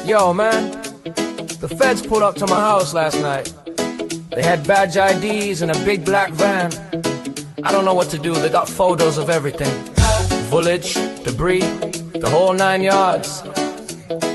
Yo, man, the feds pulled up to my house last night. They had badge IDs and a big black van. I don't know what to do, they got photos of everything. Foliage, debris, the whole 9 yards.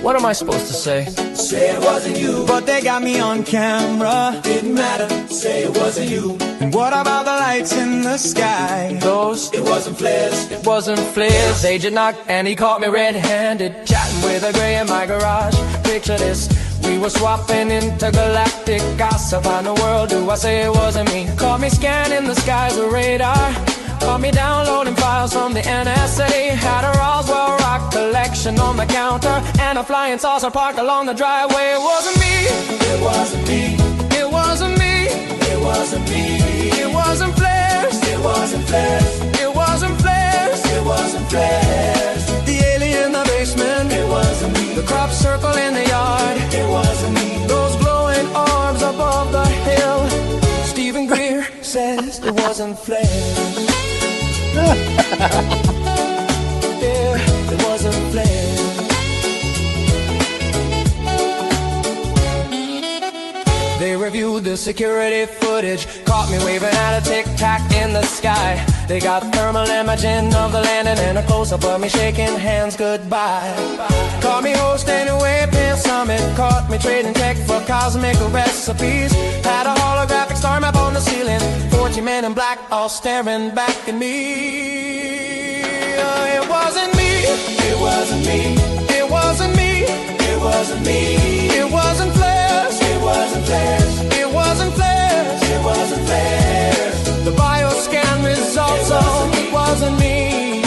What am I supposed to say? Say it wasn't you. But they got me on camera. Didn't matter, say it wasn't you. And what about the lights in the sky? Those, It wasn't flares. it wasn't flares. Agent knocked and he caught me red-handed, chatting with a grey in my garage. Picture this, we were swapping intergalactic gossip on the world. Do I say it wasn't me? Caught me scanning the skies with radar. Caught me downloading files from the NSA. Had a Roswell rock collection on the counter, and a flying saucer parked along the driveway. It wasn't me. It wasn't me. It wasn't me. It wasn't me. It wasn't flares. It wasn't flares. It wasn't flares. It wasn't flares. The alien in the basement. It wasn't me. The crop circle in the yard. It wasn't me. Those glowing orbs above the hill. Stephen Greer says it wasn't flares. Yeah, it wasn't flares. They reviewed the security footage, caught me waving at a tic-tac in the sky. They got thermal imaging of the landing and a close-up of me shaking hands goodbye. Caught me hosting a Waypan summit, caught me trading tech for cosmic recipes. Had a holographic star map on the ceiling, 14 men in black all staring back at me. It wasn't me. It wasn't me. It wasn't me. It wasn't me. It wasn't flares. It wasn't flares. It wasn't flares. It wasn't flares. The bioscan results, so it wasn't me.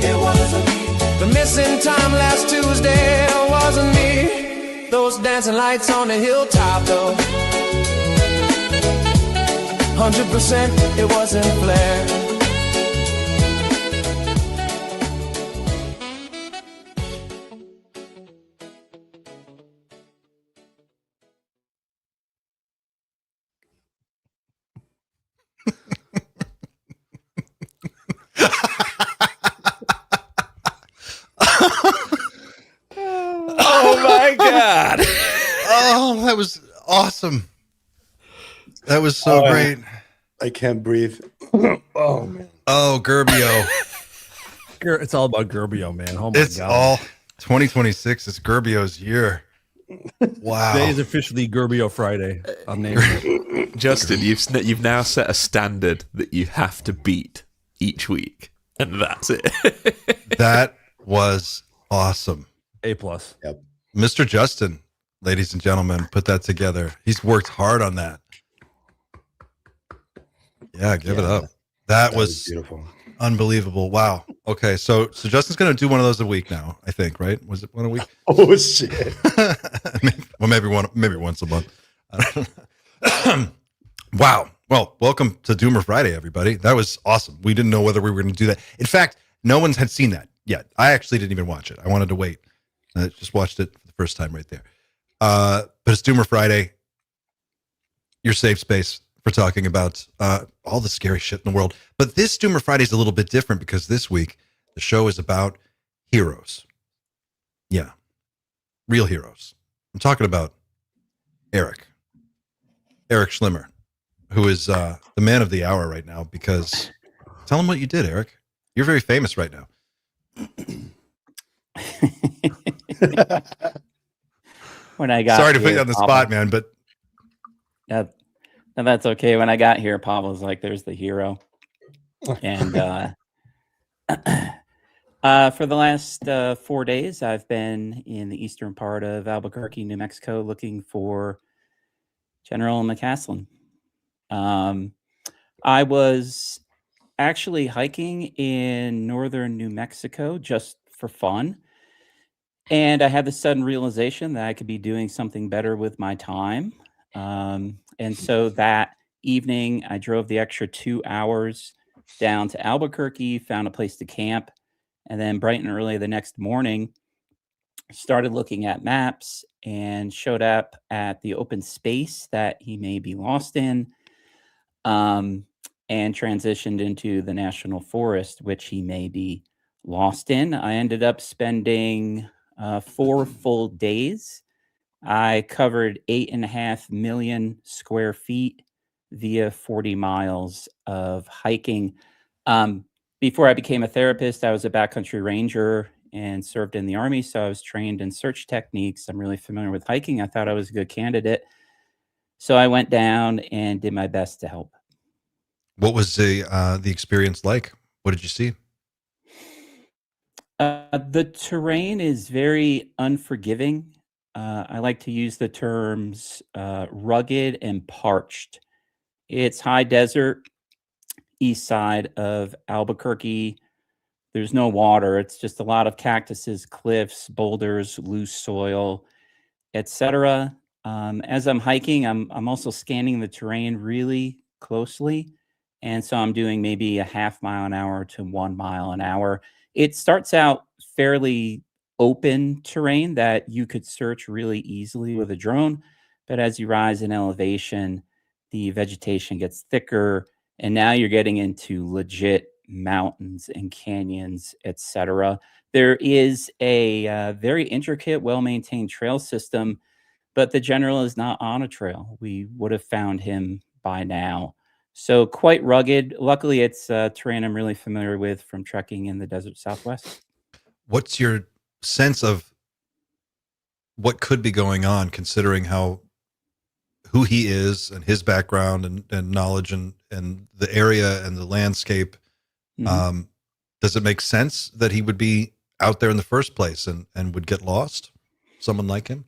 It wasn't me. The missing time last Tuesday wasn't me. Those dancing lights on the hilltop, though. 100% it wasn't flares. Oh my God. Oh, that was awesome. That was so great. I can't breathe. Oh man. Oh, Gerbio. It's all about Gerbio, man. Oh my It's God. all 2026 is Gerbio's year. Wow. Today is officially Gerbio Friday. I'm naming it. Justin, you've now set a standard that you have to beat each week, and that's it. That was awesome. A+. Yep. Mr. Justin, ladies and gentlemen, put that together. He's worked hard on that. Yeah, give it up. That was beautiful. unbelievable. Wow. Okay, so Justin's going to do one of those a week now, I think, right? Was it one a week? Oh shit. Well, maybe once a month. I don't know. Wow. Well, welcome to Doomer Friday, everybody. That was awesome. We didn't know whether we were going to do that. In fact, no one had seen that yet. I actually didn't even watch it. I wanted to wait. I just watched it for the first time right there. But it's Doomer Friday, your safe space for talking about all the scary shit in the world. But this Doomer Friday is a little bit different because this week the show is about heroes. Yeah, real heroes. I'm talking about Eric Schlimmer, who is the man of the hour right now, because tell him what you did, Eric. You're very famous right now. When I got Sorry to here, put you on the Pablo- spot, man, but No, that's okay. When I got here, Pablo's like, "There's the hero," and for the last 4 days, I've been in the eastern part of Albuquerque, New Mexico, looking for General McCaslin. I was actually hiking in northern New Mexico just for fun. And I had the sudden realization that I could be doing something better with my time. And so that evening, I drove the extra 2 hours down to Albuquerque, found a place to camp, and then bright and early the next morning, started looking at maps and showed up at the open space that he may be lost in, and transitioned into the national forest, which he may be lost in. I ended up spending 4 full days. I covered 8.5 million square feet via 40 miles of hiking. Before I became a therapist, I was a backcountry ranger and served in the Army. So I was trained in search techniques. I'm really familiar with hiking. I thought I was a good candidate. So I went down and did my best to help. What was the experience like? What did you see? The terrain is very unforgiving. I like to use the terms rugged and parched. It's high desert, east side of Albuquerque. There's no water. It's just a lot of cactuses, cliffs, boulders, loose soil, etc. As I'm hiking, I'm also scanning the terrain really closely, and so I'm doing maybe a half mile an hour to 1 mile an hour. It starts out fairly open terrain that you could search really easily with a drone, but as you rise in elevation, the vegetation gets thicker, and now you're getting into legit mountains and canyons, etc. There is a very intricate, well-maintained trail system, but the general is not on a trail. We would have found him by now. So quite rugged. Luckily, it's terrain I'm really familiar with from trekking in the desert Southwest. What's your sense of what could be going on, considering who he is and his background and knowledge and the area and the landscape? Mhm. Does it make sense that he would be out there in the first place and would get lost? Someone like him?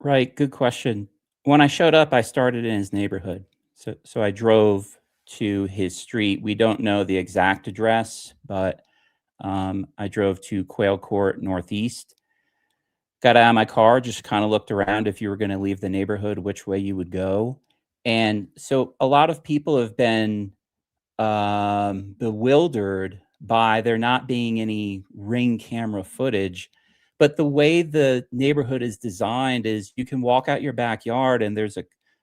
Right, good question. When I showed up, I started in his neighborhood. So I drove to his street. We don't know the exact address, but I drove to Quail Court Northeast. Got out of my car, just kind of looked around if you were going to leave the neighborhood, which way you would go. And so a lot of people have been bewildered by there not being any Ring camera footage. But the way the neighborhood is designed is you can walk out your backyard and there's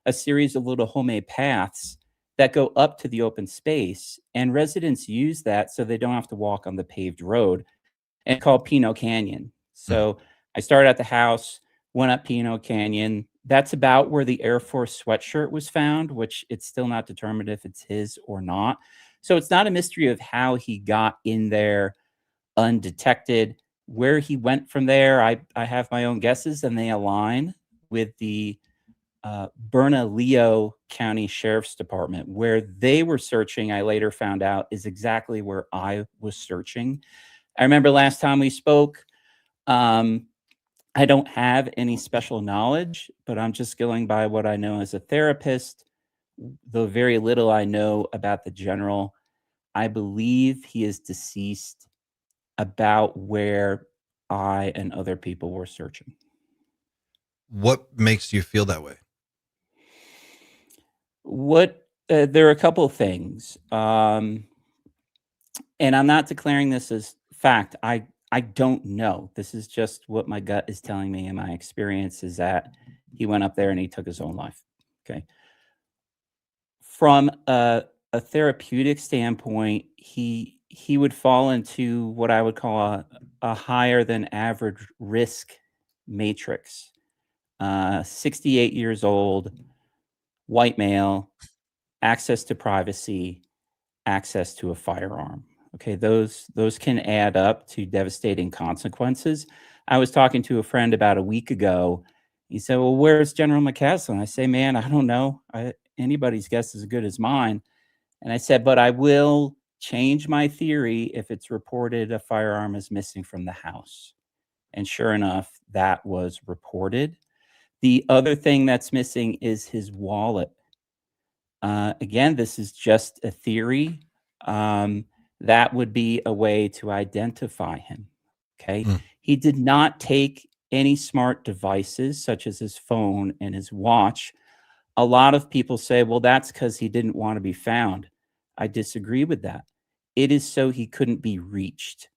a series of little homemade paths that go up to the open space. And residents use that so they don't have to walk on the paved road, and called Pinot Canyon. So I started at the house, went up Pinot Canyon. That's about where the Air Force sweatshirt was found, which it's still not determined if it's his or not. So it's not a mystery of how he got in there undetected. Where he went from there, I have my own guesses, and they align with the Bernalillo County Sheriff's Department. Where they were searching, I later found out, is exactly where I was searching. I remember last time we spoke, I don't have any special knowledge, but I'm just going by what I know as a therapist. The very little I know about the general, I believe he is deceased about where I and other people were searching. What makes you feel that way? There are a couple of things. And I'm not declaring this as fact. I don't know. This is just what my gut is telling me, and my experience is that he went up there and he took his own life. Okay. From a therapeutic standpoint, he would fall into what I would call a higher than average risk matrix. 68 years old, white male, access to privacy, access to a firearm. Okay, those can add up to devastating consequences. I was talking to a friend about a week ago. He said, "Well, where's General McCaslin?" I say, "Man, I don't know. Anybody's guess is as good as mine." And I said, "But I will change my theory if it's reported a firearm is missing from the house." And sure enough, that was reported. The other thing that's missing is his wallet. Again, this is just a theory. That would be a way to identify him. Okay. Mm. He did not take any smart devices such as his phone and his watch. A lot of people say, well, that's because he didn't want to be found. I disagree with that. It is so he couldn't be reached.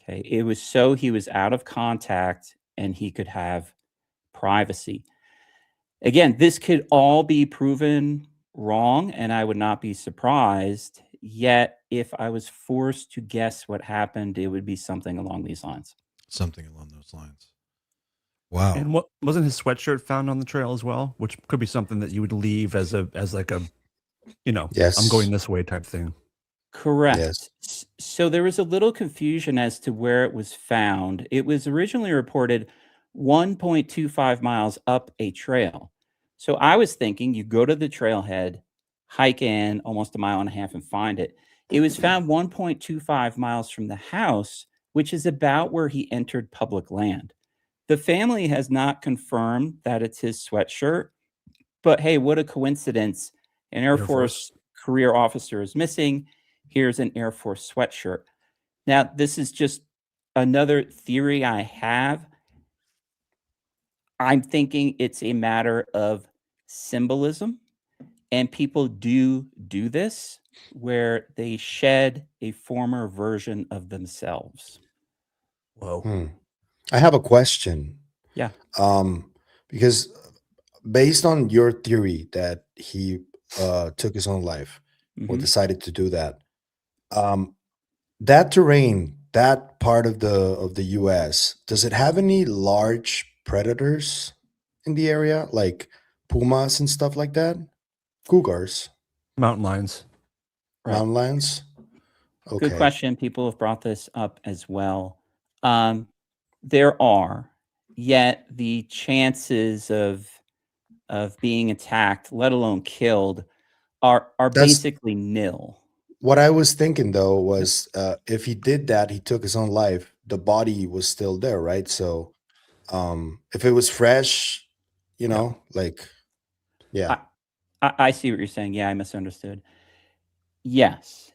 Okay. It was so he was out of contact and he could have privacy. Again, this could all be proven wrong, and I would not be surprised. Yet, if I was forced to guess what happened, it would be something along these lines. something along those lines. Wow. And what wasn't his sweatshirt found on the trail as well, which could be something that you would leave as like a, Yes. I'm going this way type thing. Correct. Yes. So there was a little confusion as to where it was found. It was originally reported 1.25 miles up a trail. So I was thinking you go to the trailhead, hike in almost a mile and a half and find it. It was found 1.25 miles from the house, which is about where he entered public land. The family has not confirmed that it's his sweatshirt, but hey, what a coincidence. An Air Force career officer is missing. Here's an Air Force sweatshirt. Now, this is just another theory I have. I'm thinking it's a matter of symbolism, and people do this where they shed a former version of themselves. Whoa. I have a question. Yeah. Because based on your theory that he took his own life or Mhm. decided to do that, that terrain, that part of the US, does it have any large predators in the area, like pumas and stuff like that? Cougars, Mountain lions. Right. mountain lions? Good Okay. question. People have brought this up as well. There are, yet the chances of being attacked, let alone killed, are That's basically nil. what I was thinking though was if he did that, he took his own life, the body was still there, right? So if it was fresh, like yeah. I see what you're saying. Yeah, I misunderstood. Yes.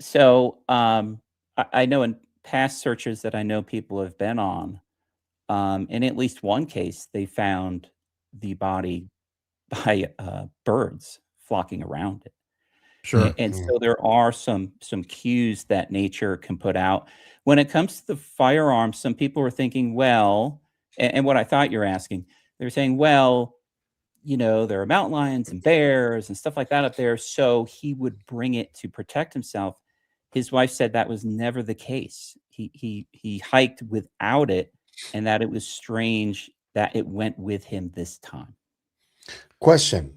So I know in past searches that I know people have been on, in at least one case, they found the body by birds flocking around it. Sure. And so there are some cues that nature can put out. When it comes to the firearms, some people were thinking, well, and what I thought you're asking, they were saying, well, there are mountain lions and bears and stuff like that up there, so he would bring it to protect himself. His wife said that was never the case. He hiked without it, and that it was strange that it went with him this time. Question.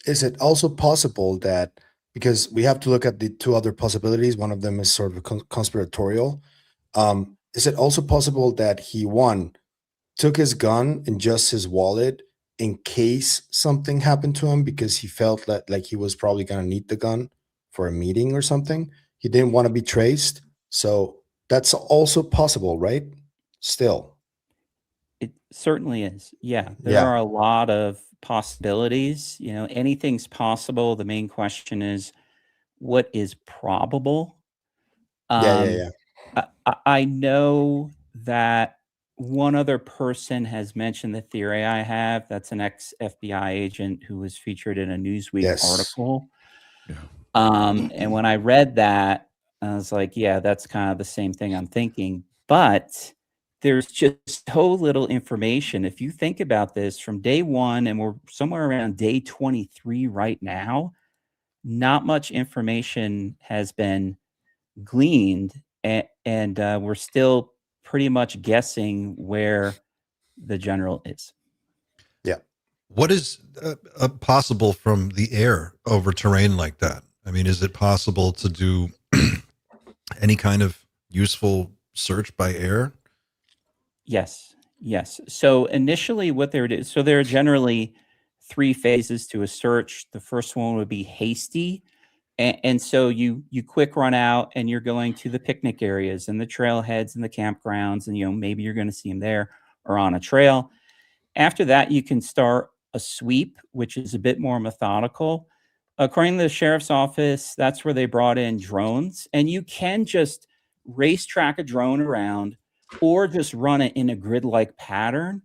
Is it also possible that, because we have to look at the two other possibilities, one of them is sort of conspiratorial. Is it also possible that he, one, took his gun and just his wallet in case something happened to him because he felt that like he was probably going to need the gun for a meeting or something? He didn't want to be traced. So that's also possible, right? Still. It certainly is. Yeah, there Yeah. are a lot of possibilities. Anything's possible. The main question is, what is probable? Yeah. I know that one other person has mentioned the theory I have. That's an ex-FBI agent who was featured in a Newsweek Yes. article. Yeah. And when I read that, I was like, yeah, that's kind of the same thing I'm thinking. But there's just so little information. If you think about this from day one, and we're somewhere around day 23 right now, not much information has been gleaned, and we're still pretty much guessing where the general is. Yeah. What is possible from the air over terrain like that? I mean, is it possible to do any kind of useful search by air? Yes. So initially what they were doing, so there are generally 3 phases to a search. The first one would be hasty. And so you quick run out and you're going to the picnic areas and the trailheads and the campgrounds, and maybe you're going to see them there or on a trail. After that, you can start a sweep, which is a bit more methodical. According to the sheriff's office, that's where they brought in drones, and you can just racetrack a drone around or just run it in a grid-like pattern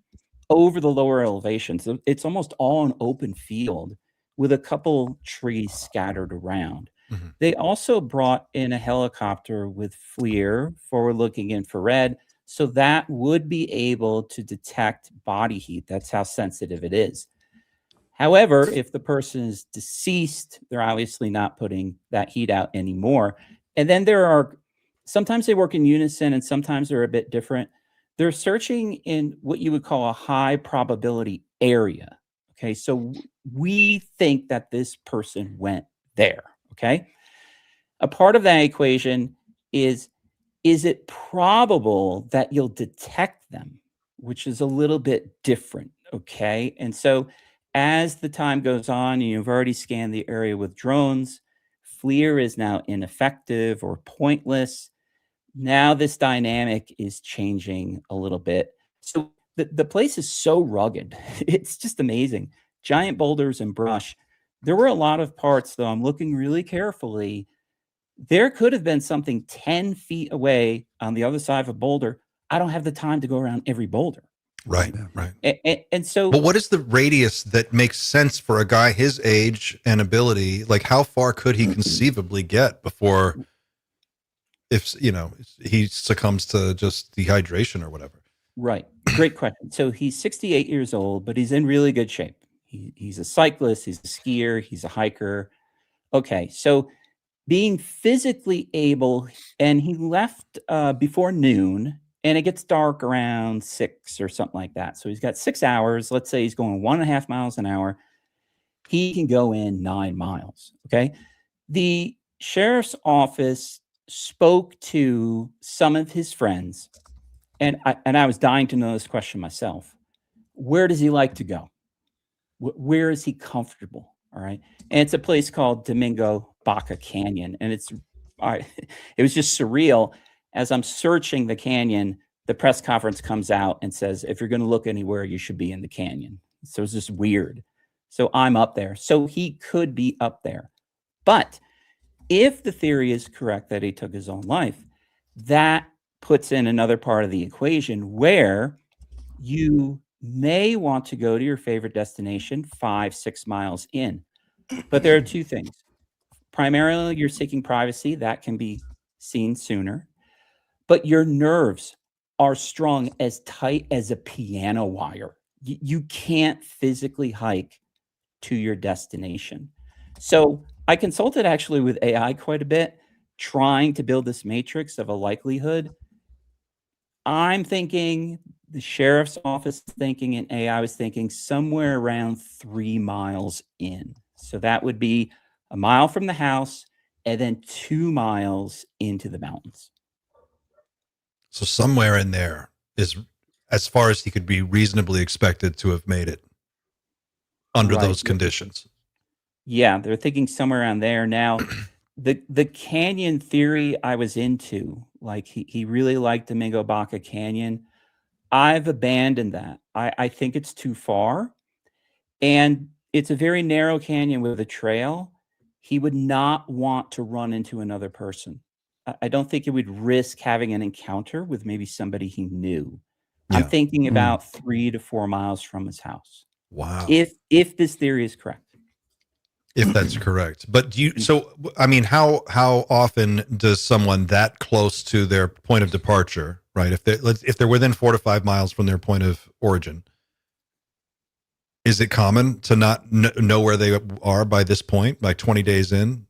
over the lower elevations. So it's almost all an open field with a couple trees scattered around. Mhm. They also brought in a helicopter with FLIR, forward-looking infrared, so that would be able to detect body heat. That's how sensitive it is. However, if the person is deceased, they're obviously not putting that heat out anymore. And then sometimes they work in unison and sometimes they're a bit different. they're searching in what you would call a high probability area. Okay, so we think that this person went there. Okay, a part of that equation is it probable that you'll detect them, which is a little bit different. Okay, and so as the time goes on, and you've already scanned the area with drones, FLIR is now ineffective or pointless. Now this dynamic is changing a little bit. So the place is so rugged. It's just amazing. Giant boulders and brush. There were a lot of parts, though, I'm looking really carefully. There could have been something 10 feet away on the other side of a boulder. I don't have the time to go around every boulder. Right, right. And so, But what is the radius that makes sense for a guy his age and ability? Like, how far could he conceivably get before, if he succumbs to just dehydration or whatever? right. Great question. So he's 68 years old, but he's in really good shape. He's a cyclist, he's a skier, he's a hiker. Okay. So being physically able, and he left before noon, and it gets dark around 6 or something like that. So he's got 6 hours. Let's say he's going 1.5 miles an hour. He can go in 9 miles. Okay. The sheriff's office spoke to some of his friends, and I was dying to know this question myself. Where does he like to go? Where is he comfortable? All right. And it's a place called Domingo Baca Canyon. And it was just surreal. As I'm searching the canyon, the press conference comes out and says, if you're going to look anywhere, you should be in the canyon. So it's just weird. So I'm up there. So he could be up there. But if the theory is correct that he took his own life, that puts in another part of the equation where you may want to go to your favorite destination 5-6 miles in. But there are two things. Primarily, you're seeking privacy. That can be seen sooner. But your nerves are strung as tight as a piano wire. You can't physically hike to your destination. So I consulted actually with AI quite a bit, trying to build this matrix of a likelihood. I'm thinking, the sheriff's office is thinking, and AI was thinking somewhere around 3 miles in. So that would be a mile from the house and then 2 miles into the mountains. So somewhere in there is as far as he could be reasonably expected to have made it under Right. those conditions. Yeah, they're thinking somewhere around there. Now, the canyon theory I was into, like he really liked Domingo Baca Canyon. I've abandoned that. I think it's too far. And it's a very narrow canyon with a trail. He would not want to run into another person. I don't think he would risk having an encounter with maybe somebody he knew. I'm Yeah. thinking about 3 to 4 miles from his house. Wow. If this theory is correct. If that's correct. But I mean, how often does someone that close to their point of departure, right? If they're within 4 to 5 miles from their point of origin, is it common to not know where they are by this point, like 20 days in?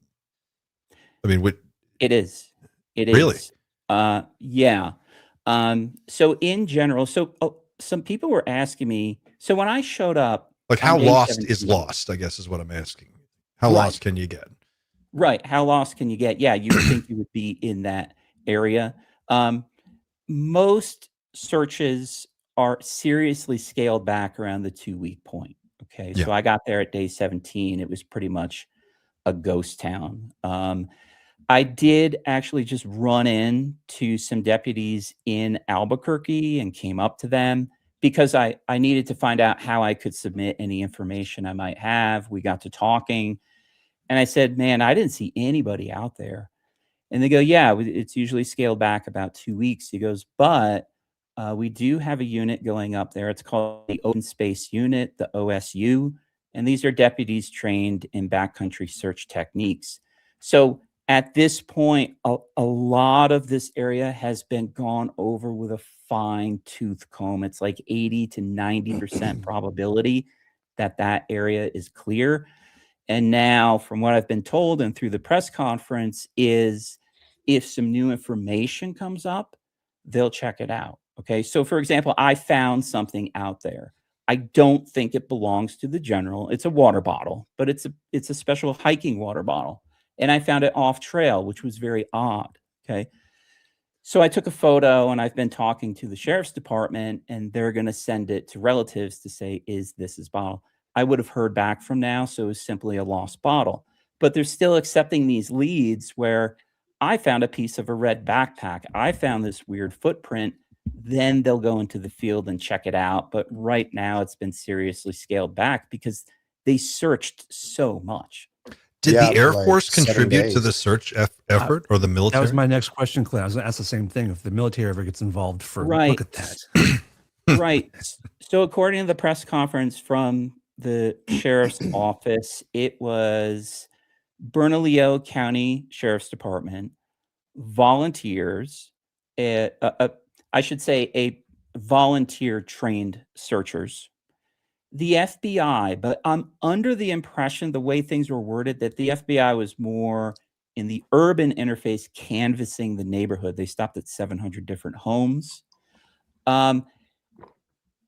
I mean, It is. It is. Really? Yeah. So in general, some people were asking me, so when I showed up, like on how day lost is 17 lost, I guess is what I'm asking. How Right. lost can you get? Right. How lost can you get? Yeah, you would think you would be in that area. Most searches are seriously scaled back around the 2-week point. Okay. Yeah. So I got there at day 17. It was pretty much a ghost town. I did actually just run into some deputies in Albuquerque and came up to them because I needed to find out how I could submit any information I might have. We got to talking. And I said, man, I didn't see anybody out there. And they go, yeah, it's usually scaled back about 2 weeks. He goes, but we do have a unit going up there. It's called the Open Space Unit, the OSU. And these are deputies trained in backcountry search techniques. So at this point, a lot of this area has been gone over with a fine tooth comb. It's like 80 to 90% probability that area is clear. And now, from what I've been told and through the press conference, is if some new information comes up, they'll check it out. Okay. So, for example, I found something out there. I don't think it belongs to the general. It's a water bottle, but it's a special hiking water bottle. And I found it off trail, which was very odd. Okay. So I took a photo and I've been talking to the sheriff's department and they're going to send it to relatives to say, is this his bottle? I would have heard back from now. So it was simply a lost bottle. But they're still accepting these leads where I found a piece of a red backpack. I found this weird footprint. Then they'll go into the field and check it out. But right now it's been seriously scaled back because they searched so much. Did Yeah, the Air like Force 7 contribute to days. the search effort or the That military? was my next question, Clay. I was going to ask the same thing. If the military ever gets involved for Right. look at that. Right. So according to the press conference from the sheriff's office, it was Bernalillo County Sheriff's Department, volunteers, I should say a volunteer trained searchers, the FBI, but I'm under the impression the way things were worded that the FBI was more in the urban interface canvassing the neighborhood. They stopped at 700 different homes.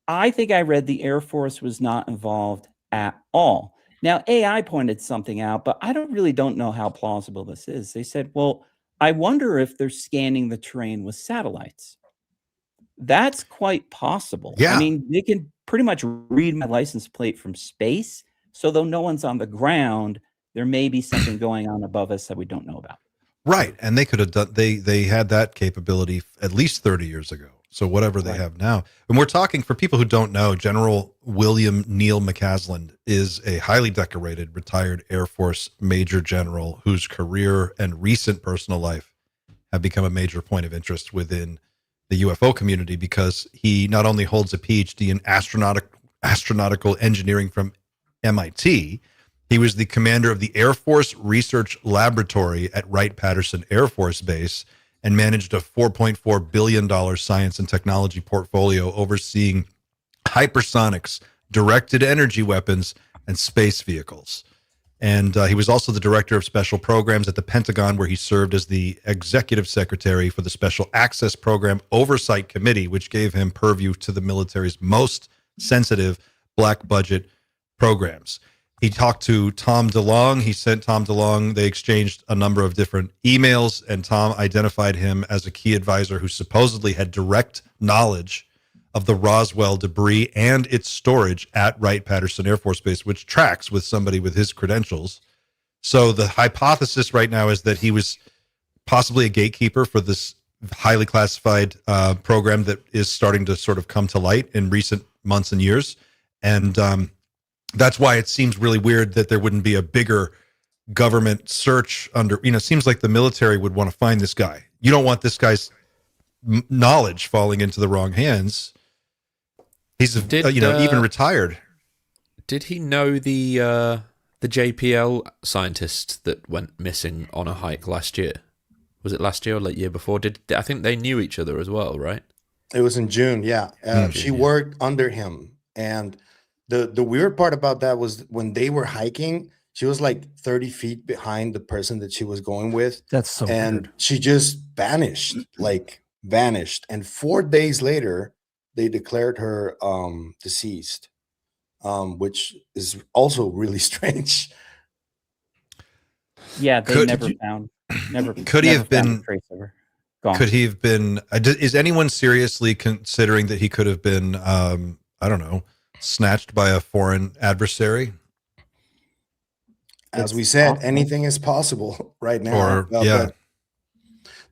I think I read the Air Force was not involved at all. Now, AI pointed something out, but I don't know how plausible this is. They said, well, I wonder if they're scanning the terrain with satellites. That's quite possible. Yeah. I mean, they can pretty much read my license plate from space. So though no one's on the ground, there may be something going on above us that we don't know about. Right. And they could have done, they had that capability at least 30 years ago. So whatever they Right. have now. And we're talking, for people who don't know, General William Neil McCaslin is a highly decorated retired Air Force Major General whose career and recent personal life have become a major point of interest within the UFO community, because he not only holds a PhD in astronautical engineering from MIT, he was the commander of the Air Force Research Laboratory at Wright-Patterson Air Force Base and managed a $4.4 billion science and technology portfolio overseeing hypersonics, directed energy weapons, and space vehicles. And he was also the director of special programs at the Pentagon, where he served as the executive secretary for the Special Access Program Oversight Committee, which gave him purview to the military's most sensitive black budget programs. He talked to Tom DeLonge. He sent Tom DeLonge. They exchanged a number of different emails, and Tom identified him as a key advisor who supposedly had direct knowledge of the Roswell debris and its storage at Wright-Patterson Air Force Base, which tracks with somebody with his credentials. So the hypothesis right now is that he was possibly a gatekeeper for this highly classified program that is starting to sort of come to light in recent months and years. And that's why it seems really weird that there wouldn't be a bigger government search under, it seems like the military would want to find this guy. You don't want this guy's knowledge falling into the wrong hands. He's, even retired. Did he know the JPL scientist that went missing on a hike last year? Was it last year or late year before? I think they knew each other as well, right? It was in June. Yeah. She worked under him. And the weird part about that was when they were hiking, she was like 30 feet behind the person that she was going with. That's so and weird. she just vanished, And 4 days later, they declared her deceased, which is also really strange. Yeah, they Could never he found been- a trace of her. Gone. Could he have been, is anyone seriously considering that he could have been, snatched by a foreign adversary? As It's we said, possible. anything is possible right now. Yeah. But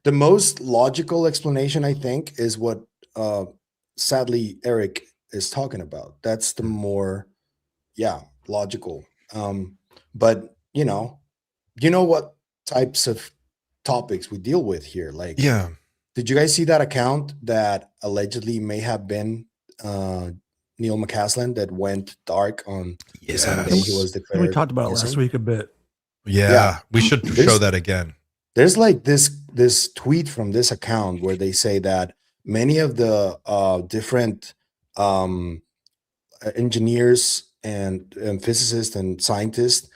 the most logical explanation, I think, is what sadly Eric is talking about. That's the more, logical. But you know what types of topics we deal with here. Did you guys see that account that allegedly may have been Neil McCaslin that went dark on the same day he was declared? We talked about it last missing? week a bit. Yeah. We should There's- show that again. There's like this tweet from this account where they say that many of the different engineers and physicists and scientists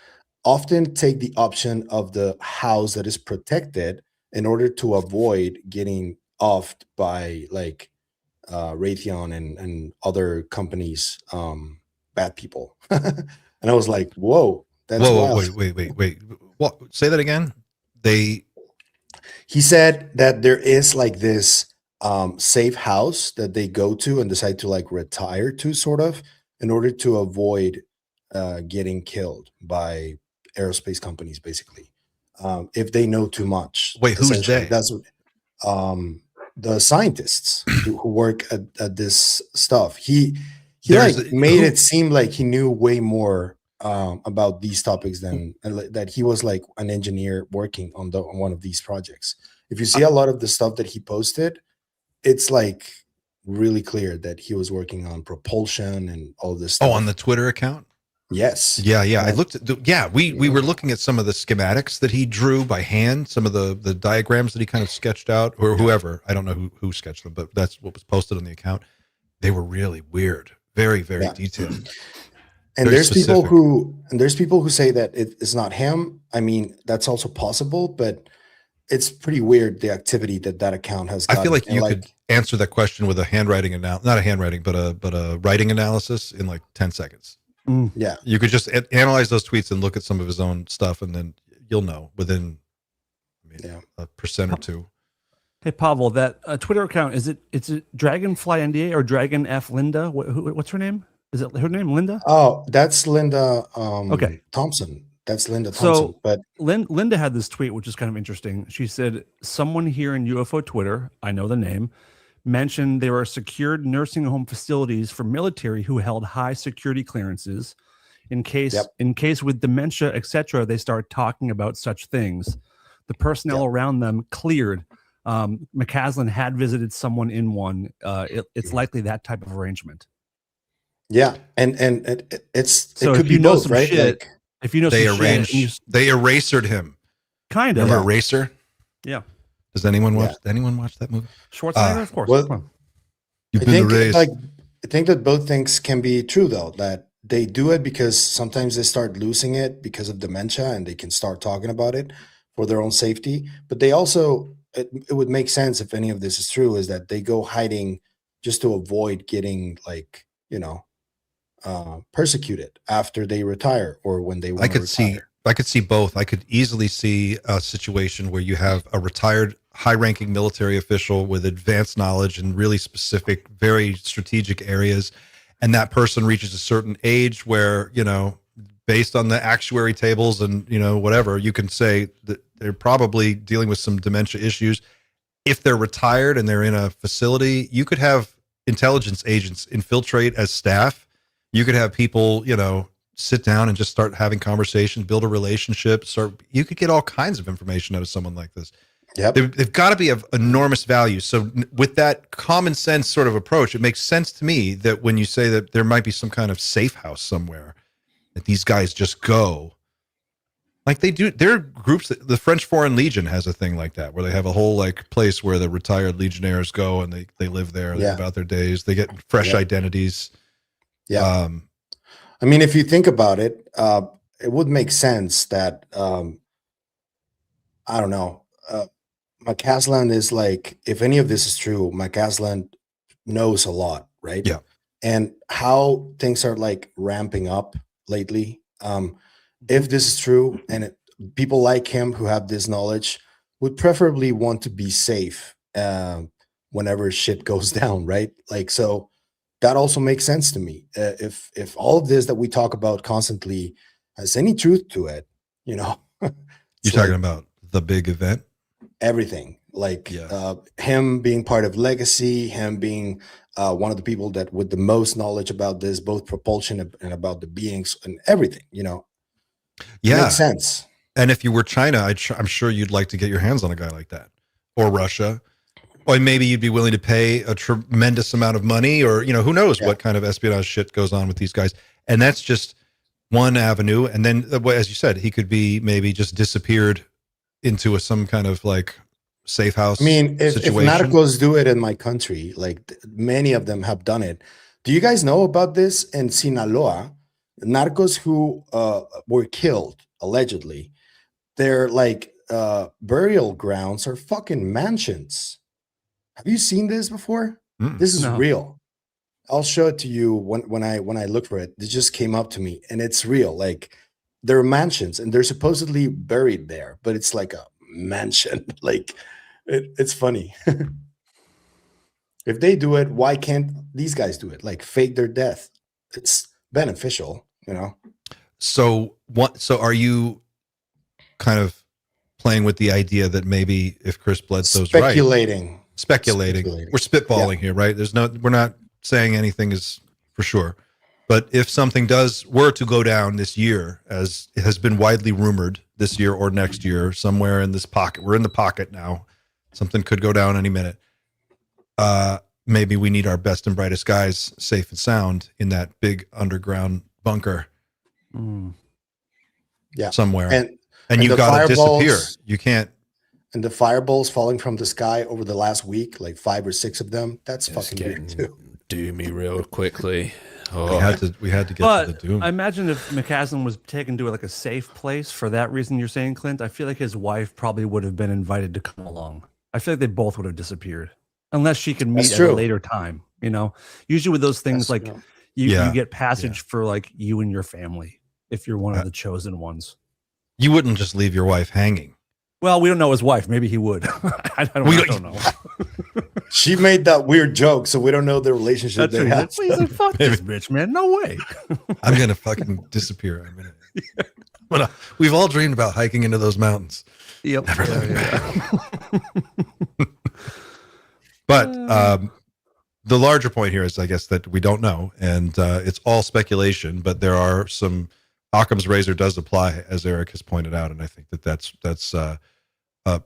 often take the option of the house that is protected in order to avoid getting offed by Raytheon and other companies, bad people. And I was like, whoa, that's wild. Wait. What? Say that again. He said that there is like this safe house that they go to and decide to like retire to, sort of, in order to avoid getting killed by aerospace companies, basically, if they know too much. Wait, who's Essentially, they? that's what the scientists who work at this stuff. He There's like a- made who- it seem like he knew way more about these topics than that he was like an engineer working on one of these projects. If you see a lot of the stuff that he posted, it's like really clear that he was working on propulsion and all this stuff. Oh, on the Twitter account. Yes. Yeah. I looked at we were looking at some of the schematics that he drew by hand, some of the diagrams that he kind of sketched out, or whoever. I don't know who sketched them, but that's what was posted on the account. They were really weird, very detailed. And Very there's specific. people who say that it's not him. I mean, that's also possible, but it's pretty weird the activity that account has. I feel like gotten. you And, could answer that question with a handwriting not a handwriting, but a writing analysis in like 10 seconds. yeah. You could just analyze those tweets and look at some of his own stuff, and then you'll know within a percent or two. Hey Pavel, that Twitter account is it Dragonfly NDA or Dragon F Linda? What's her name? Is it her name Linda? Oh, that's Linda. Okay. Thompson. That's Linda Thompson. So, but Linda had this tweet, which is kind of interesting. She said, "Someone here in UFO Twitter, I know the name, mentioned there are secured nursing home facilities for military who held high security clearances. In case with dementia, etc., they start talking about such things. The personnel around them cleared. McCaslin had visited someone in one. It's likely that type of arrangement." yeah, and it So could if be you know both, some right? shit, Like, if you know They some shit, and you, they erasered him. kind of, Remember Eraser? yeah. Does anyone watch that movie? Schwarzenegger, of course. well, Come on. You've I been think erased. I think that both things can be true, though, that they do it because sometimes they start losing it because of dementia and they can start talking about it for their own safety. But they also, it would make sense if any of this is true, is that they go hiding just to avoid getting like, persecuted after they retire or when they want to retire. I could see both. I could easily see a situation where you have a retired high-ranking military official with advanced knowledge in really specific, very strategic areas, and that person reaches a certain age where, based on the actuary tables and, whatever, you can say that they're probably dealing with some dementia issues. If they're retired and they're in a facility, you could have intelligence agents infiltrate as staff. You could have people, sit down and just start having conversations, build a relationship. You could get all kinds of information out of someone like this. Yep. They've got to be of enormous value. So with that common sense sort of approach, it makes sense to me that when you say that there might be some kind of safe house somewhere that these guys just go, like they do. There are groups that the French Foreign Legion has a thing like that, where they have a whole like place where the retired legionnaires go and they live there. They live out their days. They get fresh identities. Yeah. I mean, if you think about it, it would make sense that, I don't know, McCaslin is like, if any of this is true, McCaslin knows a lot, right? Yeah. And how things are like ramping up lately. If this is true, and people like him who have this knowledge would preferably want to be safe whenever shit goes down, right? Like, so that also makes sense to me. If all of this that we talk about constantly has any truth to it, You're talking about the big event? Everything, like him being part of Legacy, him being one of the people that with the most knowledge about this, both propulsion and about the beings and everything, Yeah, makes sense. And if you were China, I'm sure you'd like to get your hands on a guy like that, or Russia, or maybe you'd be willing to pay a tremendous amount of money, or who knows what kind of espionage shit goes on with these guys. And that's just one avenue. And then, as you said, he could be maybe just disappeared into some kind of like safe house. I mean, if situation. narcos do it in my country, like many of them have done it. Do you guys know about this in Sinaloa? Narcos who were killed allegedly, their like burial grounds are fucking mansions. Have you seen this before? This is No. real. I'll show it to you when I look for it. It just came up to me, and it's real. Like there are mansions, and they're supposedly buried there, but it's like a mansion. Like it's funny. If they do it, why can't these guys do it? Like fake their death. It's beneficial, you know. So what? So are you kind of playing with the idea that maybe if Chris Bledsoe's right, Speculating. we're spitballing here, right? We're not saying anything is for sure, but if something were to go down this year, as it has been widely rumored this year or next year, somewhere in this pocket, we're in the pocket now. Something could go down any minute. Maybe we need our best and brightest guys safe and sound in that big underground bunker somewhere. And you've got to disappear. You can't. And the fireballs falling from the sky over the last week, like 5 or 6 of them, that's fucking weird too. Doomy real quickly. We had to get to the doom. I imagine if McCaslin was taken to like a safe place for that reason you're saying, Clint, I feel like his wife probably would have been invited to come along. I feel like they both would have disappeared unless she could meet at a later time. You know, usually with those things, like you get passage for like you and your family if you're one of the chosen ones. You wouldn't just leave your wife hanging. Well, we don't know his wife. Maybe he would. I don't know. She made that weird joke, so we don't know the relationship they have. He's like, fuck this bitch, man. No way. I'm going to fucking disappear. We've all dreamed about hiking into those mountains. Yep. But the larger point here is, I guess, that we don't know, and it's all speculation, but there are some Occam's razor does apply, as Eric has pointed out, and I think that's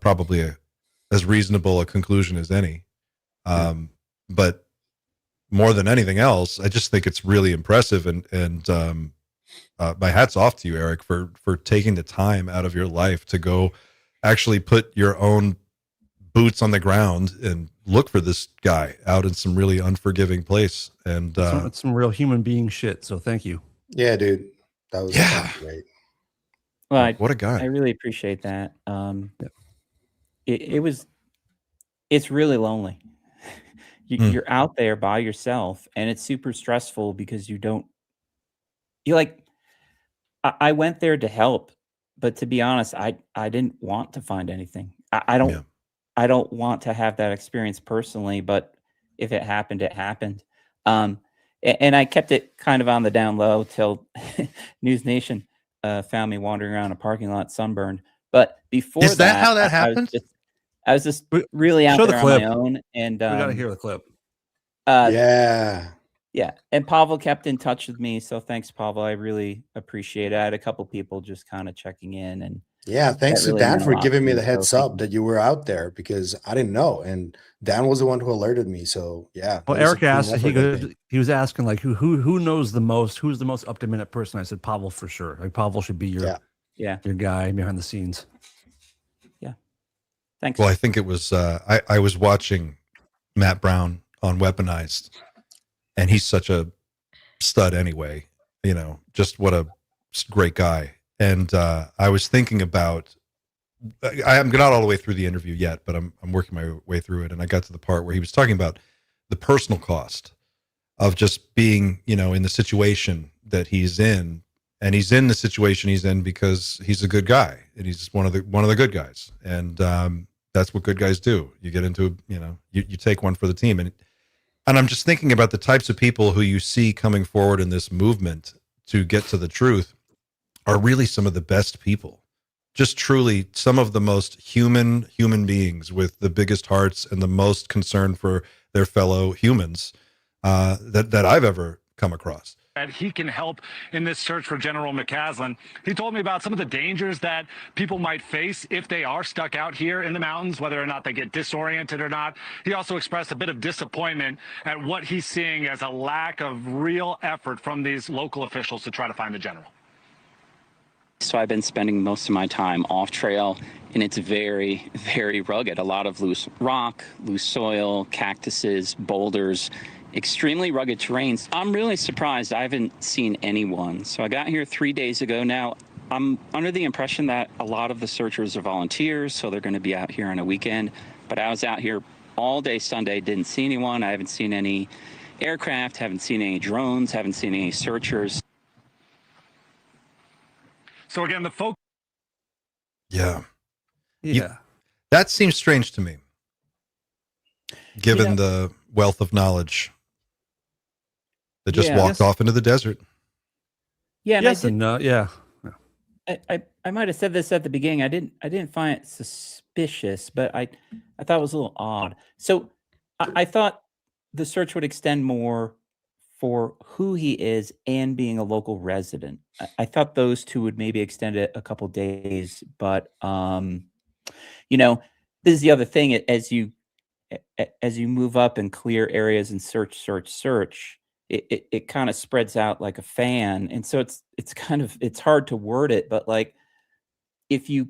probably as reasonable a conclusion as any. But more than anything else, I just think it's really impressive, and my hat's off to you, Eric, for taking the time out of your life to go actually put your own boots on the ground and look for this guy out in some really unforgiving place. And some real human being shit. So thank you. Yeah, dude. That was great. Well, what a guy. I really appreciate that. It's really lonely. You're out there by yourself, and it's super stressful because I went there to help, but to be honest, I didn't want to find anything. I don't want to have that experience personally, but if it happened, it happened. And I kept it kind of on the down low till News Nation found me wandering around a parking lot sunburned. But before is that how that happened? I was just really out there on my own, and we gotta hear the clip. Yeah. And Pavel kept in touch with me, so thanks, Pavel. I really appreciate it. I had a couple people just kind of checking in, and thanks to Dan for giving me the heads up that you were out there, because I didn't know, and Dan was the one who alerted me. So yeah. Well, Eric asked, he was asking like who knows the most, who's the most up to minute person. I said Pavel for sure. Like Pavel should be your guy behind the scenes. Yeah. Thanks. Well, I think it was I was watching Matt Brown on Weaponized, and he's such a stud anyway. You know, just what a great guy. And I was thinking about, I'm not all the way through the interview yet, but I'm working my way through it. And I got to the part where he was talking about the personal cost of just being, in the situation that he's in. And he's in the situation he's in because he's a good guy, and he's one of the good guys. And that's what good guys do. You get into, you take one for the team. And I'm just thinking about the types of people who you see coming forward in this movement to get to the truth are really some of the best people, just truly some of the most human beings with the biggest hearts and the most concern for their fellow humans that I've ever come across. That he can help in this search for General McCaslin. He told me about some of the dangers that people might face if they are stuck out here in the mountains, whether or not they get disoriented or not. He also expressed a bit of disappointment at what he's seeing as a lack of real effort from these local officials to try to find the general. So I've been spending most of my time off trail, and it's very, very rugged. A lot of loose rock, loose soil, cactuses, boulders, extremely rugged terrains. I'm really surprised I haven't seen anyone. So I got here 3 days ago now. I'm under the impression that a lot of the searchers are volunteers, so they're going to be out here on a weekend. But I was out here all day Sunday, didn't see anyone. I haven't seen any aircraft, haven't seen any drones, haven't seen any searchers. So again, the focus. Yeah. Yeah. That seems strange to me, given the wealth of knowledge that just walked off into the desert. Yeah. Yes and no. Yeah. I might have said this at the beginning. I didn't find it suspicious, but I thought it was a little odd. So I thought the search would extend more for who he is and being a local resident. I thought those two would maybe extend it a couple days, but this is the other thing. As you move up and clear areas and search, it kind of spreads out like a fan, and so it's hard to word it, but like if you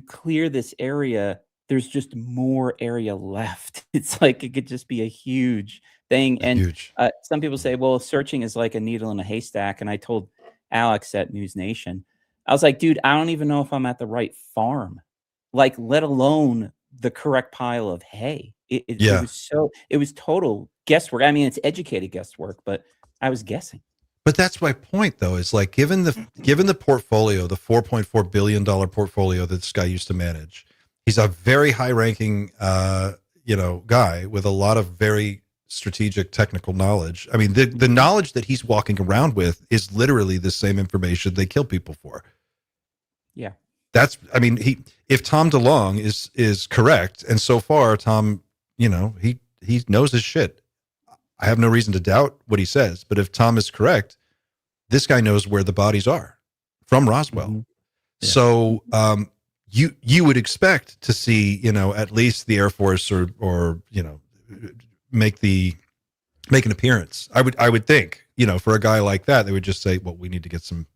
clear this area, there's just more area left. It's like it could just be a huge thing. Some people say, well, searching is like a needle in a haystack, and I told Alex at News Nation, I was like, dude, I don't even know if I'm at the right farm, like let alone the correct pile of hay. It was total guesswork. I mean, it's educated guesswork, but I was guessing. But that's my point, though, is like given the portfolio, the $4.4 billion portfolio that this guy used to manage, he's a very high-ranking, guy with a lot of very strategic technical knowledge. I mean, the knowledge that he's walking around with is literally the same information they kill people for. Yeah. If Tom DeLonge is correct, and so far Tom, he knows his shit. I have no reason to doubt what he says, but if Tom is correct, this guy knows where the bodies are from Roswell. Mm-hmm. Yeah. So you would expect to see, at least the Air Force or make an appearance. I would think, for a guy like that, they would just say, well, we need to get some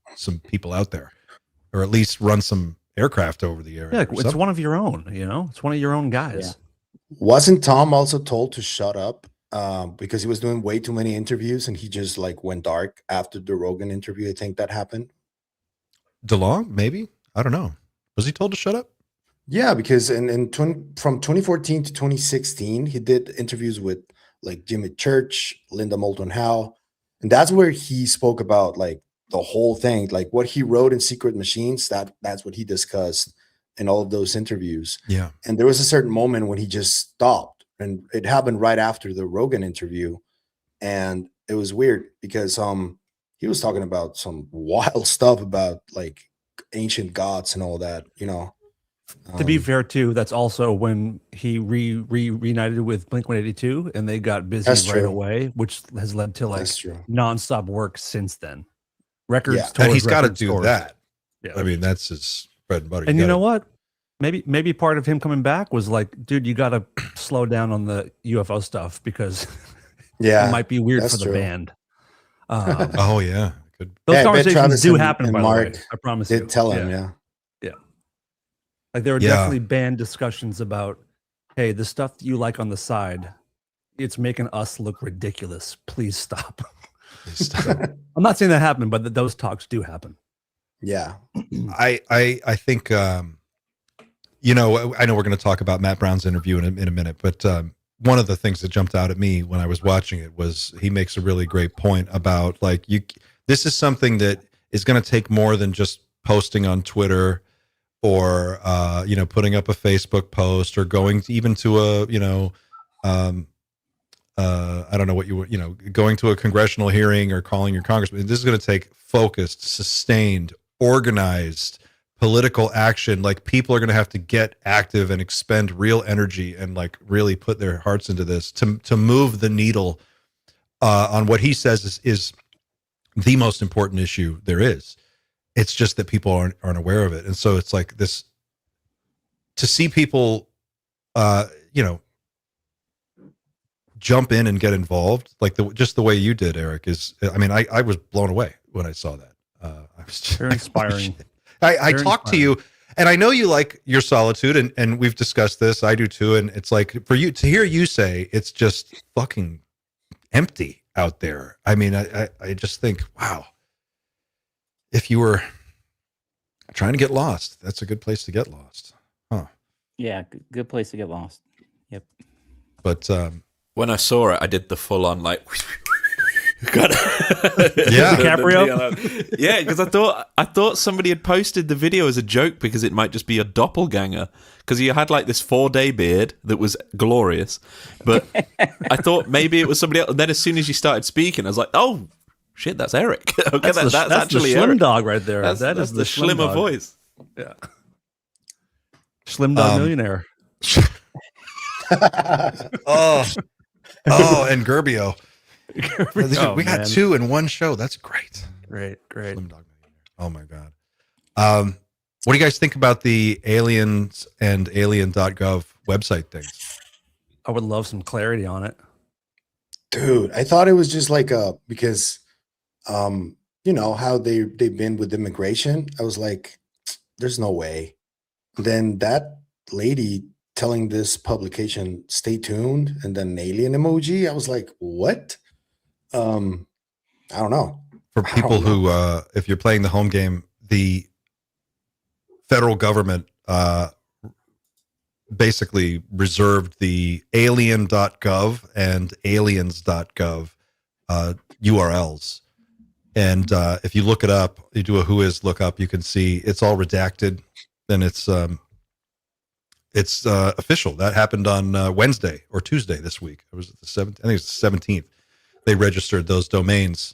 people out there, or at least run some aircraft over the area. Yeah, it's one of your own, it's one of your own guys. Yeah. Wasn't Tom also told to shut up because he was doing way too many interviews and he just like went dark after the Rogan interview? I think that happened. DeLonge, maybe? I don't know. Was he told to shut up? Yeah, because from 2014 to 2016, he did interviews with like Jimmy Church, Linda Moulton Howe, and that's where he spoke about like the whole thing, like what he wrote in Secret Machines. That's what he discussed in all of those interviews. Yeah, and there was a certain moment when he just stopped, and it happened right after the Rogan interview, and it was weird because he was talking about some wild stuff about like ancient gods and all that, To be fair, too, that's also when he reunited with Blink-182, and they got busy right away, which has led to like nonstop work since then. Records, and he's got to do stores. that. Yeah, I mean, that's his bread and butter. And you know what? Maybe part of him coming back was like, dude, you got to slow down on the UFO stuff because it might be weird for the band. Oh yeah, those conversations do happen. By Mark the way, I promise did you. Tell him, yeah. Like there were definitely band discussions about, hey, the stuff that you like on the side, it's making us look ridiculous. Please stop. I'm not saying that happened, but those talks do happen. Yeah. I think, I know we're going to talk about Matt Brown's interview in a minute, but one of the things that jumped out at me when I was watching it was he makes a really great point about like this is something that is going to take more than just posting on Twitter or putting up a Facebook post or going to a I don't know what going to a congressional hearing or calling your congressman. This is going to take focused, sustained, organized political action. Like people are going to have to get active and expend real energy and like really put their hearts into this to move the needle on what he says is the most important issue there is. It's just that people aren't aware of it. And so it's like this, to see people, jump in and get involved, like just the way you did, Eric, is, I mean, I was blown away when I saw that. I was just, very inspiring. I talked to you, and I know you like your solitude, and we've discussed this. I do too. And it's like for you to hear you say it's just fucking empty out there. I mean, I just think, wow. If you were trying to get lost, that's a good place to get lost. Huh. Yeah, good place to get lost. Yep. But when I saw it, I did the full on like. Yeah, DiCaprio. Yeah, because I thought somebody had posted the video as a joke because it might just be a doppelganger. Because he had like this 4-day beard that was glorious, but I thought maybe it was somebody else. And then as soon as you started speaking, I was like, "Oh shit, that's Eric." Okay, that's actually the Slim Eric. Dog right there. That's That is the Slim Schlimmer Dog. voice. Yeah, Slim Dog Millionaire. oh, and Gerbio. We got man. 2 in one show. That's great. Great. Slim Dog Millionaire. Oh my god. What do you guys think about the aliens and alien.gov website things? I would love some clarity on it. Dude, I thought it was just like because you know how they've been with immigration. I was like, there's no way. Then that lady telling this publication, stay tuned, and then an alien emoji. I was like, what? I don't know. For people who if you're playing the home game, the federal government basically reserved the alien.gov and aliens.gov URLs. And if you look it up, you do a whois lookup, you can see it's all redacted. And it's official. That happened on Wednesday or Tuesday this week. It was the 7th. I think it's the 17th. They registered those domains.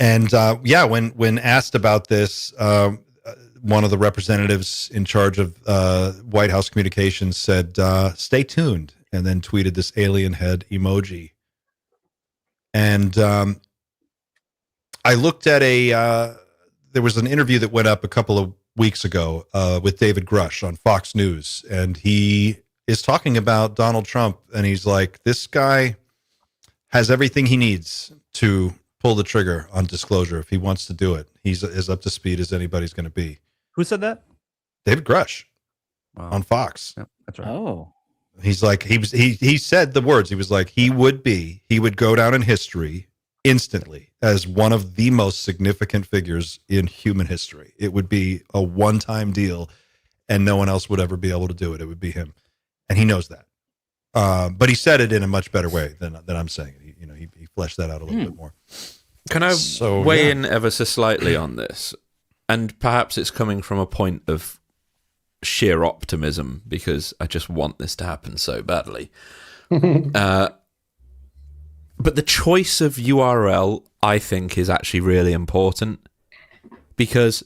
And when asked about this, one of the representatives in charge of White House communications said, stay tuned, and then tweeted this alien head emoji. And I looked at there was an interview that went up a couple of weeks ago with David Grush on Fox News, and he is talking about Donald Trump, and he's like, this guy has everything he needs to pull the trigger on disclosure if he wants to do it. He's as up to speed as anybody's going to be. Who said that? David Grush. Wow. On Fox. Yep, that's right. Oh, He's like, he said the words. He was like, he would go down in history instantly as one of the most significant figures in human history. It would be a one-time deal, and no one else would ever be able to do it. It would be him, and he knows that. But he said it in a much better way than I'm saying it. He fleshed that out a little bit more. Can I So, weigh yeah. in ever so slightly on this? And perhaps it's coming from a point of sheer optimism because I just want this to happen so badly. But the choice of URL, I think, is actually really important because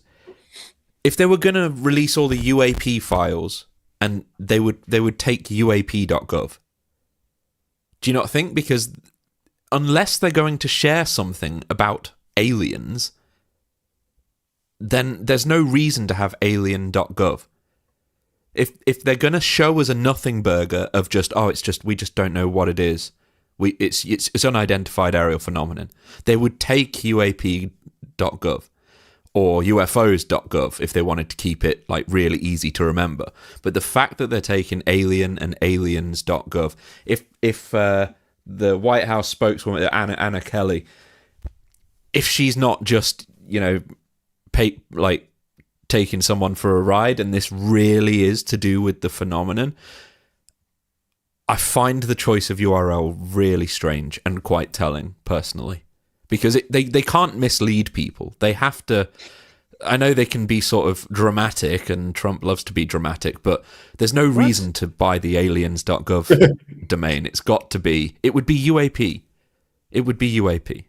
if they were going to release all the UAP files and they would take UAP.gov, do you not think? Because unless they're going to share something about aliens, then there's no reason to have alien.gov. If they're going to show us a nothing burger of just, we just don't know what it is. It's unidentified aerial phenomenon. They would take UAP.gov or UFOs.gov if they wanted to keep it like really easy to remember. But the fact that they're taking alien and aliens.gov, if the White House spokeswoman Anna Kelly, if she's not just taking someone for a ride, and this really is to do with the phenomenon, I find the choice of URL really strange and quite telling, personally, because they can't mislead people. They have to. I know they can be sort of dramatic, and Trump loves to be dramatic, but there's no reason to buy the aliens.gov domain. It would be UAP. It would be UAP.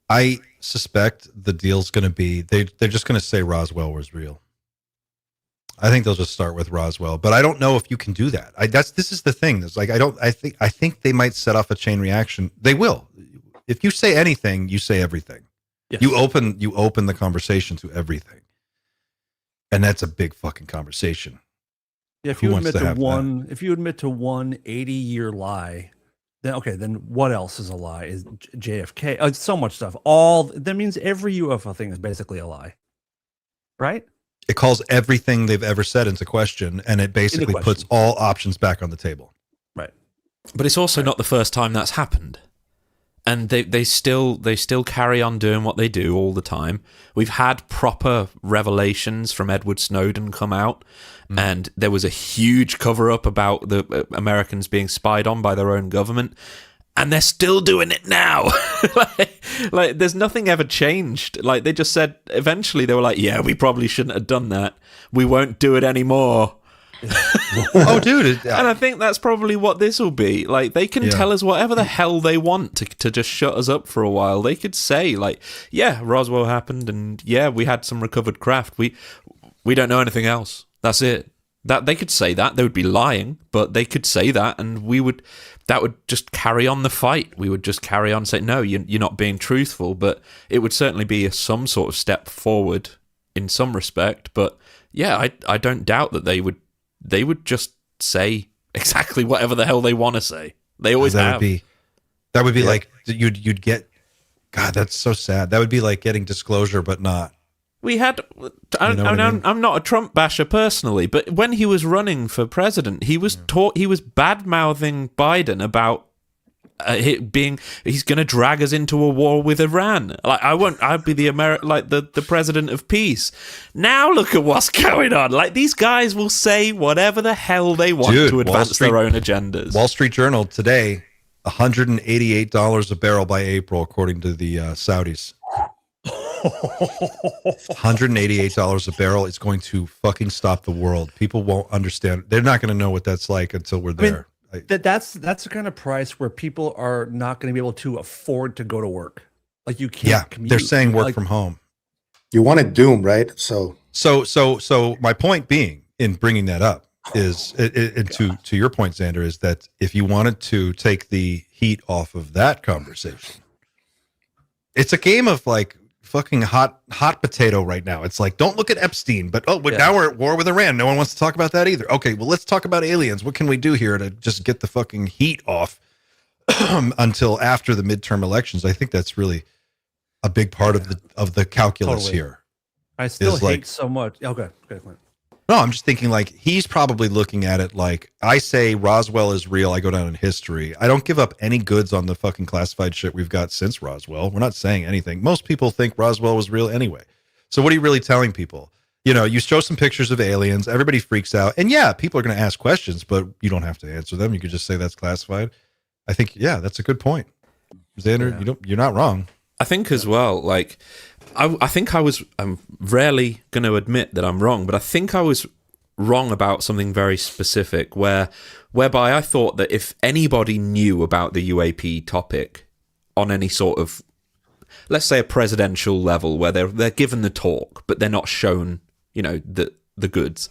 I suspect the deal's going to be they're just going to say Roswell was real. I think they'll just start with Roswell, but I don't know if you can do that. This is the thing. It's like I think they might set off a chain reaction. They will. If you say anything, you say everything. Yes. You open the conversation to everything, and that's a big fucking conversation. Yeah, if you admit to one 80-year lie, then what else is a lie? Is JFK? So much stuff. That means every UFO thing is basically a lie, right? It calls everything they've ever said into question, and it basically puts all options back on the table. Right. But it's also not the first time that's happened. and they still carry on doing what they do all the time. We've had proper revelations from Edward Snowden come out, and there was a huge cover-up about the Americans being spied on by their own government, and they're still doing it now. like there's nothing ever changed. Like, they just said, eventually they were like, yeah, we probably shouldn't have done that. We won't do it anymore. Oh, dude. And I think that's probably what this will be. Like, they can tell us whatever the hell they want to just shut us up for a while. They could say, like, yeah, Roswell happened, and yeah, we had some recovered craft. We don't know anything else. That's it. That they could say that. They would be lying, but they could say that, and that would just carry on the fight. We would just carry on saying, no, you're not being truthful. But it would certainly be some sort of step forward in some respect. But yeah, I don't doubt that they would just say exactly whatever the hell they want to say. They always have. That would be like you'd get. God, that's so sad. That would be like getting disclosure, but not. We had. I'm not a Trump basher personally, but when he was running for president, he was bad mouthing Biden about he's going to drag us into a war with Iran. Like, I'd be the president of peace. Now look at what's going on. Like, these guys will say whatever the hell they want to advance their own agendas. Wall Street Journal today, $188 a barrel by April, according to the Saudis. $188 a barrel is going to fucking stop the world. People won't understand. They're not going to know what that's like until we're there. That's the kind of price where people are not going to be able to afford to go to work. Like, you can't commute. They're saying work from home. You want it doomed, right? So my point being in bringing that up is, to your point, Xander, is that if you wanted to take the heat off of that conversation, it's a game of like fucking hot potato right now. It's like, don't look at Epstein, but now we're at war with Iran. No one wants to talk about that either. Okay, well, let's talk about aliens. What can we do here to just get the fucking heat off until after the midterm elections? I think that's really a big part of the calculus here. I still hate so much. Okay, Clint. No, I'm just thinking, like, he's probably looking at it like, I say Roswell is real, I go down in history. I don't give up any goods on the fucking classified shit we've got since Roswell. We're not saying anything. Most people think Roswell was real anyway. So what are you really telling people? You know, you show some pictures of aliens, everybody freaks out. And yeah, people are going to ask questions, but you don't have to answer them. You could just say that's classified. I think, yeah, that's a good point. Xander, you're not wrong. I think as well, like, I'm rarely going to admit that I'm wrong, but I think I was wrong about something very specific whereby I thought that if anybody knew about the UAP topic on any sort of, let's say, a presidential level where they're given the talk, but they're not shown, the goods,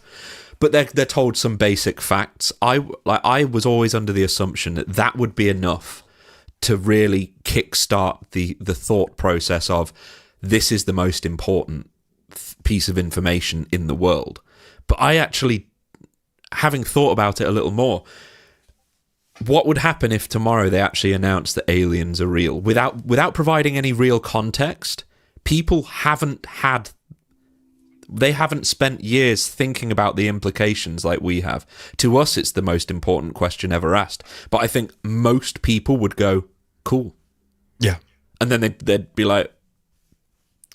but they're told some basic facts. I was always under the assumption that would be enough to really kickstart the thought process of, this is the most important piece of information in the world. But I actually, having thought about it a little more, what would happen if tomorrow they actually announced that aliens are real without providing any real context? People haven't spent years thinking about the implications like we have. To us, it's the most important question ever asked. But I think most people would go, cool. Yeah. And then they'd be like,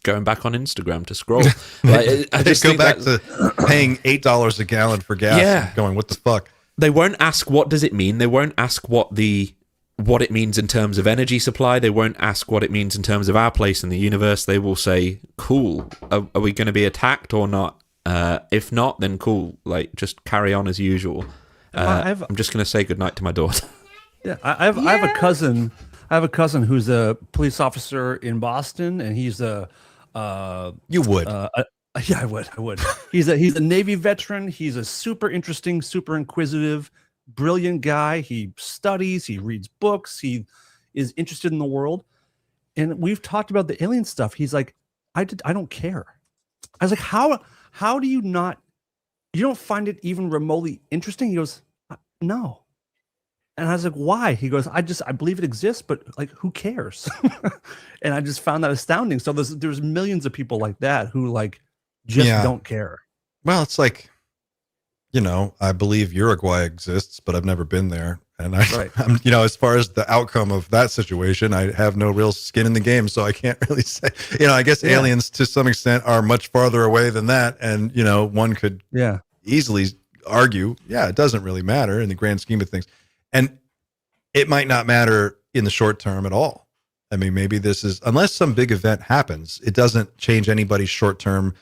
going back on Instagram to scroll. Like, I just go back to paying $8 a gallon for gas. Yeah. And going, what the fuck? They won't ask what does it mean. They won't ask what it means in terms of energy supply. They won't ask what it means in terms of our place in the universe. They will say, cool, are we going to be attacked or not? If not, then cool. Like, just carry on as usual. I'm just going to say goodnight to my daughter. Yeah, I have a cousin. I have a cousin who's a police officer in Boston, and he's you would. Yeah, I would. He's a Navy veteran. He's a super interesting, super inquisitive, brilliant guy. He studies, he reads books, he is interested in the world. And we've talked about the alien stuff. He's like, I don't care. I was like, how do you don't find it even remotely interesting? He goes, no. And I was like, why? He goes, I believe it exists, but like, who cares? And I just found that astounding. So there's millions of people like that who like just don't care. Well, it's like, I believe Uruguay exists, but I've never been there. And I'm, you know, as far as the outcome of that situation, I have no real skin in the game, so I can't really say. You know, I guess aliens to some extent are much farther away than that, and you know, one could easily argue, it doesn't really matter in the grand scheme of things, and it might not matter in the short term at all. I mean, maybe this is, unless some big event happens, it doesn't change anybody's short term.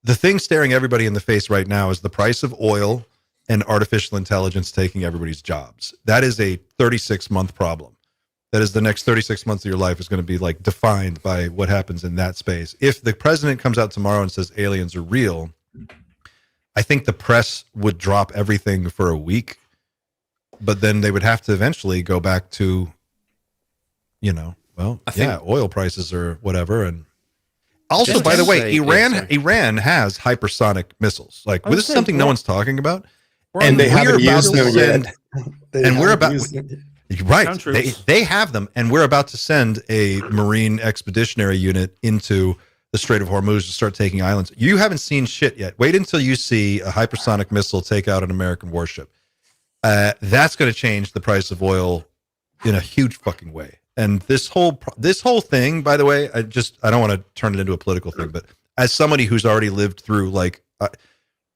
The thing staring everybody in the face right now is the price of oil and artificial intelligence taking everybody's jobs. That is a 36-month problem. That is the next 36 months of your life is going to be like defined by what happens in that space. If the president comes out tomorrow and says aliens are real, I think the press would drop everything for a week, but then they would have to eventually go back to, you know, well, oil prices or whatever. And also, by the way, Iran has hypersonic missiles. Like, this is something no one's talking about. And they haven't used them yet. And we're about, right, they have them, and we're about to send a Marine Expeditionary Unit into the Strait of Hormuz to start taking islands. You haven't seen shit yet. Wait until you see a hypersonic missile take out an American warship. That's going to change the price of oil in a huge fucking way. And this whole thing, by the way, I don't want to turn it into a political thing, but as somebody who's already lived through like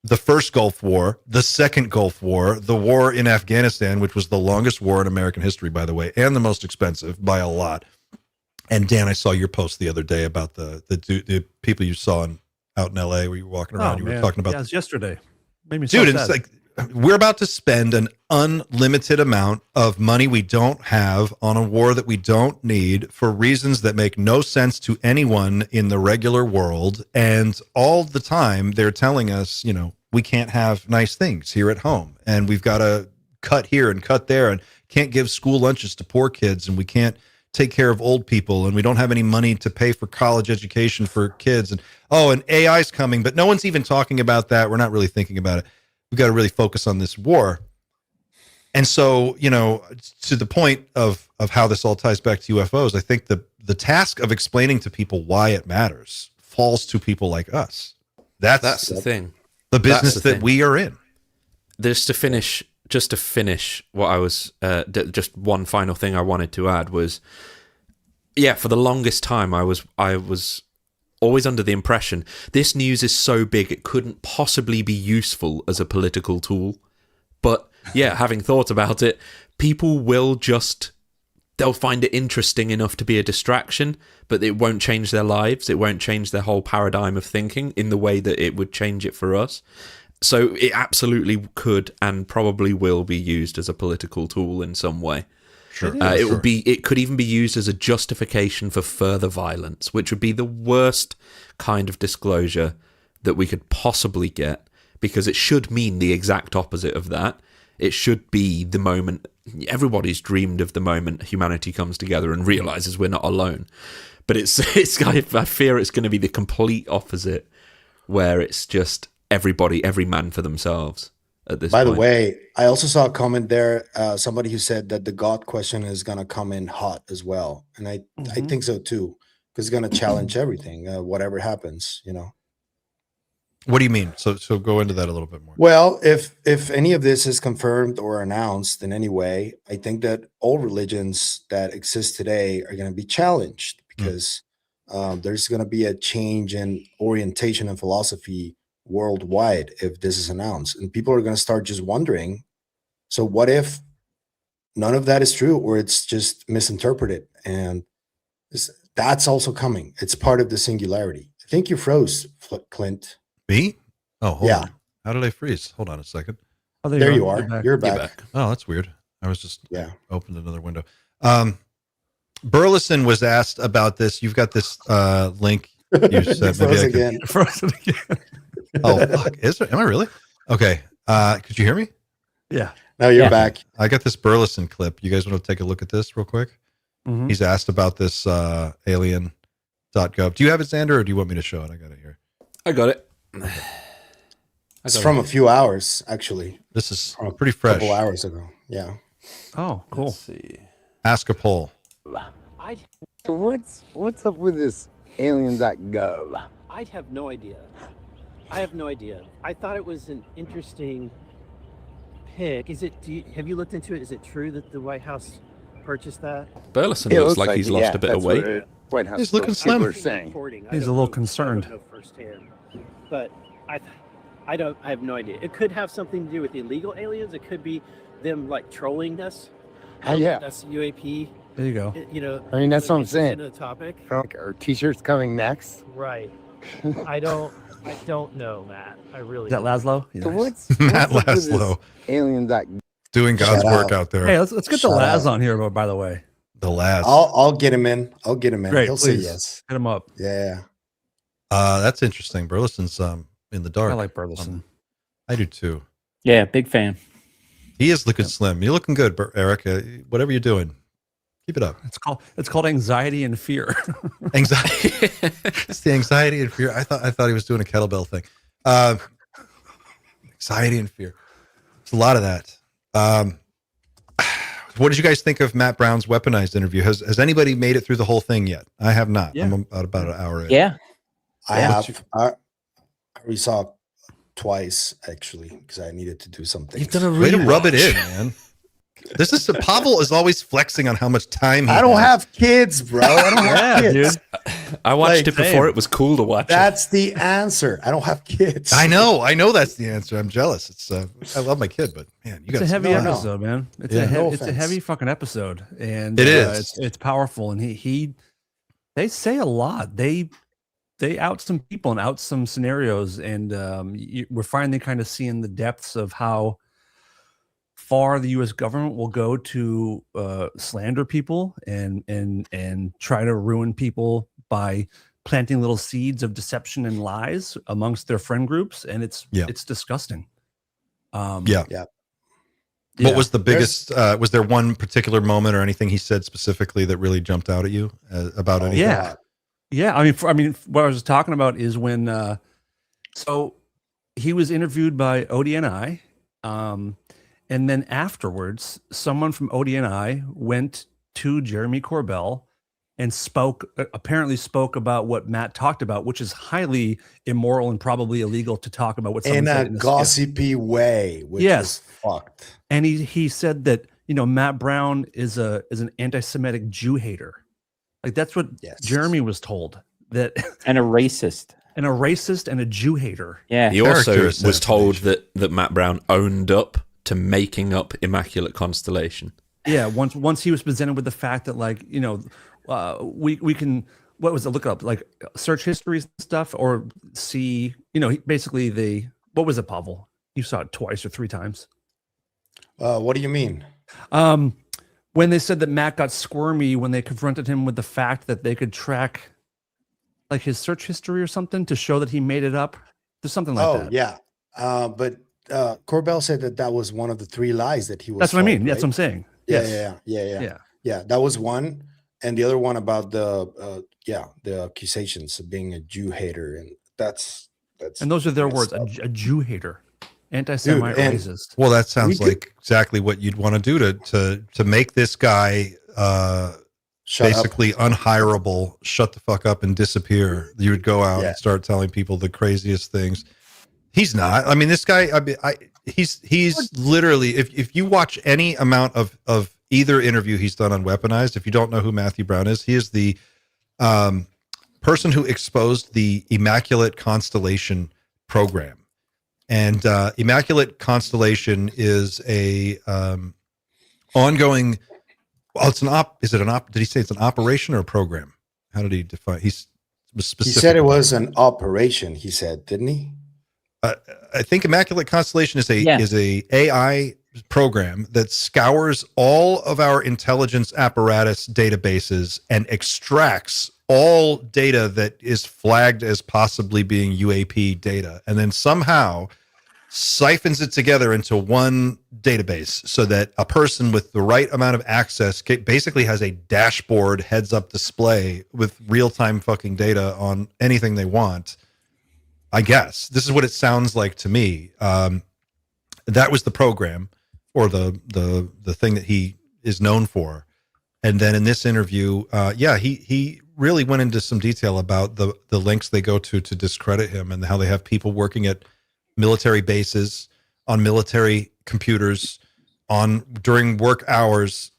the first Gulf War, the second Gulf War, the war in Afghanistan, which was the longest war in American history, by the way, and the most expensive by a lot. And Dan, I saw your post the other day about the people you saw out in LA where you were walking around. You were talking about. Yeah, it was yesterday. Made me dude, so it's sad. like we're about to spend an unlimited amount of money we don't have on a war that we don't need for reasons that make no sense to anyone in the regular world. And all the time they're telling us, you know, we can't have nice things here at home, and we've got to cut here and cut there, and can't give school lunches to poor kids, and we can't take care of old people, and we don't have any money to pay for college education for kids. And and AI's coming, but no one's even talking about that. We're not really thinking about it. We've got to really focus on this war. And so, you know, to the point of how this all ties back to UFOs, I think the task of explaining to people why it matters falls to people like us. That's the thing. The business that we are in. Just to finish what I was, just one final thing I wanted to add was, for the longest time I was always under the impression this news is so big it couldn't possibly be useful as a political tool. But having thought about it, people will they'll find it interesting enough to be a distraction, but it won't change their lives. It won't change their whole paradigm of thinking in the way that it would change it for us. So it absolutely could and probably will be used as a political tool in some way. Sure. It could even be used as a justification for further violence, which would be the worst kind of disclosure that we could possibly get, because it should mean the exact opposite of that. It should be the moment, everybody's dreamed of the moment humanity comes together and realizes we're not alone. But I fear it's going to be the complete opposite, where it's just every man for themselves at this point. By the way, I also saw a comment there, somebody who said that the God question is going to come in hot as well. And I think so too, because it's going to challenge everything, whatever happens, you know. What do you mean? So go into that a little bit more. Well, if any of this is confirmed or announced in any way, I think that all religions that exist today are going to be challenged, because there's going to be a change in orientation and philosophy worldwide if this is announced, and people are going to start just wondering, so what if none of that is true, or it's just misinterpreted? And that's also coming. It's part of the singularity. I think you froze, Clint. Me? Oh, hold Yeah. on. How did I freeze? Hold on a second. Oh, There you are. You're back. Oh, that's weird. I was just opened another window. Burleson was asked about this. You've got this link you said. Froze again. Frozen again. Oh, fuck. Am I really? Okay. Could you hear me? Yeah. Now you're back. I got this Burleson clip. You guys want to take a look at this real quick? Mhm. He's asked about this Alien.gov. Do you have it, Xander, or do you want me to show it? I got it here. I got it. It's from a few hours, actually. This is From pretty a fresh. couple hours ago. Yeah. Oh, cool. Let's see. Ask a poll. What's up with this Aliens.gov? I have no idea. I thought it was an interesting pick. Have you looked into it? Is it true that the White House purchased that? Burleson It looks like he's lost a bit of weight. White House He's looking people slim. are saying. He's a little concerned. I don't know firsthand, but I have no idea. It could have something to do with illegal aliens. It could be them like trolling us. Yeah. That's UAP. There you go. You know. I mean, that's what I'm saying. Into the topic. Are t-shirts coming next? Right. I don't know, Matt. I really. Is that Laszlo? So what's Matt up with this Laszlo Alien.gov? doing God's Shout work out. out there. Hey, let's get Shout the Laz out. on here, by the way. The last. I'll get him in. Great, He'll say please. yes. Hit him up. Yeah. That's interesting. Burleson's in the dark. I like Burleson. I do too. Yeah, big fan. He is looking slim. You're looking good, Eric. Whatever you're doing, keep it up. It's called anxiety and fear. Anxiety. It's the anxiety and fear. I thought he was doing a kettlebell thing. Anxiety and fear. It's a lot of that. What did you guys think of Matt Brown's weaponized interview? Has anybody made it through the whole thing yet? I have not. Yeah. I'm about an hour in. Yeah. I have. I already saw it twice actually because I needed to do something. You've done a Way to rub it rewatch. in, man. This is Pavel is always flexing on how much time he I don't has. have kids, bro. I don't have kids. I watched Like, it before it was cool to watch. That's the answer. I don't have kids. I know that's the answer. I'm jealous. It's I love my kid, but man, you It's got a heavy no, no. episode, man. It's Yeah. No it's a offense. heavy fucking episode, and It is. It's powerful, and they say a lot. They out some people and out some scenarios, and we're finally kind of seeing the depths of how far the U.S. government will go to slander people and try to ruin people by planting little seeds of deception and lies amongst their friend groups, and it's disgusting. Yeah. Yeah. What was the biggest? Was there one particular moment or anything he said specifically that really jumped out at you about anything? Yeah. I mean, what I was talking about is when, so he was interviewed by ODNI, and then afterwards, someone from ODNI went to Jeremy Corbell and apparently spoke about what Matt talked about, which is highly immoral and probably illegal to talk about what someone In said a in gossipy way, which Yes. is fucked. And he said that, Matt Brown is an anti-Semitic Jew hater. Like that's what Jeremy was told, that And a racist. and a racist and a Jew hater. Yeah. He also Character was told that Matt Brown owned up to making up Immaculate Constellation. Yeah, once he was presented with the fact that we can, what was it, look up like search histories and stuff, or see, basically what was it, Pavel? You saw it twice or three times. What do you mean? When they said that Matt got squirmy when they confronted him with the fact that they could track like his search history or something to show that he made it up. There's something like that. Yeah. But Corbell said that was one of the three lies that he was. That's what I mean. told, That's what right? I'm saying. Yeah. That was one, and the other one about the accusations of being a Jew hater, and that's And those are their messed words: up. a Jew hater, anti-Semite, and- racist. Well, that sounds We could- like exactly what you'd want to do to make this guy Shut up. basically unhireable, shut the fuck up and disappear. You would go out Yeah. and start telling people the craziest things. He's not. I mean, this guy. He's literally. If you watch any amount of either interview he's done on Weaponized, if you don't know who Matthew Brown is, he is the person who exposed the Immaculate Constellation program. And Immaculate Constellation is a ongoing. Well, it's did he say it's an operation or a program? How did he define? He Specific. said it was an operation. He said, didn't he? I think Immaculate Constellation is a AI program that scours all of our intelligence apparatus databases and extracts all data that is flagged as possibly being UAP data, and then somehow siphons it together into one database so that a person with the right amount of access basically has a dashboard heads-up display with real-time fucking data on anything they want. I guess this is what it sounds like to me. That was the program, or the thing that he is known for. And then in this interview, he really went into some detail about the lengths they go to discredit him, and how they have people working at military bases on military computers during work hours,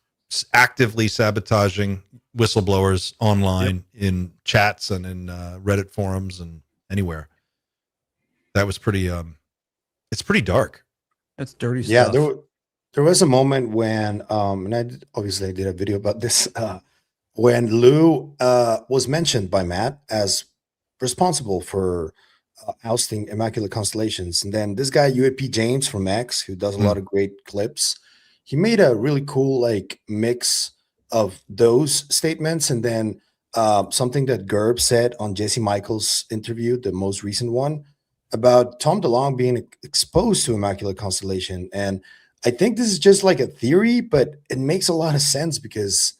actively sabotaging whistleblowers online in chats and in Reddit forums and anywhere. That was pretty. It's pretty dark. It's dirty Yeah, stuff. there was a moment when, and obviously I did a video about this, when Lou was mentioned by Matt as responsible for ousting Immaculate Constellations. And then this guy, UAP James from X, who does a lot of great clips, he made a really cool like mix of those statements and then something that Gerb said on Jesse Michaels' interview, the most recent one, about Tom DeLonge being exposed to Immaculate Constellation. And I think this is just like a theory, but it makes a lot of sense because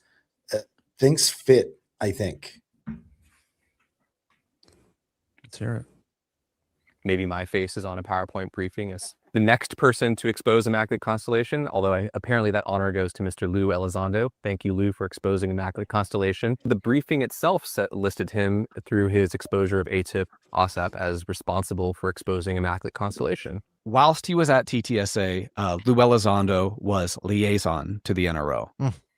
things fit, I think. Let's hear it. Maybe my face is on a PowerPoint briefing as the next person to expose Immaculate Constellation, although apparently that honor goes to Mr. Lou Elizondo. Thank you, Lou, for exposing Immaculate Constellation. The briefing itself listed him through his exposure of ATIP OSAP as responsible for exposing Immaculate Constellation. Whilst he was at TTSA, Lou Elizondo was liaison to the NRO.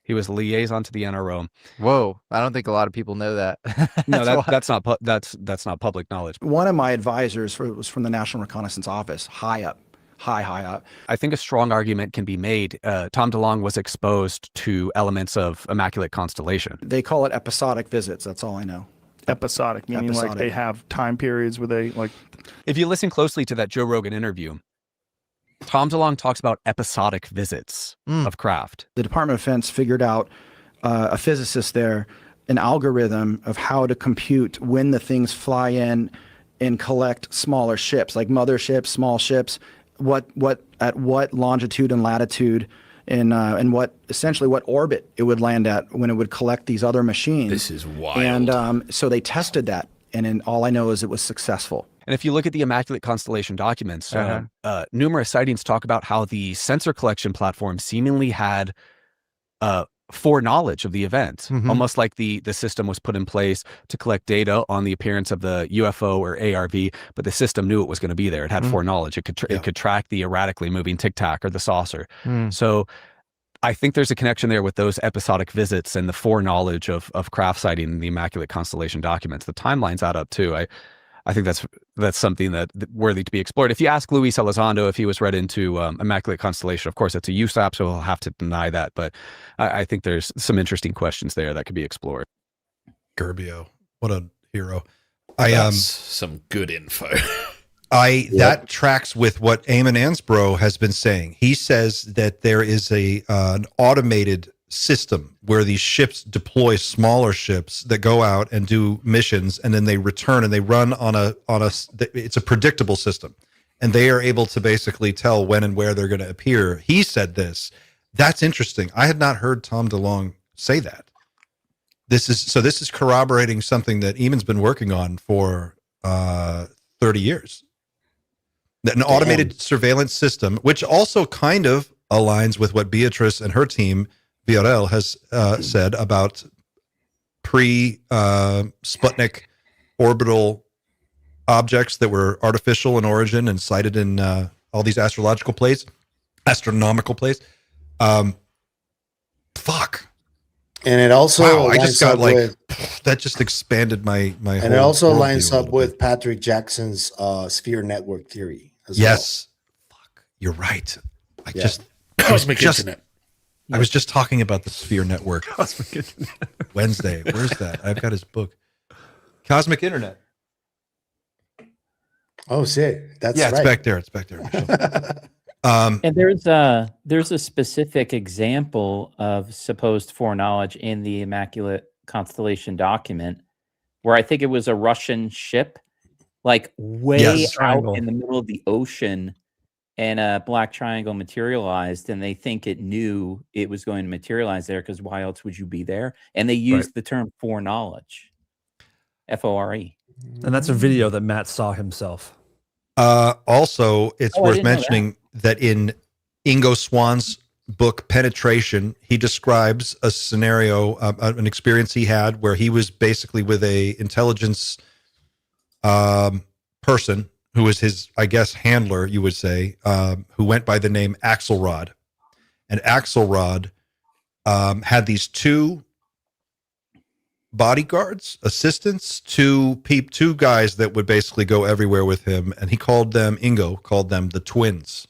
He was liaison to the NRO. Whoa, I don't think a lot of people know that. No, that's not public knowledge. One of my advisors was from the National Reconnaissance Office, high up. I think a strong argument can be made. Tom DeLonge was exposed to elements of Immaculate Constellation. They call it episodic visits. That's all I know. Episodic, meaning like they have time periods where they like. If you listen closely to that Joe Rogan interview, Tom DeLonge talks about episodic visits of craft. The Department of Defense figured out, a physicist there, an algorithm of how to compute when the things fly in and collect smaller ships, like motherships, small ships, at what longitude and latitude and what essentially what orbit it would land at when it would collect these other machines. This is wild. And so they tested that, and all I know is it was successful. And if you look at the Immaculate Constellation documents, numerous sightings talk about how the sensor collection platform seemingly had foreknowledge of the event, almost like the system was put in place to collect data on the appearance of the UFO or ARV, but the system knew it was going to be there. It had foreknowledge. It could track the erratically moving Tic Tac or the saucer. So I think there's a connection there with those episodic visits and the foreknowledge of craft sighting in the Immaculate Constellation documents. The timelines add up too. I think that's something that worthy to be explored. If you ask Luis Elizondo if he was read into Immaculate Constellation, of course it's a USAP, so he'll have to deny that. But I think there's some interesting questions there that could be explored. Gerbio, what a hero! That's some good info. That tracks with what Eamon Ansbro has been saying. He says that there is an automated system where these ships deploy smaller ships that go out and do missions, and then they return and they run on it's a predictable system, and they are able to basically tell when and where they're going to appear. He said this. That's interesting. I had not heard Tom DeLonge say that. This is corroborating something that Eamon's been working on for 30 years. An automated surveillance system, which also kind of aligns with what Beatrice and her team VRL has said about pre-Sputnik orbital objects that were artificial in origin and sighted in all these astronomical places. Fuck. And it also I just got with, that just expanded my and it also lines up with Patrick Jackson's sphere network theory as well. Fuck. You're right. Cosmic Internet. I was just talking about the Sphere Network. Cosmic Internet. Wednesday. Where's that? I've got his book. Cosmic Internet. Oh, shit. That's right. It's back there. And there's a specific example of supposed foreknowledge in the Immaculate Constellation document where I think it was a Russian ship, like way out in the middle of the ocean, and a black triangle materialized, and they think it knew it was going to materialize there because why else would you be there? And they used the term foreknowledge, F-O-R-E. And that's a video that Matt saw himself. Also, it's worth mentioning that in Ingo Swan's book, Penetration, he describes a scenario, an experience he had where he was basically with a intelligence person who was his, I guess, handler, you would say, who went by the name Axelrod. And Axelrod had these two bodyguards, assistants, two guys that would basically go everywhere with him. And he called them, Ingo called them the twins.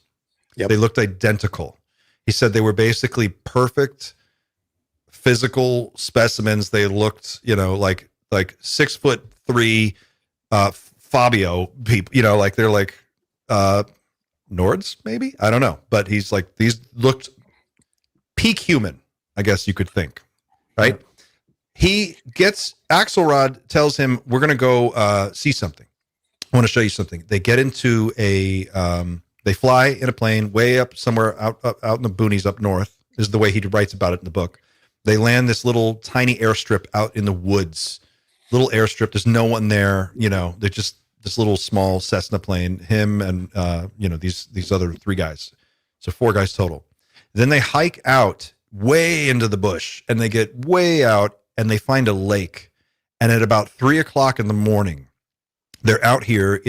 Yep. They looked identical. He said they were basically perfect physical specimens. They looked, like 6'3" Fabio people, like they're like Nords, maybe, I don't know, but he's like, these looked peak human, I guess you could think, right? Axelrod tells him, we're gonna go see something. I want to show you something. They get into they fly in a plane way up somewhere out in the boonies up north, is the way he writes about it in the book. They land this little tiny airstrip out in the woods. Little airstrip. There's no one there. They're just this little small Cessna plane. Him and these other 3 guys. So 4 guys total. Then they hike out way into the bush, and they get way out, and they find a lake. And at about 3:00 in the morning, they're out here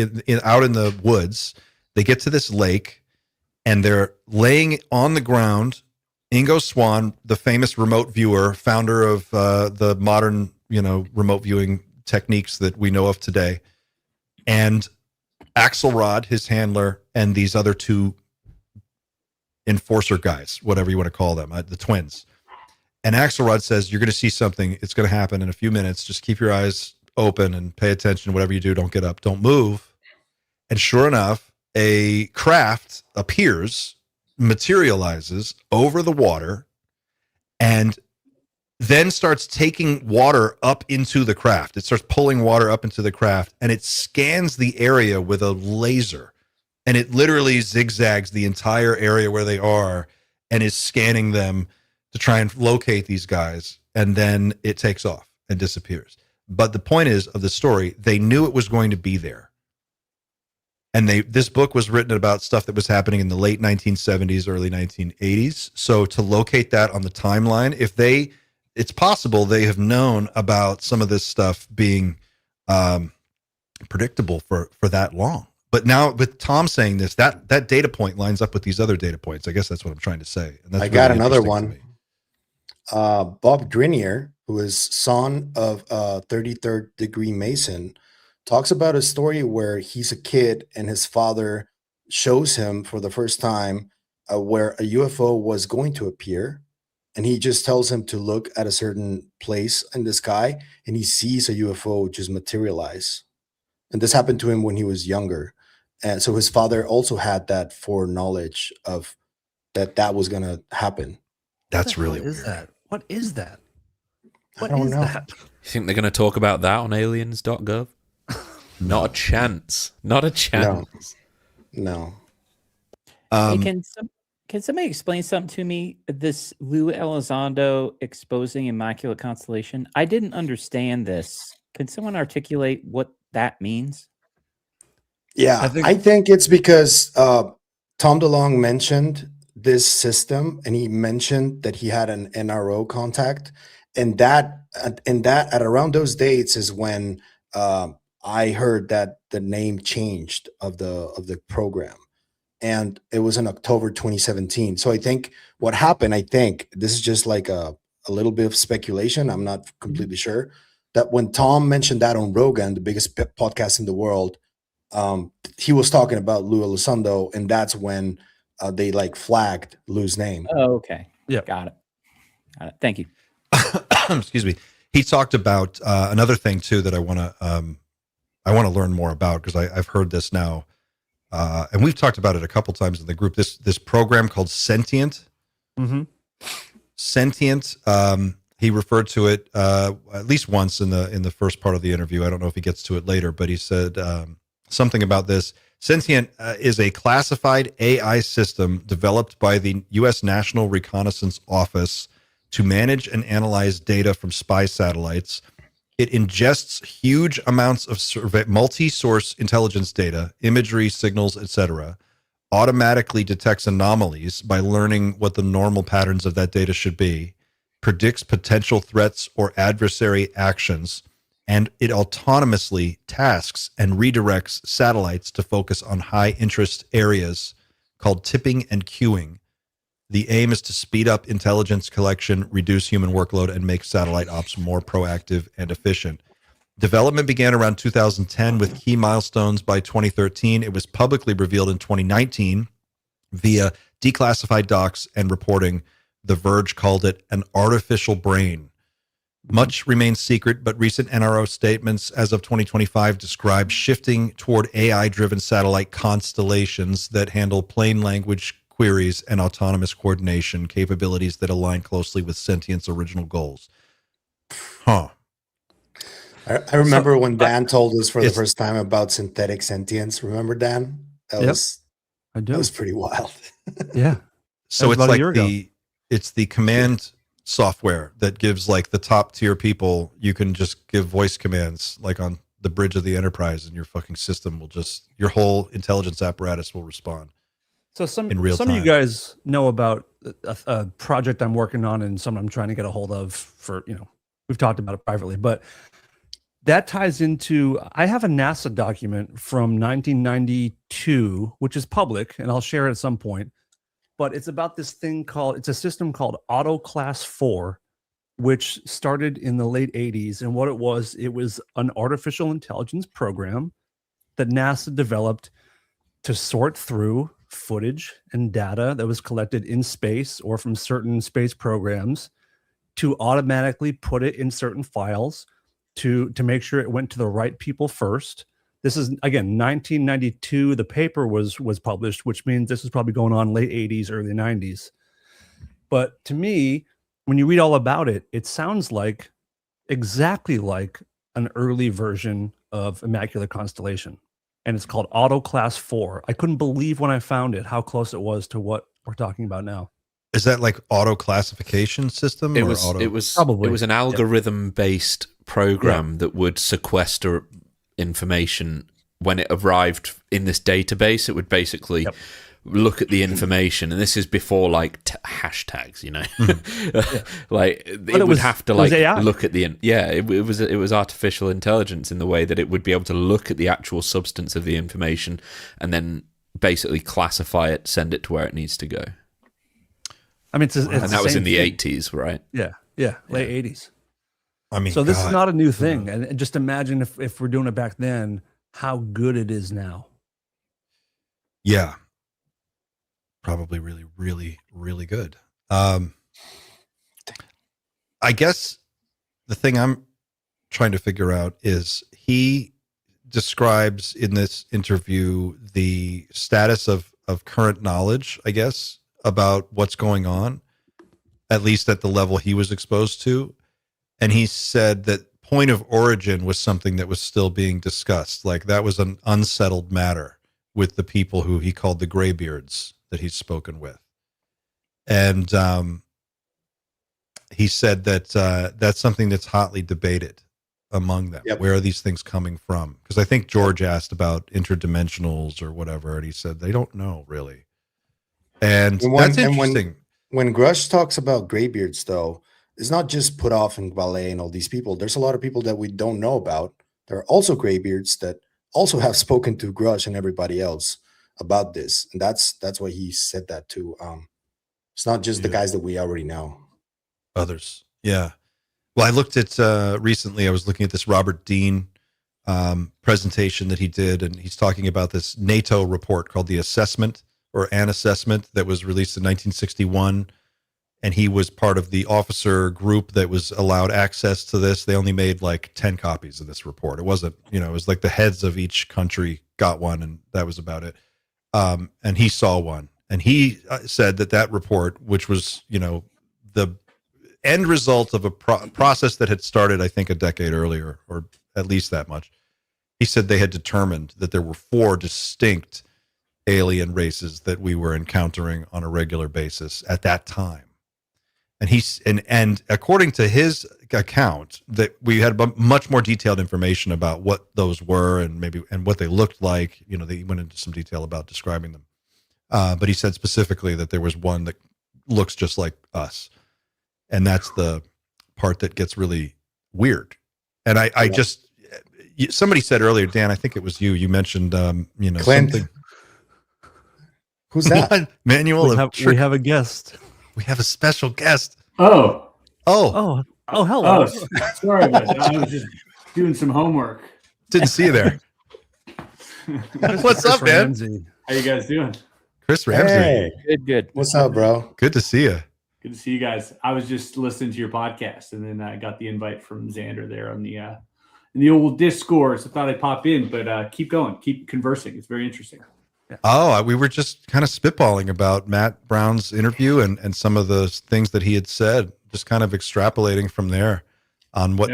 out in the woods. They get to this lake, and they're laying on the ground. Ingo Swann, the famous remote viewer, founder of the modern remote viewing techniques that we know of today, and Axelrod, his handler, and these other 2 enforcer guys, whatever you want to call them, the twins. And Axelrod says, you're going to see something. It's going to happen in a few minutes. Just keep your eyes open and pay attention. Whatever you do, don't get up, don't move. And sure enough, a craft appears, materializes over the water, and then starts taking water up into the craft. It starts pulling water up into the craft, and it scans the area with a laser, and it literally zigzags the entire area where they are and is scanning them to try and locate these guys. And then it takes off and disappears. But the point is of the story, they knew it was going to be there. And this book was written about stuff that was happening in the late 1970s, early 1980s. So to locate that on the timeline, it's possible they have known about some of this stuff being predictable for that long. But now with Tom saying this, that data point lines up with these other data points. I guess that's what I'm trying to say. And that's I got another one. Bob Grenier, who is son of a 33rd degree Mason, talks about a story where he's a kid and his father shows him for the first time where a UFO was going to appear. And he just tells him to look at a certain place in the sky, and he sees a UFO just materialize. And this happened to him when he was younger. And so his father also had that foreknowledge of that was going to happen. That's really weird. What is that? I don't know. You think they're going to talk about that on Aliens.gov? Not a chance. Not a chance. No. Hey, can somebody explain something to me? This Lou Elizondo exposing Immaculate Constellation. I didn't understand this. Can someone articulate what that means? Yeah, I think it's because Tom DeLonge mentioned this system, and he mentioned that he had an NRO contact, and that at around those dates is when I heard that the name changed of the program, and it was in October 2017. So I think what happened, this is just like a little bit of speculation, I'm not completely sure, that when Tom mentioned that on Rogan, the biggest podcast in the world, he was talking about Lou Elizondo, and that's when they flagged Lou's name. Oh, okay. Yeah. Got it. Thank you. Excuse me. He talked about another thing too that I want to learn more about, because I've heard this now, and we've talked about it a couple times in the group. This program called Sentient. Mm-hmm. Sentient. He referred to it at least once in the first part of the interview. I don't know if he gets to it later, but he said something about this. Sentient is a classified AI system developed by the U.S. National Reconnaissance Office to manage and analyze data from spy satellites. It ingests huge amounts of multi-source intelligence data, imagery, signals, etc., automatically detects anomalies by learning what the normal patterns of that data should be, predicts potential threats or adversary actions, and it autonomously tasks and redirects satellites to focus on high interest areas called tipping and queuing. The aim is to speed up intelligence collection, reduce human workload, and make satellite ops more proactive and efficient. Development began around 2010 with key milestones by 2013. It was publicly revealed in 2019 via declassified docs and reporting. The Verge called it an artificial brain. Much remains secret, but recent NRO statements as of 2025 describe shifting toward AI-driven satellite constellations that handle plain language queries and autonomous coordination capabilities that align closely with Sentient's original goals. Huh. I remember when Dan told us for the first time about synthetic sentience. Remember, Dan? That I do. That was pretty wild. Yeah. So it's like it's the command software that gives like the top tier people, you can just give voice commands like on the bridge of the Enterprise, and your fucking system will just, your whole intelligence apparatus will respond. So some in real time. Of you guys know about a project I'm working on and something I'm trying to get a hold of for, we've talked about it privately, but that ties into, I have a NASA document from 1992, which is public, and I'll share it at some point, but it's about this thing it's a system called Auto Class 4, which started in the late 80s. And what it was an artificial intelligence program that NASA developed to sort through footage and data that was collected in space or from certain space programs, to automatically put it in certain files to make sure it went to the right people first. This is, again, 1992. The paper was published, which means this is probably going on late 80s, early 90s. But to me, when you read all about it, it sounds like exactly like an early version of Immaculate Constellation. And it's called Auto Class 4. I couldn't believe when I found it how close it was to what we're talking about now. Is that like auto classification system? It was an algorithm based program that would sequester information when it arrived in this database. It would basically look at the information, and this is before like hashtags, like it would have to like look at the it was artificial intelligence in the way that it would be able to look at the actual substance of the information and then basically classify it, send it to where it needs to go. I mean, and that was in the 80s, right? Yeah, late 80s. I mean, so this is not a new thing, and just imagine if we're doing it back then, how good it is now. Yeah, probably really, really, really good. I guess the thing I'm trying to figure out is he describes in this interview the status of current knowledge, I guess, about what's going on, at least at the level he was exposed to. And he said that point of origin was something that was still being discussed. Like that was an unsettled matter with the people who he called the graybeards that he's spoken with. And he said that that's something that's hotly debated among them. Where are these things coming from? Because I think George asked about interdimensionals or whatever, and he said they don't know really. And that's interesting. When Grush talks about graybeards, though, it's not just put off in ballet and all these people. There's a lot of people that we don't know about. There are also graybeards that also have spoken to Grush and everybody else about this, and that's why he said that too. It's not just the guys that we already know. Others, yeah. Well, I looked at recently. I was looking at this Robert Dean presentation that he did, and he's talking about this NATO report called the Assessment, or an assessment, that was released in 1961. And he was part of the officer group that was allowed access to this. They only made like 10 copies of this report. It wasn't, it was like the heads of each country got one, and that was about it. And he saw one, and he said that report, which was, the end result of a process that had started, I think, a decade earlier, or at least that much. He said they had determined that there were 4 distinct alien races that we were encountering on a regular basis at that time. And and according to his account, that we had much more detailed information about what those were and what they looked like. They went into some detail about describing them. But he said specifically that there was one that looks just like us. And that's the part that gets really weird. And I just, somebody said earlier, Dan, I think it was you. You mentioned, Clint. something. Who's that? Manual we have a guest. We have a special guest. Oh, hello. Oh, sorry about that. I was just doing some homework. Didn't see you there. What's up, man? Ramsey. How you guys doing? Chris Ramsey. Hey. Good. What's up, bro? Good to see you. Good to see you guys. I was just listening to your podcast, and then I got the invite from Xander there on the in the old Discord. So I thought I'd pop in, but keep going, keep conversing. It's very interesting. Oh, we were just kind of spitballing about Matt Brown's interview and some of the things that he had said, just kind of extrapolating from there on what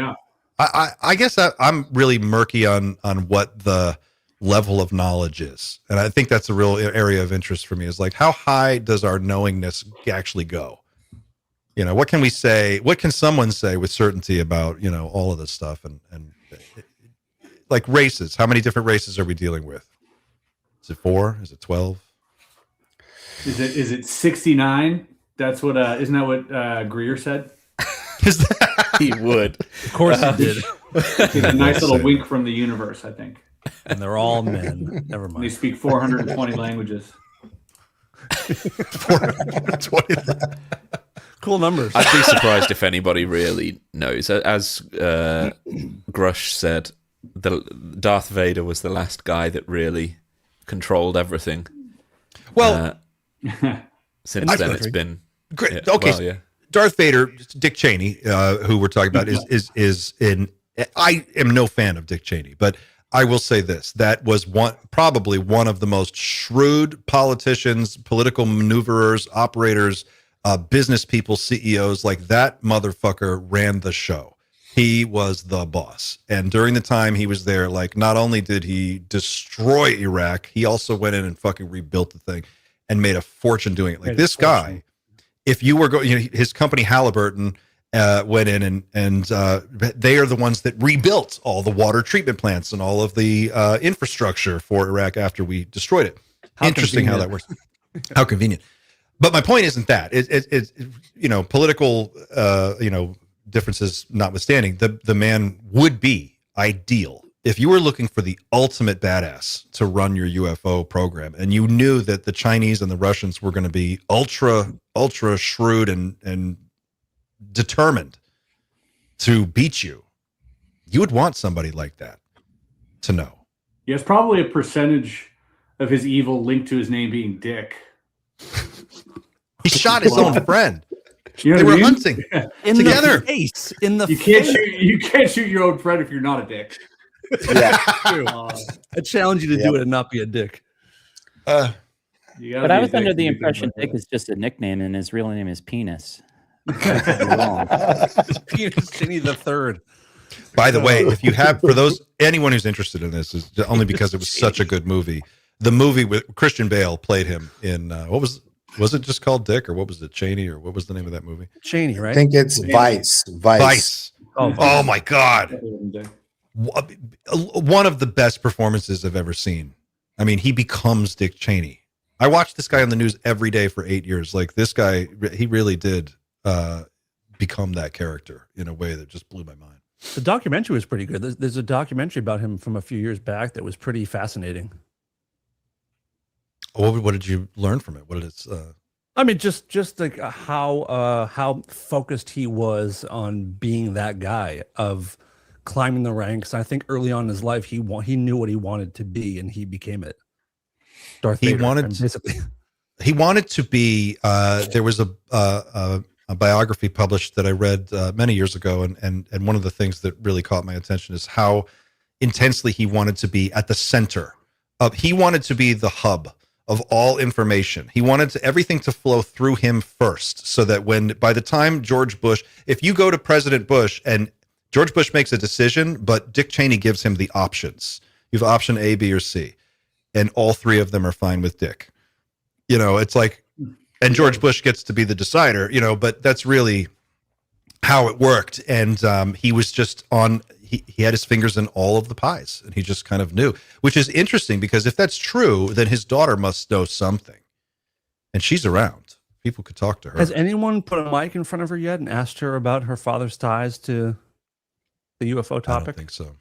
I guess I'm really murky on what the level of knowledge is. And I think that's a real area of interest for me, is like, how high does our knowingness actually go? What can we say? What can someone say with certainty about, all of this stuff and like races? How many different races are we dealing with? Is it 4? Is it 12? Is it 69? That's what isn't that what Greer said? He would. Of course he did. It's a nice little wink from the universe, I think. And they're all men. Never mind. They speak 420 languages. 420. Cool numbers. I'd be surprised if anybody really knows. As Grush said, Darth Vader was the last guy that really controlled everything. Well, since then it's been great. Yeah, Okay, well, yeah. Darth Vader, Dick Cheney, who we're talking about, is in. I am no fan of Dick Cheney, but I will say this: that was probably one of the most shrewd politicians, political maneuverers, operators, business people, CEOs. Like, that motherfucker ran the show. He was the boss. And during the time he was there, like, not only did he destroy Iraq, he also went in and fucking rebuilt the thing and made a fortune doing it. Like, this guy, if you were going, his company Halliburton went in and they are the ones that rebuilt all the water treatment plants and all of the infrastructure for Iraq after we destroyed it. Interesting how that works. How convenient. But my point isn't that. It's political, differences notwithstanding, the man would be ideal if you were looking for the ultimate badass to run your UFO program, and you knew that the Chinese and the Russians were going to be ultra shrewd and determined to beat you. You would want somebody like that to know. Yeah, it's probably a percentage of his evil linked to his name being Dick. He shot his own friend. You know they what were I mean? hunting together. You can't shoot your own friend if you're not a dick. Yeah. I challenge you to do it and not be a dick. But I was under the impression Dick is just a nickname and his real name is Penis. Penis Cheney the Third. By the way, if you have, for anyone who's interested in this, is only because it was such a good movie. The movie with Christian Bale played him in was it just called Dick, or what was it, Cheney, or what was the name of that movie? Cheney, right? I think it's Vice. Vice. Oh my God. One of the best performances I've ever seen. I mean, he becomes Dick Cheney. I watched this guy on the news every day for 8 years. Like, this guy, he really did become that character in a way that just blew my mind. The documentary was pretty good. There's a documentary about him from a few years back that was pretty fascinating. What did you learn from it? What did it? I mean, just like how focused he was on being that guy, of climbing the ranks. I think early on in his life, he knew what he wanted to be, and he became it. Darth Vader, he wanted to be. There was a biography published that I read many years ago, and one of the things that really caught my attention is how intensely he wanted to be at the center of. He wanted to be the hub of all information. He wanted everything to flow through him first, so that by the time George Bush, if you go to President Bush and George Bush makes a decision, but Dick Cheney gives him the options. You have option A, B, or C, and all three of them are fine with Dick. It's like, and George Bush gets to be the decider, but that's really how it worked. And he was just he had his fingers in all of the pies, and he just kind of knew, which is interesting, because if that's true, then his daughter must know something, and she's around. People could talk to her. Has anyone put a mic in front of her yet and asked her about her father's ties to the UFO I topic? don't think so.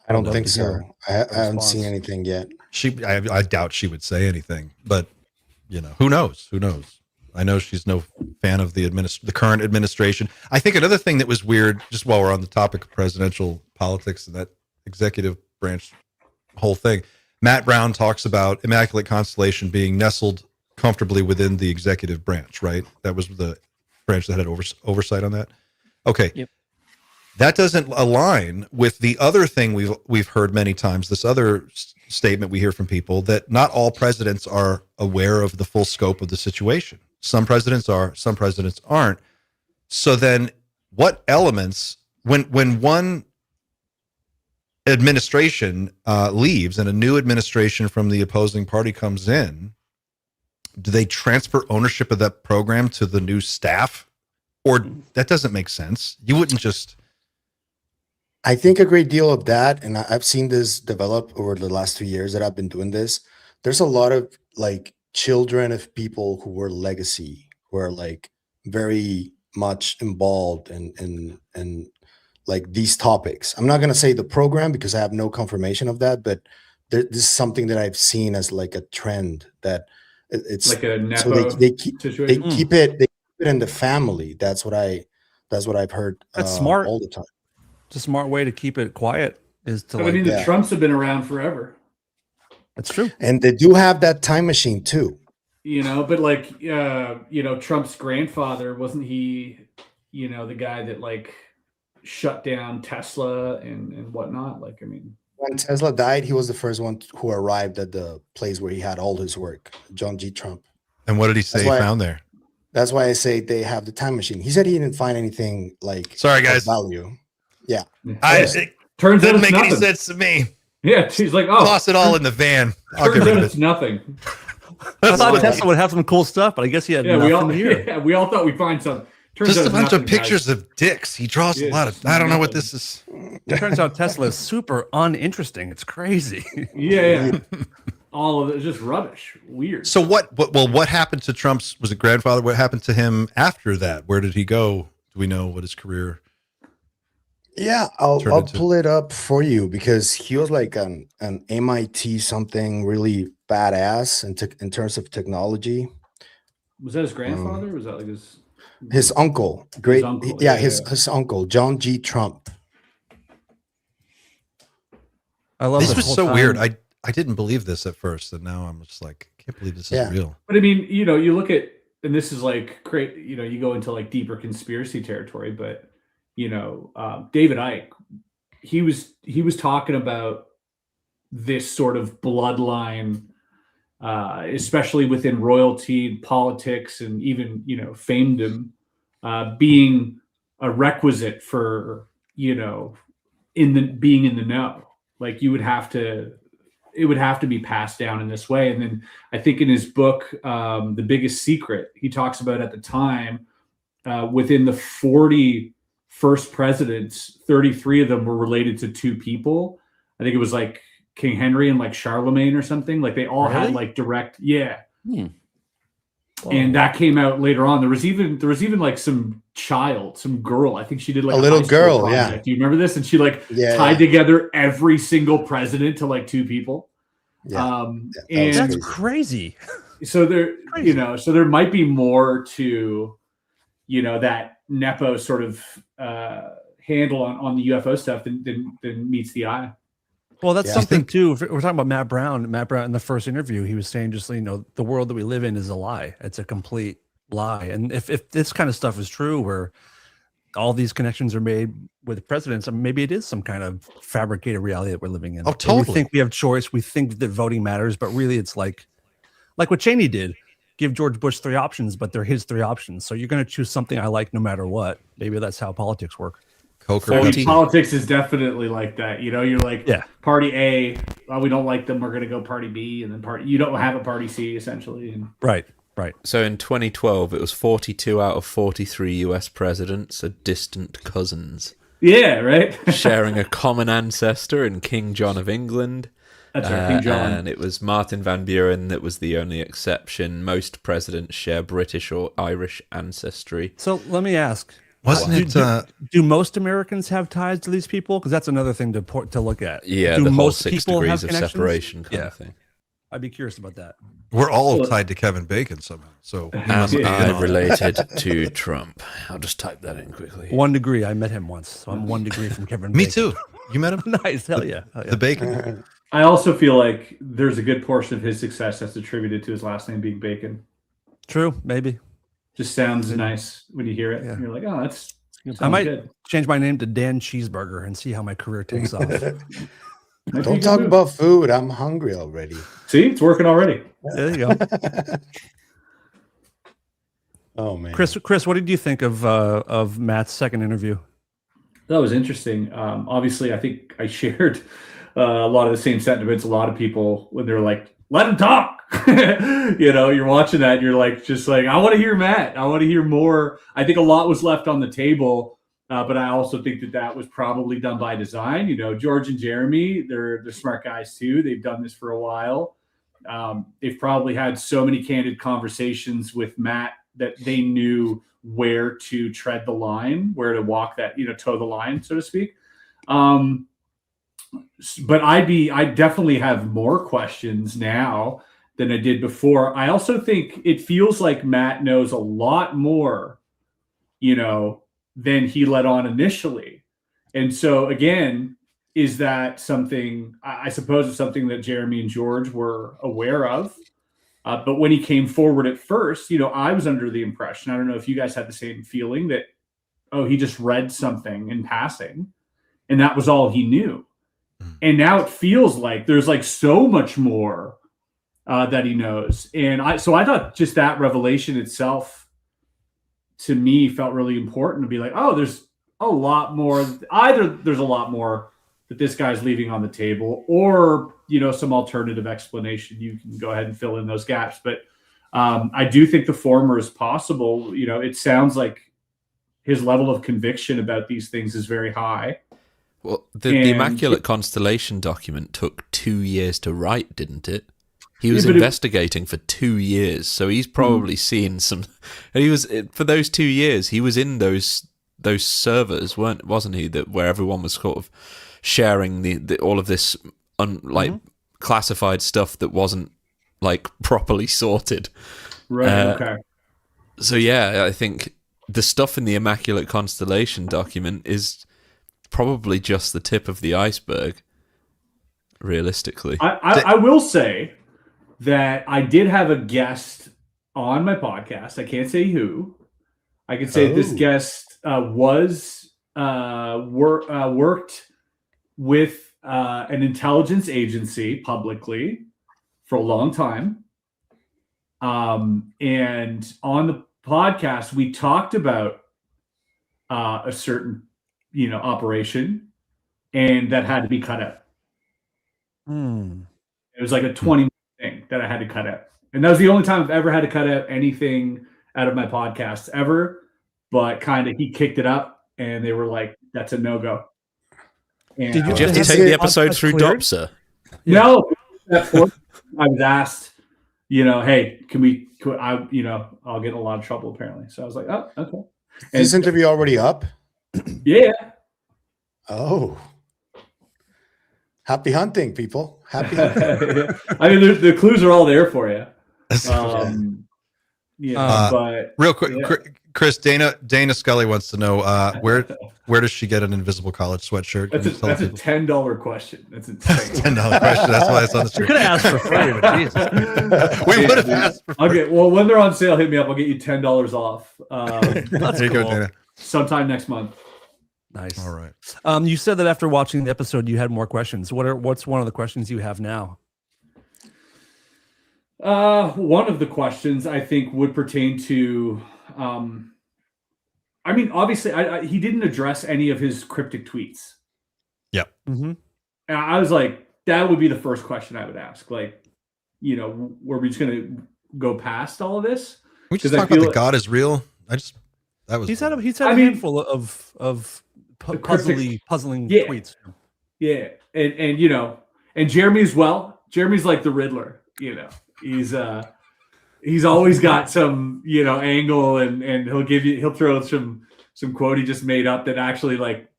I don't love think to so. hear I haven't response. seen anything yet. I doubt she would say anything, but who knows? Who knows? I know she's no fan of the current administration. I think another thing that was weird, just while we're on the topic of presidential politics and that executive branch whole thing, Matt Brown talks about Immaculate Constellation being nestled comfortably within the executive branch, right? That was the branch that had oversight on that. Okay. Yep. That doesn't align with the other thing we've heard many times, this other statement we hear from people, that not all presidents are aware of the full scope of the situation. Some presidents are, some presidents aren't. So then what elements, when one administration leaves and a new administration from the opposing party comes in, do they transfer ownership of that program to the new staff? Or that doesn't make sense. You wouldn't just... I think a great deal of that, and I've seen this develop over the last 2 years that I've been doing this. There's a lot of like children of people who were legacy, who are like very much involved in like these topics. I'm not gonna say the program because I have no confirmation of that, but this is something that I've seen as like a trend that it's like a nepo so they keep situation. it in the family. That's what I've heard. That's smart. All the time. It's a smart way to keep it quiet is to I mean, the Trumps have been around forever. That's true. And they do have that time machine too. But like, Trump's grandfather, wasn't he, the guy that like shut down Tesla and whatnot? Like, I mean, when Tesla died, he was the first one who arrived at the place where he had all his work, John G. Trump. And what did he say he found there? That's why I say they have the time machine. He said he didn't find anything like sorry guys value. Yeah. It turns out doesn't it's make any nothing. sense to me. Yeah, she's like, oh, toss it all in the van. I'll Turns get rid out of it's it. nothing. I thought Tesla would have some cool stuff, but I guess he had nothing here. we all thought we'd find something. Turns Just out a it's bunch of nothing, guys. pictures of dicks. He draws a lot of. I don't know what this is. It turns out Tesla is super uninteresting. It's crazy. Yeah. All of it is just rubbish. Weird. So what happened to Trump's, was it grandfather? What happened to him after that? Where did he go? Do we know what his career? Yeah, I'll pull it up for you because he was like an MIT something really badass in terms of technology. Was that his grandfather? Or was that like his uncle? Great, uncle, his uncle, John G. Trump. I love this was so time. weird. I didn't believe this at first, and now I'm just like, I can't believe this is real. But I mean, you look at, and this is like great, you go into like deeper conspiracy territory, but David Icke, he was talking about this sort of bloodline, especially within royalty, politics, and even famedom, being a requisite for being in the know. Like it would have to be passed down in this way. And then I think in his book, The Biggest Secret, he talks about at the time, within the 40 first presidents, 33 of them were related to two people. I think it was like King Henry and like Charlemagne or something. Like they all had like direct, And that came out later on. There was even like some girl. I think she did like a little high school girl. project. Yeah. Do you remember this? And she like tied together every single president to like two people. And that's crazy. So there, so there might be more to, that Nepo sort of handle on the UFO stuff than meets the eye. Well, that's something too. If we're talking about Matt Brown in the first interview, he was saying just, the world that we live in is a lie. It's a complete lie. And if this kind of stuff is true, where all these connections are made with presidents, maybe it is some kind of fabricated reality that we're living in. Oh, totally. We think we have choice. We think that voting matters, but really it's like what Cheney did. Give George Bush 3 options, but they're his 3 options. So you're going to choose something I like no matter what. Maybe that's how politics work. Politics is definitely like that. You're like, party A, well, we don't like them. We're going to go party B, and then you don't have a party C, essentially. And Right. So in 2012, it was 42 out of 43 US presidents are distant cousins. Yeah, right. Sharing a common ancestor in King John of England. That's right, King John. And it was Martin Van Buren that was the only exception. Most presidents share British or Irish ancestry. So let me ask, Wasn't it? Do most Americans have ties to these people? Because that's another thing to look at. Yeah, do the whole most 6 people degrees have of connections? separation kind of thing. I'd be curious about that. We're all tied to Kevin Bacon somehow. So he must be in I on it. related to Trump. I'll just type that in quickly. 1 degree. I met him once, so I'm 1 degree from Kevin. Me Bacon. too. You met him? Nice. Hell yeah. Hell yeah. The Bacon. I also feel like there's a good portion of his success that's attributed to his last name being Bacon. True. Maybe. Just sounds nice when you hear it. Yeah. You're like, oh, that's. I might good. change my name to Dan Cheeseburger and see how my career takes off. Don't talk about food. I'm hungry already. See, it's working already. There you go. Oh man, Chris, what did you think of Matt's second interview? That was interesting. Obviously, I think I shared a lot of the same sentiments. A lot of people when they're like, "Let him talk," you're watching that, and you're like, just like, I want to hear Matt. I want to hear more. I think a lot was left on the table, but I also think that was probably done by design. George and Jeremy, they're smart guys too. They've done this for a while. They've probably had so many candid conversations with Matt that they knew where to tread the line, where to walk that, toe the line, so to speak. But I definitely have more questions now than I did before. I also think it feels like Matt knows a lot more, than he let on initially. And so again, is that something, I suppose it's something that Jeremy and George were aware of. But when he came forward at first, I was under the impression, I don't know if you guys had the same feeling that, he just read something in passing and that was all he knew. And now it feels like there's like so much more that he knows. And I thought just that revelation itself to me felt really important to be like, there's a lot more. Either there's a lot more that this guy's leaving on the table, or some alternative explanation. You can go ahead and fill in those gaps. But I do think the former is possible. It sounds like his level of conviction about these things is very high. Well, the Immaculate Constellation document took 2 years to write, didn't it? He was investigating for 2 years, so he's probably seen some. He was for those 2 years. He was in those servers, wasn't he? Where everyone was sort of sharing the all of this classified stuff that wasn't like properly sorted. Right. Okay. So yeah, I think the stuff in the Immaculate Constellation document is probably just the tip of the iceberg, realistically. I will say that I did have a guest on my podcast. I can't say who. I can say this guest worked with an intelligence agency publicly for a long time. And on the podcast, we talked about a certain, operation, and that had to be cut out. It was like a 20-minute thing that I had to cut out. And that was the only time I've ever had to cut out anything out of my podcast ever. But kind of he kicked it up, and they were like, that's a no-go. And Did you have to take the episode through DOPSA? No. I was asked, hey, I'll get in a lot of trouble apparently. So I was like, oh, okay. Is this interview already up? Yeah. Oh. Happy hunting, people. Happy hunting. I mean, the clues are all there for you. But real quick, Chris, Dana Scully wants to know where does she get an Invisible College sweatshirt? That's a $10 question. That's insane. $10 question. That's why it's on the street. You could have asked for free, but Jesus. We would have asked for free. Okay, well, when they're on sale, hit me up. I'll get you $10 off. That's there you cool. go, Dana. Sometime next month. Nice. All right. You said that after watching the episode, you had more questions. What's one of the questions you have now? One of the questions I think would pertain to, obviously, he didn't address any of his cryptic tweets. Yep. Mm-hmm. And I was like, that would be the first question I would ask. Like, were we just going to go past all of this? We just talk about the God is real. He's had a handful of puzzling tweets. Yeah, and Jeremy as well. Jeremy's like the Riddler. He's always got some angle, and he'll throw some some quote he just made up that actually like,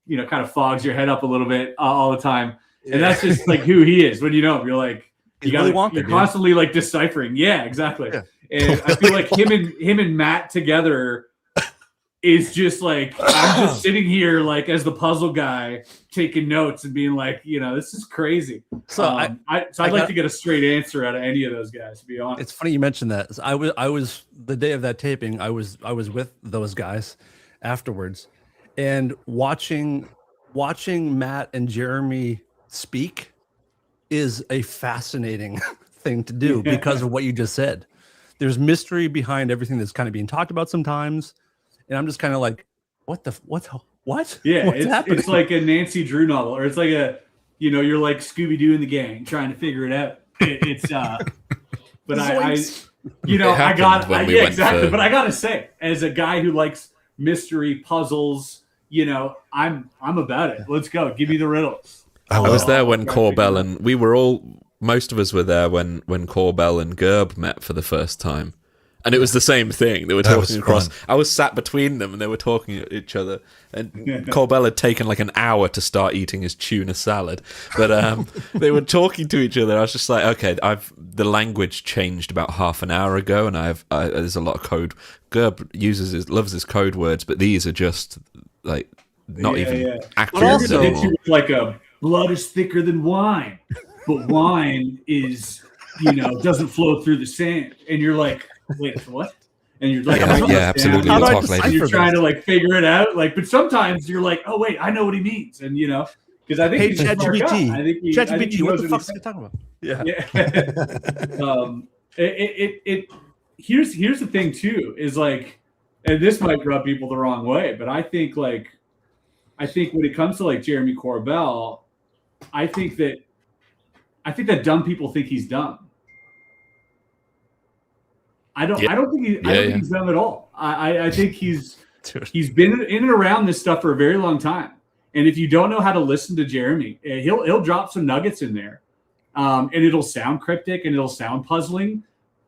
you know, kind of fogs your head up a little bit all the time. And that's just like who he is. When you know him, you're like, you're constantly like deciphering. Yeah, exactly. Yeah. And I feel like him and Matt together is just like, I'm just sitting here like as the puzzle guy taking notes and being like, you know, this is crazy. So I'd like to get a straight answer out of any of those guys, to be honest. It's funny you mentioned that. I was the day of that taping, I was with those guys afterwards, and watching Matt and Jeremy speak is a fascinating thing to do because of what you just said. There's mystery behind everything that's kind of being talked about sometimes. And I'm just kind of like, what? Yeah, What's happening? It's like a Nancy Drew novel, or it's like a, you know, you're like Scooby-Doo and the gang trying to figure it out. But exactly. But I gotta say, as a guy who likes mystery puzzles, you know, I'm about it. Let's go. Give me the riddles. I was there when Corbell and most of us were there when Corbell and Gerb met for the first time. And it was the same thing. They were talking across. I was sat between them and they were talking at each other. And Corbell had taken like an hour to start eating his tuna salad. But they were talking to each other. I was just like, okay, the language changed about half an hour ago, and there's a lot of code. Gerb loves his code words, but these are just like not even accurate. Also, like a blood is thicker than wine, but wine is, you know, doesn't flow through the sand. And you're like, wait, what? And you're like, absolutely. We'll talk later. You're trying to like figure it out, like, but sometimes you're like, oh wait, I know what he means, and you know, because I think he's ChatGPT, what the fuck is he talking about? Yeah. Here's the thing too, is like, and this might rub people the wrong way, but I think when it comes to like Jeremy Corbell, I think that dumb people think he's dumb. I don't think he's dumb at all. I think he's been in and around this stuff for a very long time. And if you don't know how to listen to Jeremy, he'll drop some nuggets in there, and it'll sound cryptic and it'll sound puzzling.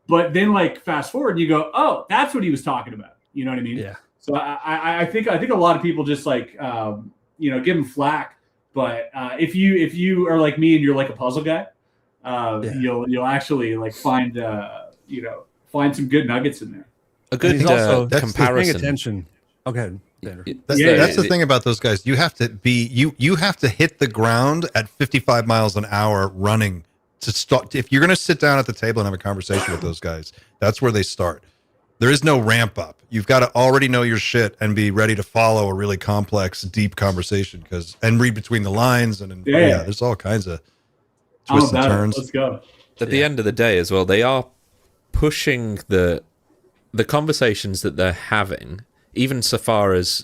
But then, like, fast forward, and you go, "Oh, that's what he was talking about." You know what I mean? Yeah. So I think a lot of people just like you know, give him flack. But if you are like me and you're like a puzzle guy, you'll actually like find some good nuggets in there. A good comparison. Paying attention. Okay. That's the thing about those guys. You have to you have to hit the ground at 55 miles an hour running to start. If you're going to sit down at the table and have a conversation with those guys, that's where they start. There is no ramp up. You've got to already know your shit and be ready to follow a really complex, deep conversation and read between the lines and there's all kinds of twists and turns. Let's go. At the end of the day, as well, they are pushing the conversations that they're having, even so far as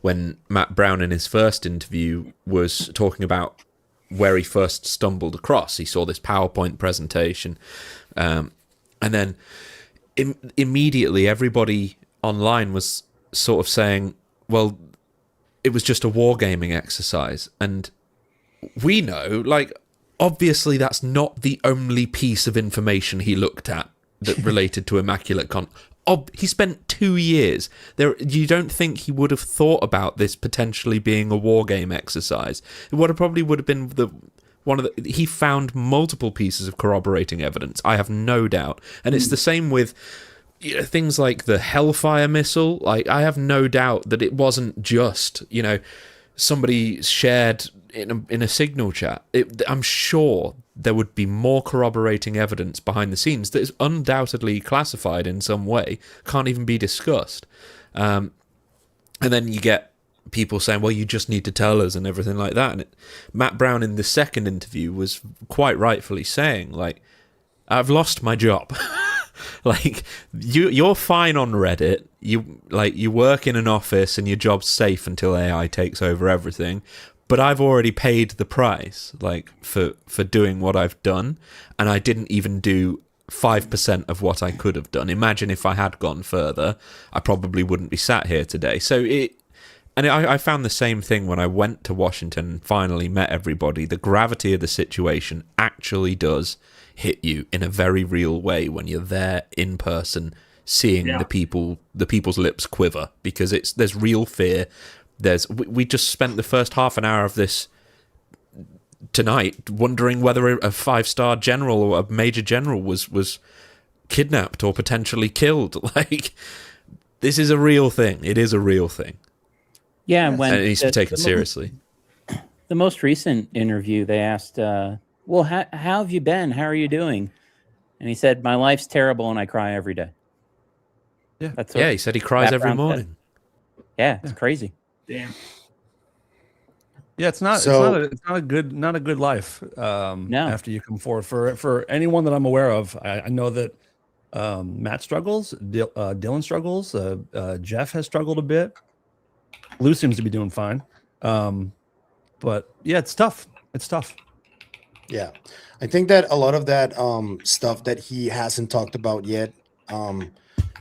when Matt Brown in his first interview was talking about where he first stumbled across. He saw this PowerPoint presentation, and then immediately everybody online was sort of saying, well, it was just a wargaming exercise. And we know, like, obviously that's not the only piece of information he looked at that related to Immaculate. He spent 2 years there. You don't think he would have thought about this potentially being a wargame exercise? It would have been he found multiple pieces of corroborating evidence. I have no doubt. And it's the same with things like the Hellfire missile. Like, I have no doubt that it wasn't just, somebody shared in a signal chat. I'm sure there would be more corroborating evidence behind the scenes that is undoubtedly classified in some way, can't even be discussed. And then you get people saying, well, you just need to tell us and everything like that. And Matt Brown in the second interview was quite rightfully saying, like, I've lost my job. Like, you're fine on Reddit. You work in an office and your job's safe until AI takes over everything. But I've already paid the price, like, for doing what I've done, and I didn't even do 5% of what I could have done. Imagine if I had gone further, I probably wouldn't be sat here today. So I found the same thing when I went to Washington and finally met everybody. The gravity of the situation actually does hit you in a very real way when you're there in person, seeing the people's lips quiver, because there's real fear. We just spent the first half an hour of this tonight wondering whether a 5-star general or a major general was kidnapped or potentially killed. Like, this is a real thing. It is a real thing. Yeah, and it needs to be taken seriously. The most recent interview, they asked, well, how have you been? How are you doing? And he said, my life's terrible and I cry every day. Yeah, that's what he said he cries Matt every Brown morning. said. Yeah, it's crazy. Damn. Yeah, it's not a good life. After you come forward, for anyone that I'm aware of, I know that Matt struggles, Dylan struggles, Jeff has struggled a bit. Lou seems to be doing fine. But yeah, it's tough. It's tough. Yeah, I think that a lot of that stuff that he hasn't talked about yet,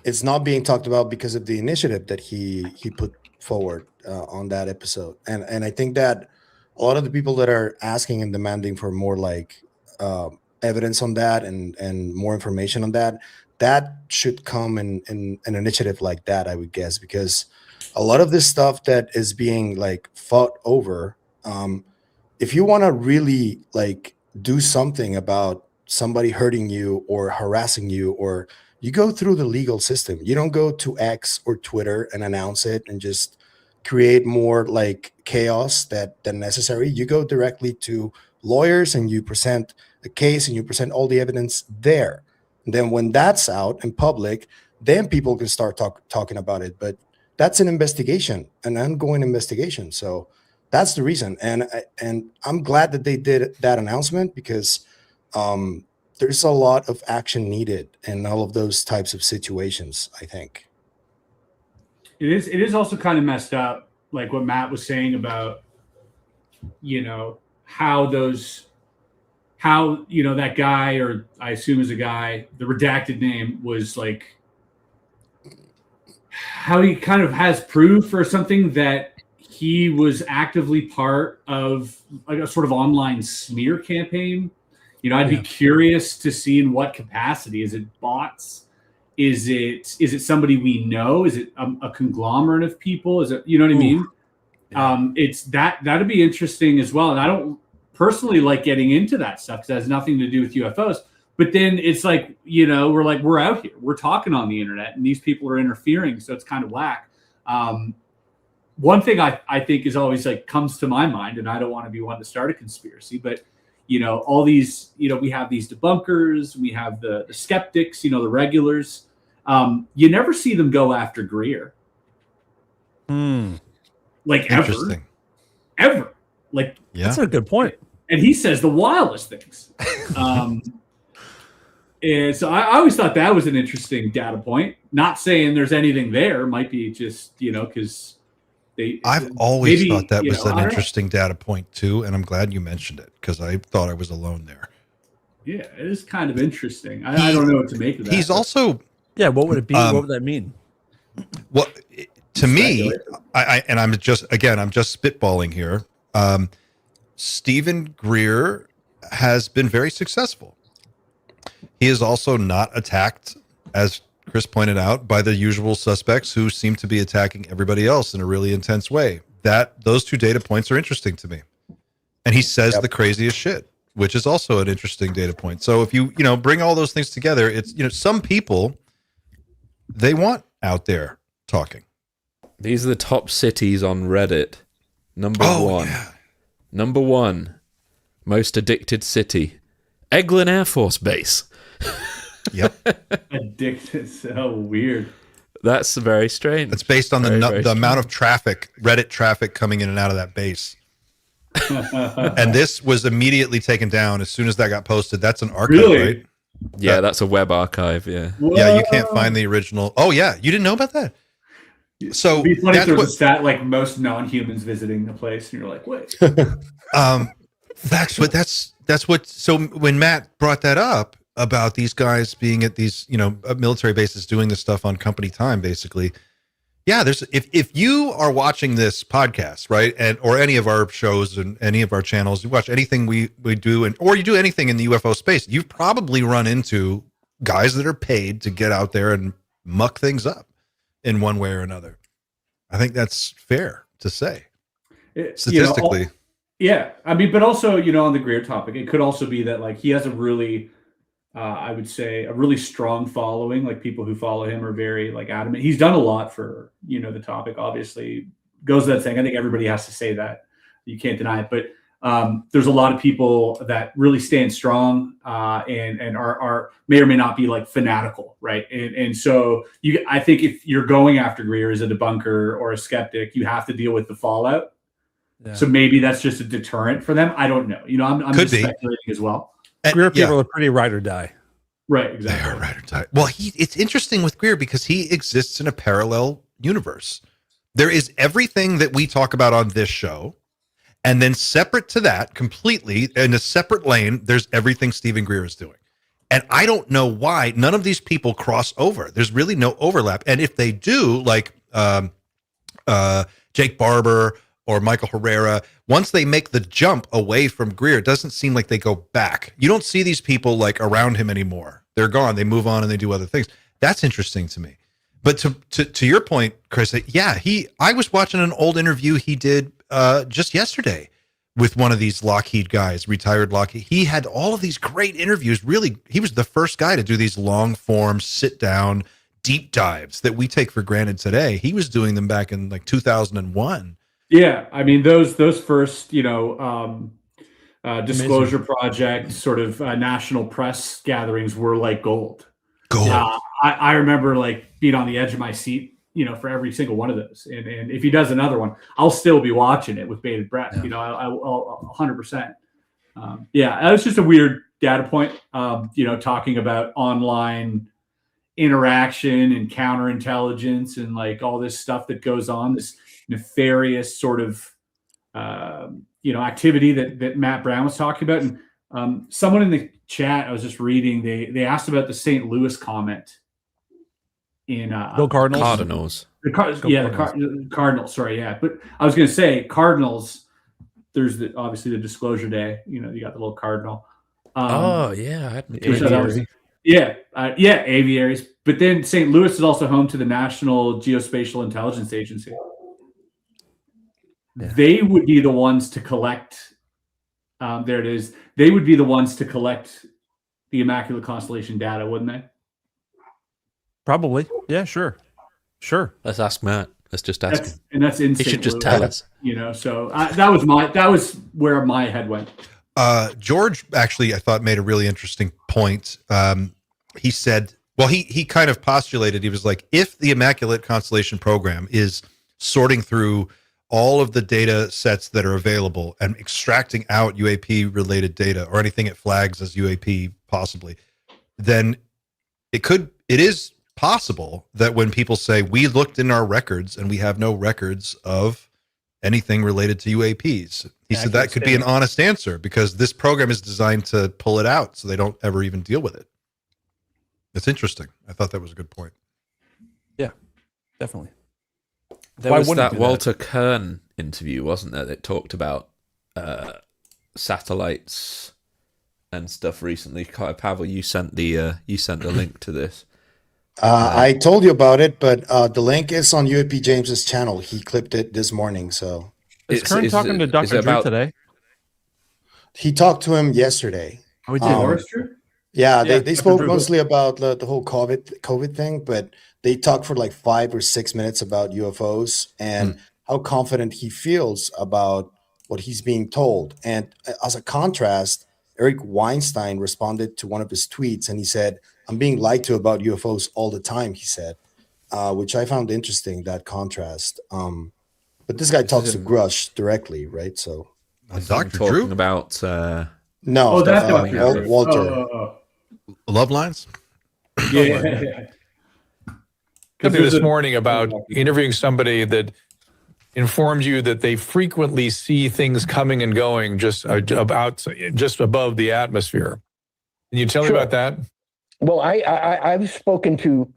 it's not being talked about because of the initiative that he put forward on that episode, and I think that a lot of the people that are asking and demanding for more like evidence on that and more information on that should come in an initiative like that, I would guess, because a lot of this stuff that is being like fought over, if you want to really like do something about somebody hurting you or harassing you, or you go through the legal system. You don't go to X or Twitter and announce it and just create more like chaos than necessary. You go directly to lawyers and you present the case and you present all the evidence there. And then when that's out in public, then people can start talking about it. But that's an investigation, an ongoing investigation. So that's the reason. And I'm glad that they did that announcement, because there's a lot of action needed in all of those types of situations, I think. It is also kind of messed up, like what Matt was saying about, how that guy, or I assume is a guy, the redacted name was like, how he kind of has proof or something that he was actively part of like a sort of online smear campaign. I'd be curious to see in what capacity. Is it bots? Is it somebody we know? Is it a conglomerate of people? Is it, what I mean? It's that'd be interesting as well. And I don't personally like getting into that stuff because it has nothing to do with UFOs. But then it's like, we're out here, we're talking on the internet, and these people are interfering. So it's kind of whack. One thing I think is always like comes to my mind, and I don't want to be one to start a conspiracy, but all these, we have these debunkers, we have the skeptics, the regulars. You never see them go after Greer. Like ever. Like, that's a good point. And he says the wildest things. And so I always thought that was an interesting data point. Not saying there's anything there. Might be just, because I've always thought that was an interesting data point too, and I'm glad you mentioned it because I thought I was alone there. Yeah, it is kind of interesting. I don't know what to make of that. He's also what would it be? What would that mean? Well, to me, I'm just spitballing here. Stephen Greer has been very successful. He is also not attacked, as Chris pointed out, by the usual suspects who seem to be attacking everybody else in a really intense way. Those two data points are interesting to me. And he says the craziest shit, which is also an interesting data point. So if you bring all those things together, it's, some people, they want out there talking. These are the top cities on Reddit. Number one, most addicted city, Eglin Air Force Base. Yep. Addicted. So weird. That's very strange. It's based on the amount of traffic, Reddit traffic coming in and out of that base. And this was immediately taken down as soon as that got posted. That's an archive, right? Yeah, that's a web archive. Yeah. Whoa. Yeah, you can't find the original. Oh yeah, you didn't know about that? So it'd be funny if there was a stat like most non-humans visiting the place, and you're like, wait. That's what. So when Matt brought that up about these guys being at these, military bases doing this stuff on company time, basically. Yeah, there's if you are watching this podcast, right, or any of our shows and any of our channels, you watch anything we do, or you do anything in the UFO space, you've probably run into guys that are paid to get out there and muck things up in one way or another. I think that's fair to say. Statistically. Yeah. I mean, but also, on the Greer topic, it could also be that like he has a really, I would say a really strong following. Like people who follow him are very like adamant. He's done a lot for, the topic, obviously goes without saying. I think everybody has to say that. You can't deny it, but there's a lot of people that really stand strong and are may or may not be like fanatical, right? And so I think if you're going after Greer as a debunker or a skeptic, you have to deal with the fallout. Yeah. So maybe that's just a deterrent for them. I don't know. I'm just speculating as well. Greer people are pretty ride or die. Right, exactly. They are ride or die. Well, it's interesting with Greer because he exists in a parallel universe. There is everything that we talk about on this show. And then separate to that, completely in a separate lane, there's everything Stephen Greer is doing. And I don't know why none of these people cross over. There's really no overlap. And if they do, like Jake Barber or Michael Herrera, once they make the jump away from Greer, it doesn't seem like they go back. You don't see these people like around him anymore. They're gone. They move on and they do other things. That's interesting to me. But to your point, Chris, yeah, I was watching an old interview he did just yesterday with one of these Lockheed guys, retired Lockheed. He had all of these great interviews. Really, he was the first guy to do these long form, sit down, deep dives that we take for granted today. He was doing them back in like 2001. Yeah, I mean those first, Disclosure Project sort of national press gatherings were like gold. I remember like being on the edge of my seat, for every single one of those. And if he does another one, I'll still be watching it with bated breath. Yeah. I'll 100%. That was just a weird data point. Talking about online interaction and counterintelligence and like all this stuff that goes on, this nefarious sort of activity that Matt Brown was talking about. And someone in the chat I was just reading, they asked about the St. Louis comment in Go Cardinals. Cardinals. The Cardinals. Sorry, yeah. But I was going to say Cardinals. There's obviously the Disclosure Day. You got the little cardinal. Aviary. Aviaries. But then St. Louis is also home to the National Geospatial Intelligence Agency. Yeah. They would be the ones to collect. There it is. They would be the ones to collect the Immaculate Constellation data, wouldn't they? Probably. Yeah, sure. Let's ask Matt. Let's just ask him. And that's in He should just tell us. So that was where my head went. George actually, I thought, made a really interesting point. He said, well, he kind of postulated, he was like, if the Immaculate Constellation program is sorting through all of the data sets that are available and extracting out UAP related data or anything it flags as UAP possibly, then it is possible that when people say we looked in our records and we have no records of anything related to UAPs, he said that could be an honest answer because this program is designed to pull it out so they don't ever even deal with it. It's interesting. I thought that was a good point. Yeah, definitely. There was that Walter Kern interview, wasn't there, that talked about satellites and stuff recently. Pavel, you sent the link to this. I told you about it, but the link is on UAP James's channel. He clipped it this morning. So is Kern talking to Dr. Drew today? He talked to him yesterday. Oh, he did. Yeah, they spoke mostly about the whole COVID thing, but they talked for like 5 or 6 minutes about UFOs and how confident he feels about what he's being told. And as a contrast, Eric Weinstein responded to one of his tweets and he said, "I'm being lied to about UFOs all the time," he said, which I found interesting, that contrast. But this guy talks to Grush directly, right? So Dr. Talking Drew? about no, that's Walter. Love lines? Yeah. This morning about interviewing somebody that informed you that they frequently see things coming and going just above the atmosphere. Can you tell me about that? Well, I've spoken to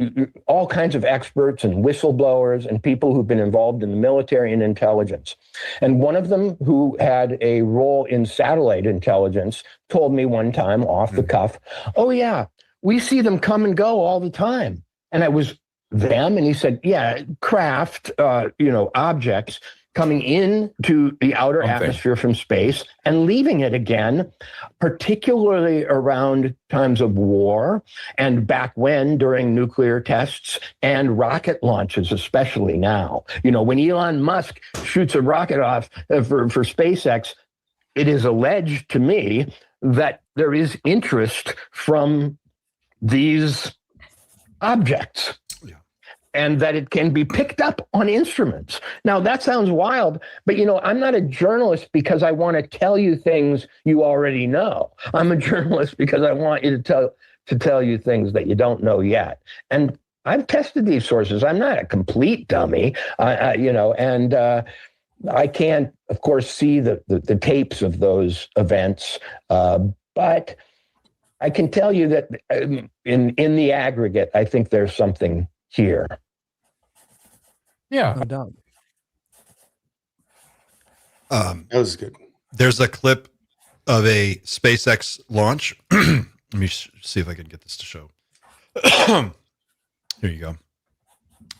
all kinds of experts and whistleblowers and people who've been involved in the military and intelligence. And one of them who had a role in satellite intelligence told me one time off the cuff, "Oh yeah, we see them come and go all the time." And I was them? And he said, yeah, craft, objects coming into the outer atmosphere from space and leaving it again, particularly around times of war and back when during nuclear tests and rocket launches, especially now. When Elon Musk shoots a rocket off for SpaceX, it is alleged to me that there is interest from these objects. And that it can be picked up on instruments. Now, that sounds wild, but I'm not a journalist because I want to tell you things you already know. I'm a journalist because I want you to tell you things that you don't know yet. And I've tested these sources. I'm not a complete dummy, and I can't, of course, see the tapes of those events, but I can tell you that in the aggregate, I think there's something here. Yeah. No doubt. That was good. There's a clip of a SpaceX launch. Let me see if I can get this to show. Here you go.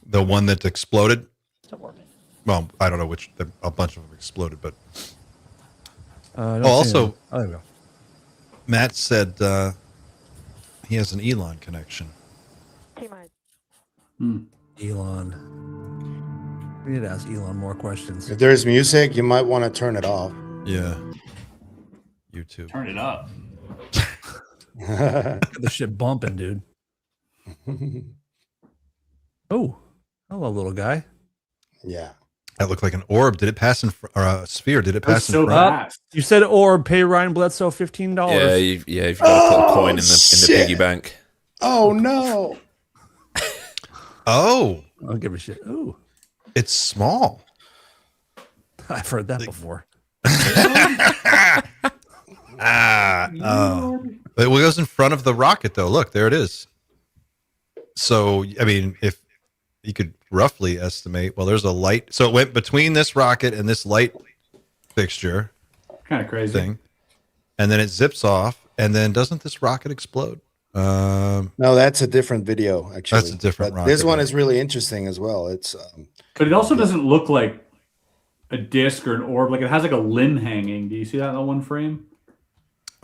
The one that exploded. Well, I don't know which. A bunch of them exploded, but. Also, there we go. Matt said he has an Elon connection. Elon. We need to ask Elon more questions. If there's music, you might want to turn it off. Yeah. YouTube. Turn it up. Got the shit bumping, dude. Oh, hello, little guy. Yeah. That looked like an orb. Did it pass or a sphere? Did it pass in so front? fast. You said orb. Pay Ryan Bledsoe $15. Yeah, you've got to put a coin in the piggy bank. Oh no. Oh. I don't give a shit. Ooh. It's small. I've heard that before. It goes in front of the rocket, though. Look, there it is. So, I mean, if you could roughly estimate, well, there's a light. So it went between this rocket and this light fixture. Kind of crazy thing. And then it zips off. And then doesn't this rocket explode? No, that's a different video, actually. That's a different rocket. This one is really interesting as well. It's but it also doesn't look like a disc or an orb. Like it has like a limb hanging. Do you see that in the one frame?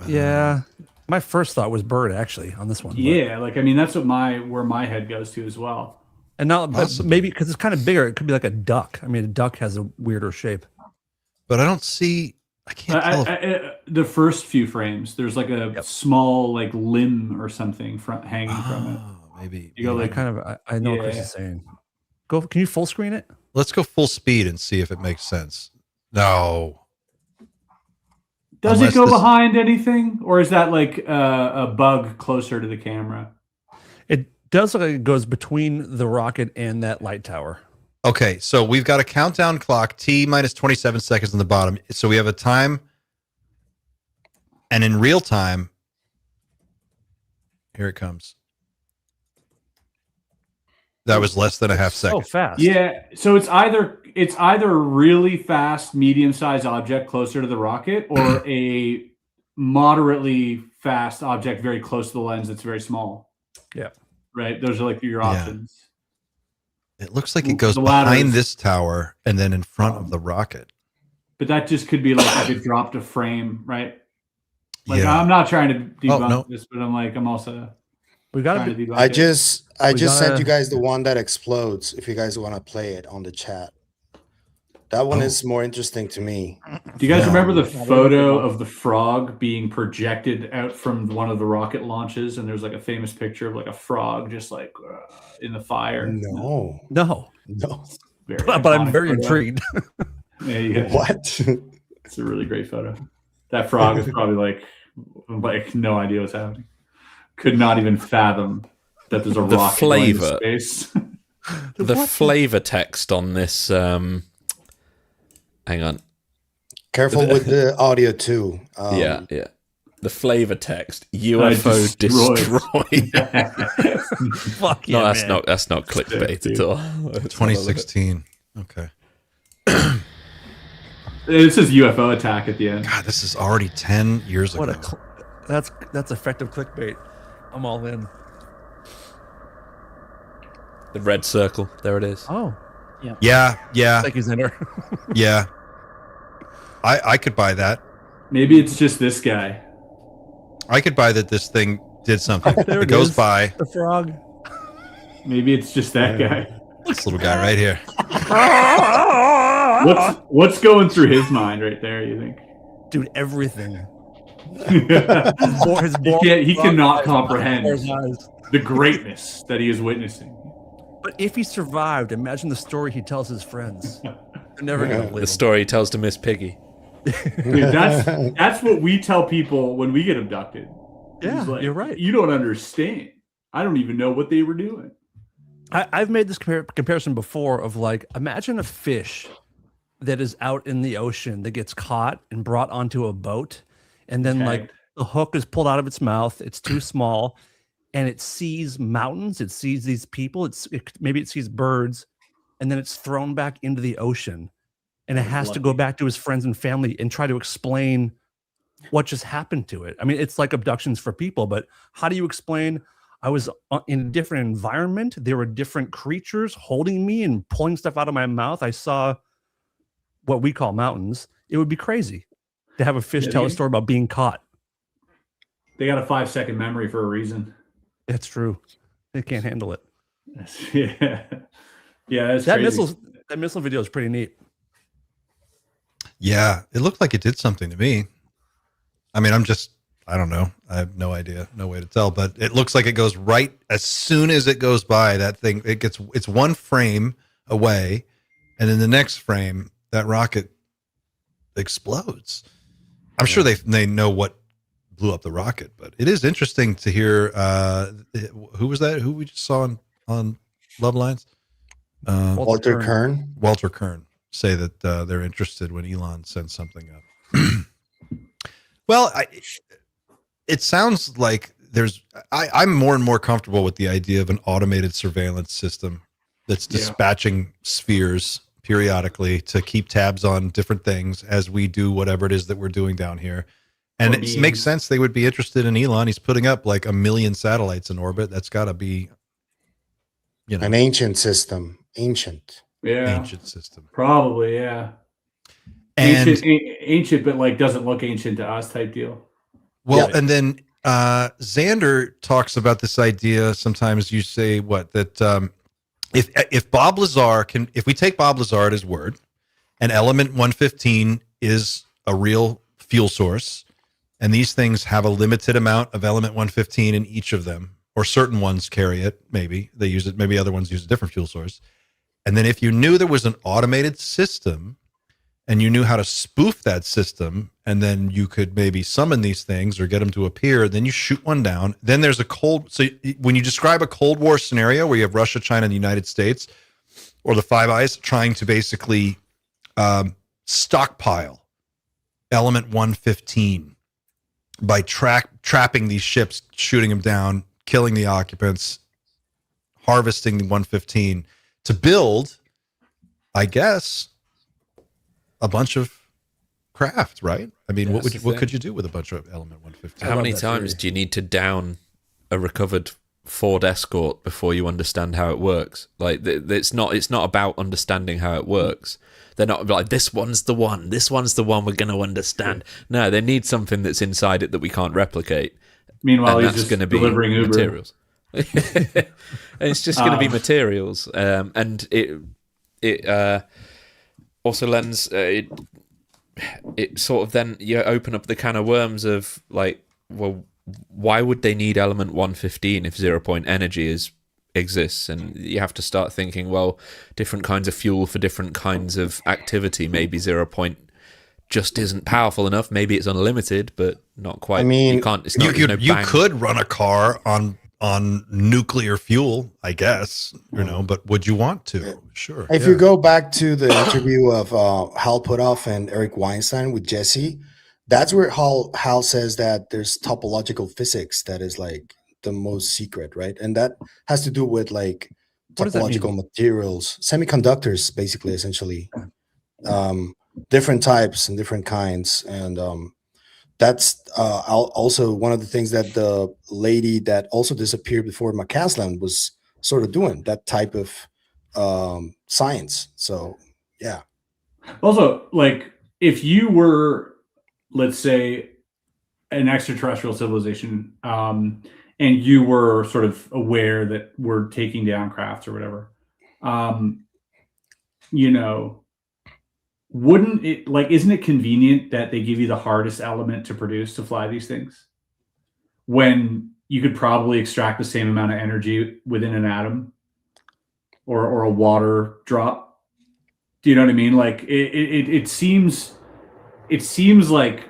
Yeah. My first thought was bird, actually, on this one. Yeah, like I mean that's what where my head goes to as well. And not but maybe because it's kind of bigger, it could be like a duck. I mean, a duck has a weirder shape. But I don't see. I can't tell. The first few frames, there's like a small like limb or something hanging from it. Maybe you go like I know what Chris is saying. Go. Can you full screen it? Let's go full speed and see if it makes sense. No. Does it go behind anything, or is that like a bug closer to the camera? It does look like it goes between the rocket and that light tower. Okay, so we've got a countdown clock, T minus 27 seconds on the bottom. So we have a time, and in real time, here it comes. That was less than a half second. So fast. Yeah, so it's either a really fast, medium-sized object closer to the rocket, or a moderately fast object very close to the lens that's very small. Yeah. Right? Those are like your options. It looks like it goes behind this tower and then in front of the rocket. But that just could be like if it dropped a frame, right? Like I'm not trying to debunk this, but I'm also we got to. I just sent you guys the one that explodes. If you guys want to play it on the chat, that one is more interesting to me. Do you guys remember the photo of the frog being projected out from one of the rocket launches? And there's like a famous picture of like a frog just like in the fire. No. But I'm very intrigued. Yeah, what? It's a really great photo. That frog is probably like no idea what's happening. Could not even fathom that there's a rocket going into space. The flavor text on this. Hang on. Careful with the audio too. Yeah. The flavor text: UFO destroyed. Fuck yeah, no, that's not clickbait at all. 2016. Okay. It says UFO attack at the end. God, this is already 10 years ago. That's effective clickbait. I'm all in. The red circle. There it is. Oh. Yeah. Like he's in her. Yeah. I could buy that. Maybe it's just this guy. I could buy that this thing did something. There it goes is. by. The frog. Maybe it's just that guy. This little guy right here. What's going through his mind right there, you think? Dude, everything. He cannot comprehend the greatness that he is witnessing. But if he survived, imagine the story he tells his friends. They're never going to believe The story he tells to Miss Piggy. Dude, that's what we tell people when we get abducted. Yeah, like, you're right. You don't understand. I don't even know what they were doing. I've made this comparison before of like, imagine a fish that is out in the ocean that gets caught and brought onto a boat. And then like the hook is pulled out of its mouth. It's too small. And it sees mountains. It sees these people. Maybe it sees birds. And then it's thrown back into the ocean. And it has to go back to his friends and family and try to explain what just happened to it. I mean, it's like abductions for people, but how do you explain I was in a different environment? There were different creatures holding me and pulling stuff out of my mouth. I saw what we call mountains. It would be crazy to have a fish tell a story about being caught. They got a 5-second memory for a reason. That's true. They can't handle it. Yeah. That's that crazy. missile video is pretty neat. Yeah, it looked like it did something to me. I mean, I don't know. I have no idea, no way to tell, but it looks like it goes right as soon as it goes by that thing. It's one frame away, and in the next frame, that rocket explodes. I'm sure they know what blew up the rocket, but it is interesting to hear. Who was that? Who we just saw on Love Lines? Walter Kern. Walter Kern say that they're interested when Elon sends something up. Well, it sounds like I'm more and more comfortable with the idea of an automated surveillance system that's dispatching spheres periodically to keep tabs on different things as we do whatever it is that we're doing down here. And it makes sense they would be interested in Elon. He's putting up like 1 million satellites in orbit. That's got to be, an ancient system. Ancient system. Probably, yeah. And ancient, but like doesn't look ancient to us type deal. Well, and then Xander talks about this idea. Sometimes you say that if Bob Lazar if we take Bob Lazar at his word, and element 115 is a real fuel source, and these things have a limited amount of element 115 in each of them, or certain ones carry it. Maybe they use it. Maybe other ones use a different fuel source. And then if you knew there was an automated system, and you knew how to spoof that system, and then you could maybe summon these things or get them to appear, then you shoot one down. Then there's so when you describe a Cold War scenario where you have Russia, China, and the United States, or the Five Eyes trying to basically stockpile element 115 by trapping these ships, shooting them down, killing the occupants, harvesting the 115 to build, I guess, a bunch of craft, right? I mean, what could you do with a bunch of element 115? How many times do you need to down a recovered Ford Escort before you understand how it works? Like, it's not about understanding how it works. They're not like, this one's the one we're going to understand. No, they need something that's inside it that we can't replicate. Meanwhile, and he's that's just going to be delivering Uber. materials. And it's just going to be materials, and it also lends it sort of then you open up the can of worms of like, well, why would they need element 115 if 0 point energy exists? And you have to start thinking, well, different kinds of fuel for different kinds of activity. Maybe 0 point just isn't powerful enough. Maybe it's unlimited, but not quite. I mean, you can't. It's not, you could run a car on nuclear fuel, I guess, but would you want to? Sure. If you go back to the interview of Hal Puthoff and Eric Weinstein with Jesse, that's where Hal says that there's topological physics that is like the most secret, right? And that has to do with like topological materials, semiconductors, basically, essentially, different types and different kinds. And that's also one of the things that the lady that also disappeared before McCaslin was sort of doing that type of science. So yeah. Also, like if you were, let's say, an extraterrestrial civilization, and you were sort of aware that we're taking down crafts or whatever, wouldn't it, like, isn't it convenient that they give you the hardest element to produce to fly these things when you could probably extract the same amount of energy within an atom or a water drop? Do you know what I mean? Like it seems like,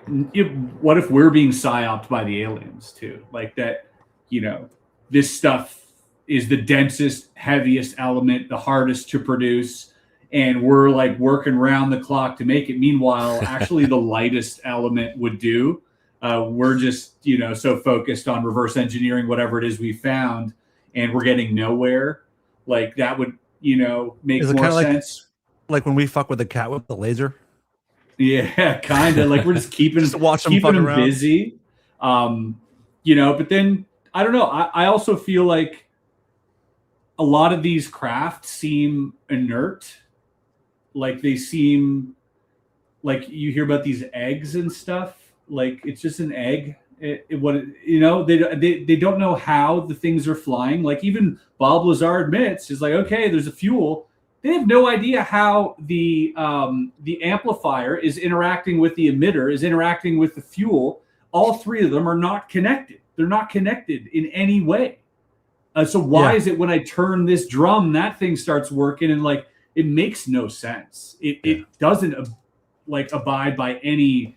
what if we're being psyoped by the aliens too? Like that, this stuff is the densest, heaviest element, the hardest to produce, and we're like working round the clock to make it. Meanwhile, actually the lightest element would do. We're just, so focused on reverse engineering whatever it is we found, and we're getting nowhere. Like that would, make more sense. Like when we fuck with the cat with the laser. Yeah, kind of like we're just keeping them busy. But then I don't know. I also feel like a lot of these crafts seem inert. Like they seem like, you hear about these eggs and stuff. Like it's just an egg. They don't know how the things are flying. Like even Bob Lazar admits, is like, okay, there's a fuel. They have no idea how the amplifier is interacting with the emitter, is interacting with the fuel. All three of them are not connected. They're not connected in any way. So why is it when I turn this drum, that thing starts working? And like, it makes no sense. It doesn't abide by any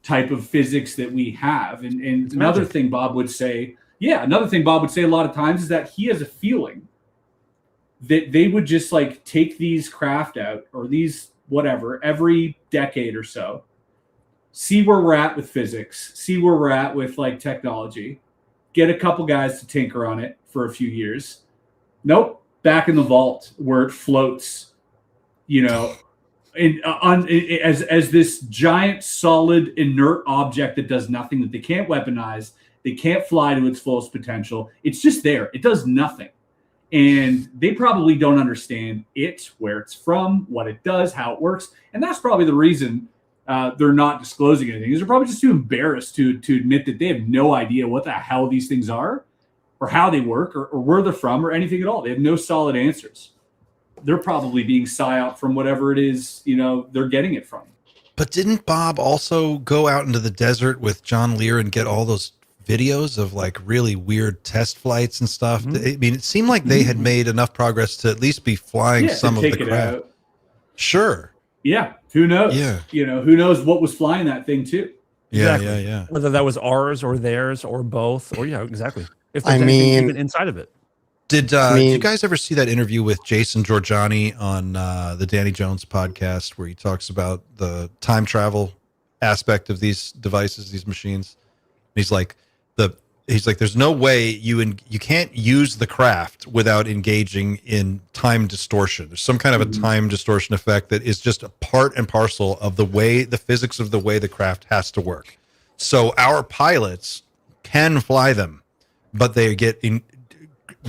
type of physics that we have. And another thing Bob would say a lot of times is that he has a feeling that they would just like take these craft out, or these whatever, every decade or so, see where we're at with physics, see where we're at with like technology, get a couple guys to tinker on it for a few years. Nope. Back in the vault where it floats, as this giant, solid, inert object that does nothing, that they can't weaponize, they can't fly to its fullest potential. It's just there. It does nothing. And they probably don't understand it, where it's from, what it does, how it works. And that's probably the reason they're not disclosing anything. They're probably just too embarrassed to admit that they have no idea what the hell these things are, or how they work, or where they're from, or anything at all. They have no solid answers. They're probably being psyoped from whatever it is, they're getting it from. But didn't Bob also go out into the desert with John Lear and get all those videos of like really weird test flights and stuff? Mm-hmm. I mean, it seemed like they had made enough progress to at least be flying some of the craft. Sure. Yeah. Who knows? Yeah. Who knows what was flying that thing too? Yeah. Exactly. Yeah. Whether that was ours or theirs or both, or exactly. If there's anything even inside of it. Did you guys ever see that interview with Jason Giorgiani on the Danny Jones podcast, where he talks about the time travel aspect of these devices, these machines? And he's like, there's no way you can't use the craft without engaging in time distortion. There's some kind of a time distortion effect that is just a part and parcel of the physics of the way the craft has to work. So our pilots can fly them, but they get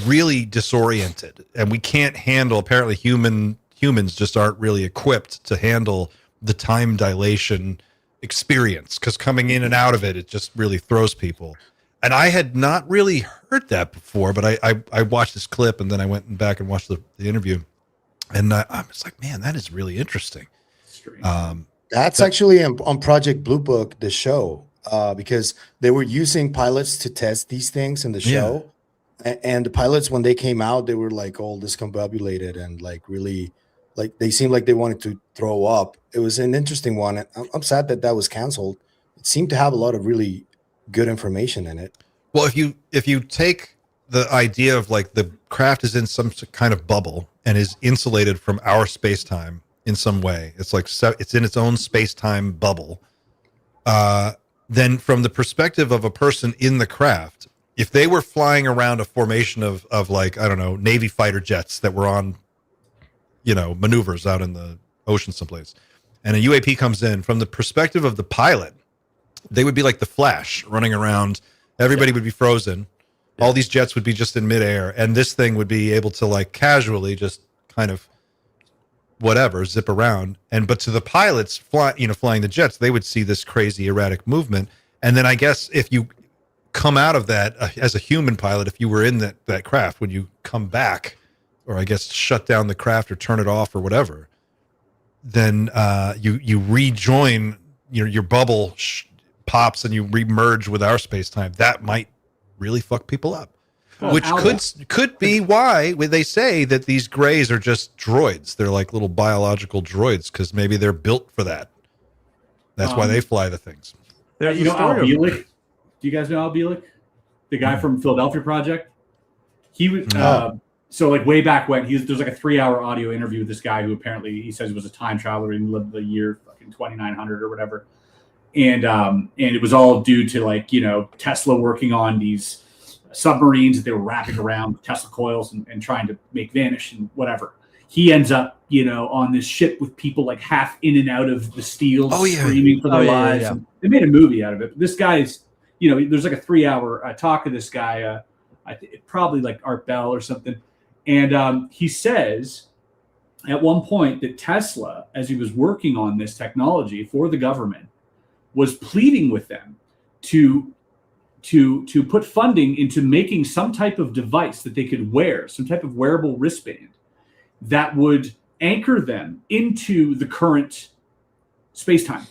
really disoriented, and we can't handle. Apparently, humans just aren't really equipped to handle the time dilation experience, because coming in and out of it just really throws people. And I had not really heard that before, but I watched this clip, and then I went back and watched the interview, and I was like, man, that is really interesting. That's actually on Project Blue Book, the show, because they were using pilots to test these things in the show. Yeah. And the pilots, when they came out, they were like all discombobulated and like really, like they seemed like they wanted to throw up. It was an interesting one. I'm sad that was canceled. It seemed to have a lot of really good information in it. Well, if you take the idea of like the craft is in some kind of bubble and is insulated from our space-time in some way, it's like it's in its own space-time bubble. Then from the perspective of a person in the craft, if they were flying around a formation of like, I don't know, Navy fighter jets that were on, maneuvers out in the ocean someplace, and a UAP comes in, from the perspective of the pilot, they would be like the Flash running around. Everybody would be frozen. all these jets would be just in midair, and this thing would be able to like casually just kind of whatever zip around. But to the pilots flying the jets, they would see this crazy erratic movement. And then I guess if you come out of that as a human pilot, if you were in that craft, when you come back, or I guess shut down the craft or turn it off or whatever, then you rejoin your bubble pops and you remerge with our space time. That might really fuck people up. Which could be why they say that these grays are just droids. They're like little biological droids because maybe they're built for that. That's why they fly the things. You know Al Bielek? Do you guys know Al Bielek? The guy from Philadelphia Project? He was so like way back when there's like a 3-hour audio interview with this guy who apparently he says was a time traveler and lived the year fucking 2900 or whatever. And it was all due to like, Tesla working on these submarines that they were wrapping around Tesla coils and trying to make vanish and whatever. He ends up, on this ship with people like half in and out of the steel, screaming for their lives. Yeah. And they made a movie out of it. But this guy's, there's like a 3-hour talk of this guy, probably like Art Bell or something. And he says at one point that Tesla, as he was working on this technology for the government, was pleading with them to put funding into making some type of device that they could wear, some type of wearable wristband that would anchor them into the current space-time.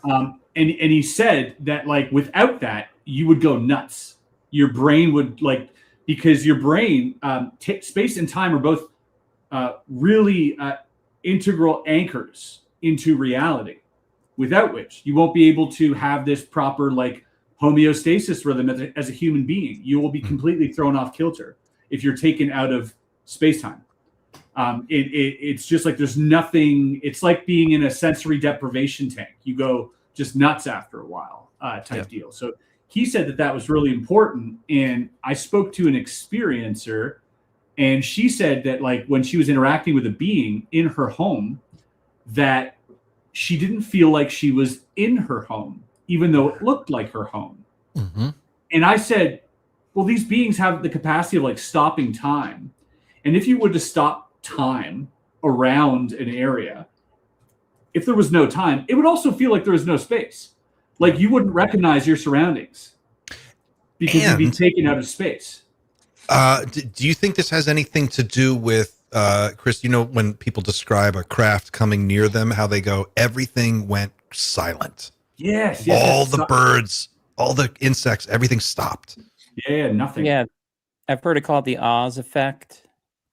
And he said that like without that, you would go nuts. Your brain would because your brain, space and time are both really integral anchors into reality, without which you won't be able to have this proper homeostasis rhythm as a human being. You will be completely thrown off kilter if you're taken out of space-time. It's just like there's nothing. It's like being in a sensory deprivation tank. You go just nuts after a while, type deal. So he said that was really important. And I spoke to an experiencer, and she said that when she was interacting with a being in her home, that she didn't feel like she was in her home, even though it looked like her home. Mm-hmm. And I said, well, these beings have the capacity of stopping time. And if you were to stop time around an area, if there was no time, it would also feel like there was no space. Like you wouldn't recognize your surroundings because you'd be taken out of space. Do you think this has anything to do with, Chris, when people describe a craft coming near them, how they go, everything went silent. Yes. All the birds, all the insects, everything stopped. Yeah, nothing. Yeah, I've heard it called the Oz effect.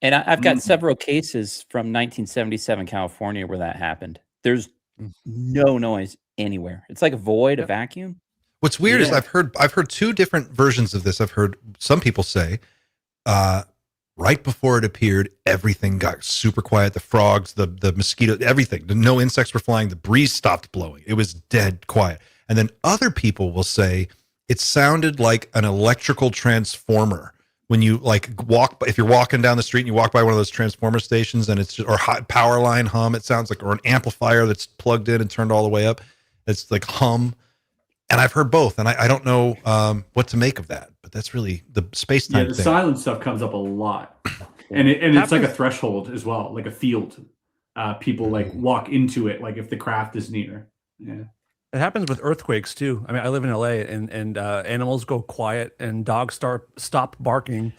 And I've got several cases from 1977 California where that happened. There's no noise anywhere. It's like a void, a vacuum. What's weird is I've heard two different versions of this. I've heard some people say, right before it appeared, everything got super quiet. The frogs, the mosquito, everything. No insects were flying. The breeze stopped blowing. It was dead quiet. And then other people will say it sounded like an electrical transformer. When you if you're walking down the street and you walk by one of those transformer stations and it's just, or hot power line hum, it sounds like, or an amplifier that's plugged in and turned all the way up. It's like hum. And I've heard both, and I don't know what to make of that, but that's really the space-time the thing. silent stuff comes up a lot. And it's like a threshold as well, like a field. People walk into it, if the craft is near. Yeah. It happens with earthquakes too. I mean, I live in LA, and animals go quiet, and dogs stop barking,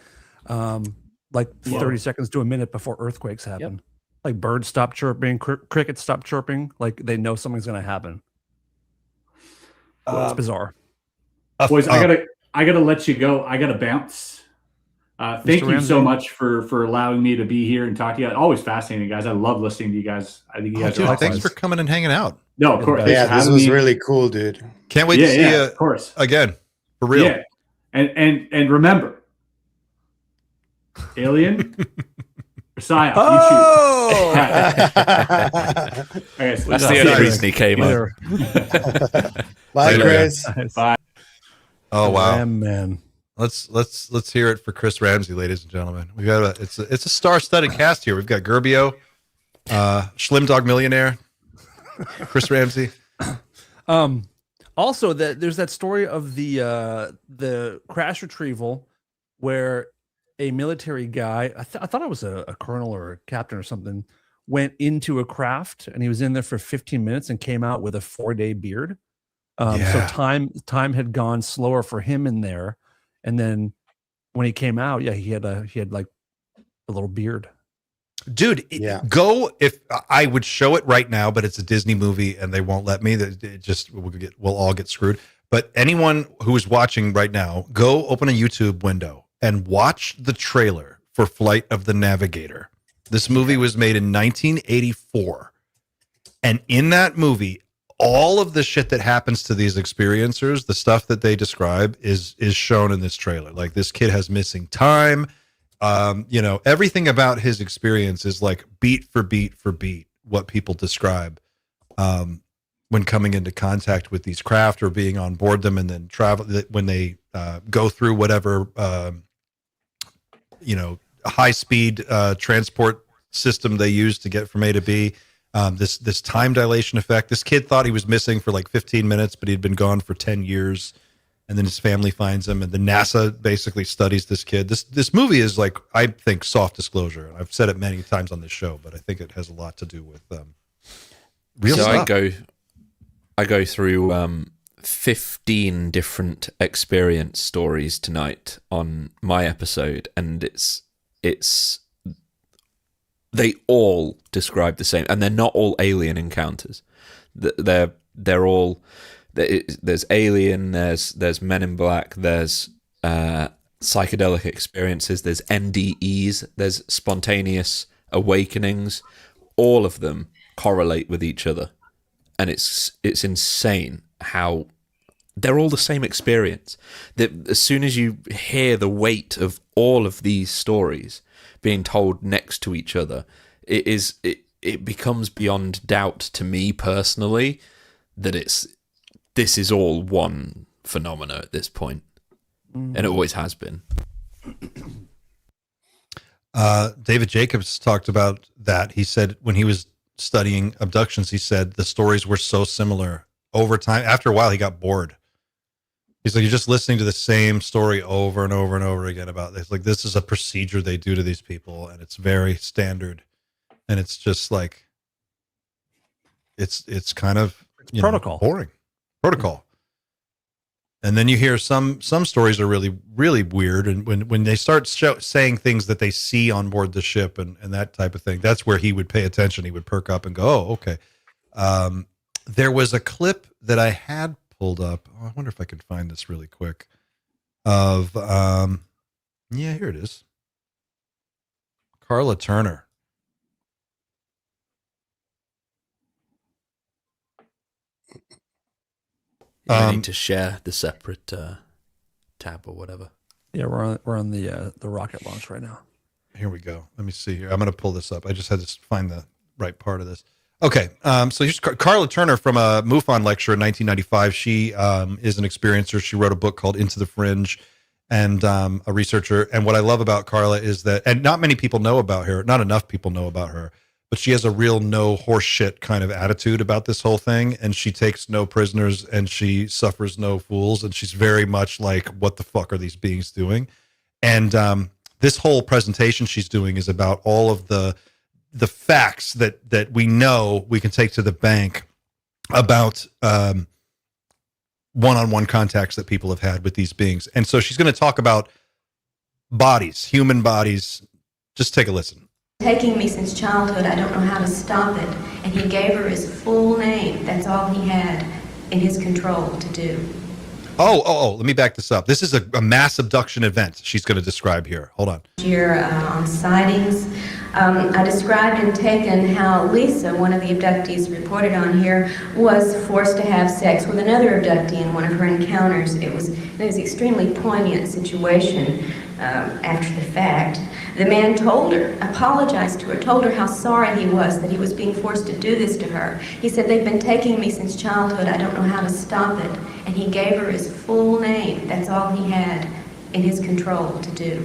30 seconds to a minute before earthquakes happen. Yep. Like birds stop chirping, crickets stop chirping. Like they know something's going to happen. It's bizarre. Boys, I gotta let you go. I gotta bounce. Thank you so much for allowing me to be here and talk to you. Always fascinating, guys. I love listening to you guys. I think you guys are awesome. Thanks for coming and hanging out. No, of course. Yeah, this was really cool, dude. Can't wait to see you of course. Again. For real. Yeah. And remember, Alien or Psyop, Oh! you choose. That's the only reason he came up. Bye, Chris. Bye. Oh wow, man. Let's hear it for Chris Ramsey, ladies and gentlemen. We got it's a star-studded cast here. We've got Gerbio, Schlim Dog Millionaire, Chris Ramsey. Also, there's that story of the crash retrieval where a military guy, I thought it was a colonel or a captain or something, went into a craft and he was in there for 15 minutes and came out with a 4-day beard. So time had gone slower for him in there, and then when he came out, he had like a little beard. Dude, go if I would show it right now, but it's a Disney movie and they won't let me. We'll all get screwed. But anyone who is watching right now, go open a YouTube window and watch the trailer for Flight of the Navigator. This movie was made in 1984. And in that movie, all of the shit that happens to these experiencers, the stuff that they describe is shown in this trailer. Like, this kid has missing time. Everything about his experience is like beat for beat for beat what people describe when coming into contact with these craft or being on board them, and then travel when they go through whatever high speed transport system they use to get from A to B. This time dilation effect. This kid thought he was missing for like 15 minutes, but he'd been gone for 10 years. And then his family finds him, and the NASA basically studies this kid. This movie is like, I think, soft disclosure. I've said it many times on this show, but I think it has a lot to do with real stuff. I go through 15 different experience stories tonight on my episode, and they all describe the same, and they're not all alien encounters. They're all. There's Alien, there's Men in Black, there's psychedelic experiences, there's NDEs, there's spontaneous awakenings. All of them correlate with each other, and it's insane how they're all the same experience. That as soon as you hear the weight of all of these stories being told next to each other, it becomes beyond doubt to me personally that this is all one phenomena at this point, and it always has been. David Jacobs talked about that. He said when he was studying abductions, he said the stories were so similar over time. After a while, he got bored. He's like, you're just listening to the same story over and over and over again about this. Like, this is a procedure they do to these people, and it's very standard. And it's just like, it's kind of protocol. Boring. Protocol. And then you hear some stories are really, really weird. And when they start saying things that they see on board the ship and that type of thing, that's where he would pay attention. He would perk up and go, oh, okay. There was a clip that I had pulled up. Oh, I wonder if I can find this really quick of, here it is. Carla Turner. You need to share the separate tab or whatever. Yeah, we're on the rocket launch right now. Here we go. Let me see here. I'm going to pull this up. I just had to find the right part of this. Okay, so here's Carla Turner from a MUFON lecture in 1995. She is an experiencer. She wrote a book called Into the Fringe, and a researcher. And what I love about Carla is that, and not many people know about her, not enough people know about her, but she has a real no horse shit kind of attitude about this whole thing. And she takes no prisoners and she suffers no fools. And she's very much like, what the fuck are these beings doing? And this whole presentation she's doing is about all of the facts that we know we can take to the bank about one-on-one contacts that people have had with these beings. And so she's going to talk about bodies, human bodies. Just take a listen. Taking me since childhood, I don't know how to stop it. And he gave her his full name. That's all he had in his control to do. Oh, let me back this up. This is a mass abduction event she's going to describe here. Hold on. Here on sightings, I described and taken how Lisa, one of the abductees reported on here, was forced to have sex with another abductee in one of her encounters. It was an extremely poignant situation after the fact. The man told her, apologized to her, told her how sorry he was that he was being forced to do this to her. He said, they've been taking me since childhood. I don't know how to stop it. And he gave her his full name. That's all he had in his control to do.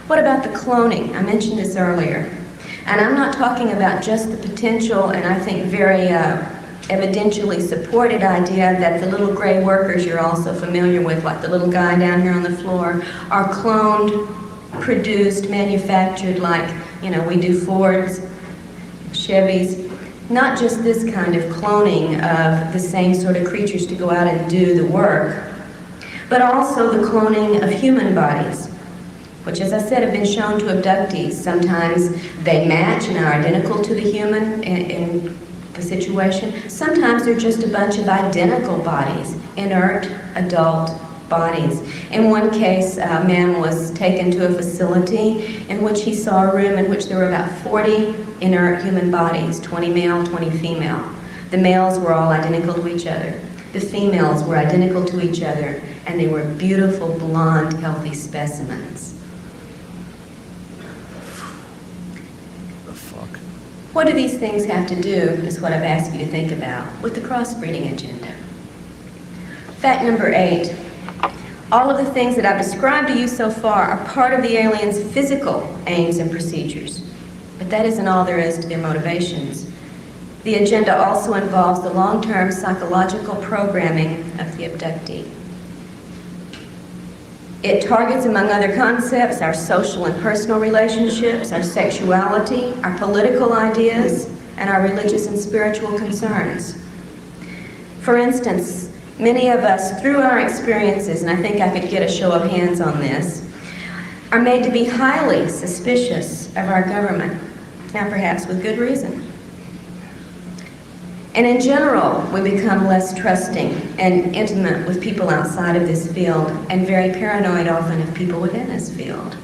What about the cloning? I mentioned this earlier. And I'm not talking about just the potential and I think very evidentially supported idea that the little gray workers you're also familiar with, like the little guy down here on the floor, are cloned, produced, manufactured like, you know, we do Fords, Chevys. Not just this kind of cloning of the same sort of creatures to go out and do the work, but also the cloning of human bodies, which, as I said, have been shown to abductees. Sometimes they match and are identical to the human in the situation. Sometimes they're just a bunch of identical bodies, inert adult bodies. In one case, a man was taken to a facility in which he saw a room in which there were about 40 inert human bodies, 20 male, 20 female. The males were all identical to each other. The females were identical to each other, and they were beautiful, blonde, healthy specimens. The fuck? What do these things have to do, is what I've asked you to think about, with the crossbreeding agenda? Fact number 8. All of the things that I've described to you so far are part of the aliens' physical aims and procedures. But that isn't all there is to their motivations. The agenda also involves the long-term psychological programming of the abductee. It targets, among other concepts, our social and personal relationships, our sexuality, our political ideas, and our religious and spiritual concerns. For instance, many of us, through our experiences, and I think I could get a show of hands on this, are made to be highly suspicious of our government, now perhaps with good reason. And in general, we become less trusting and intimate with people outside of this field, and very paranoid often of people within this field.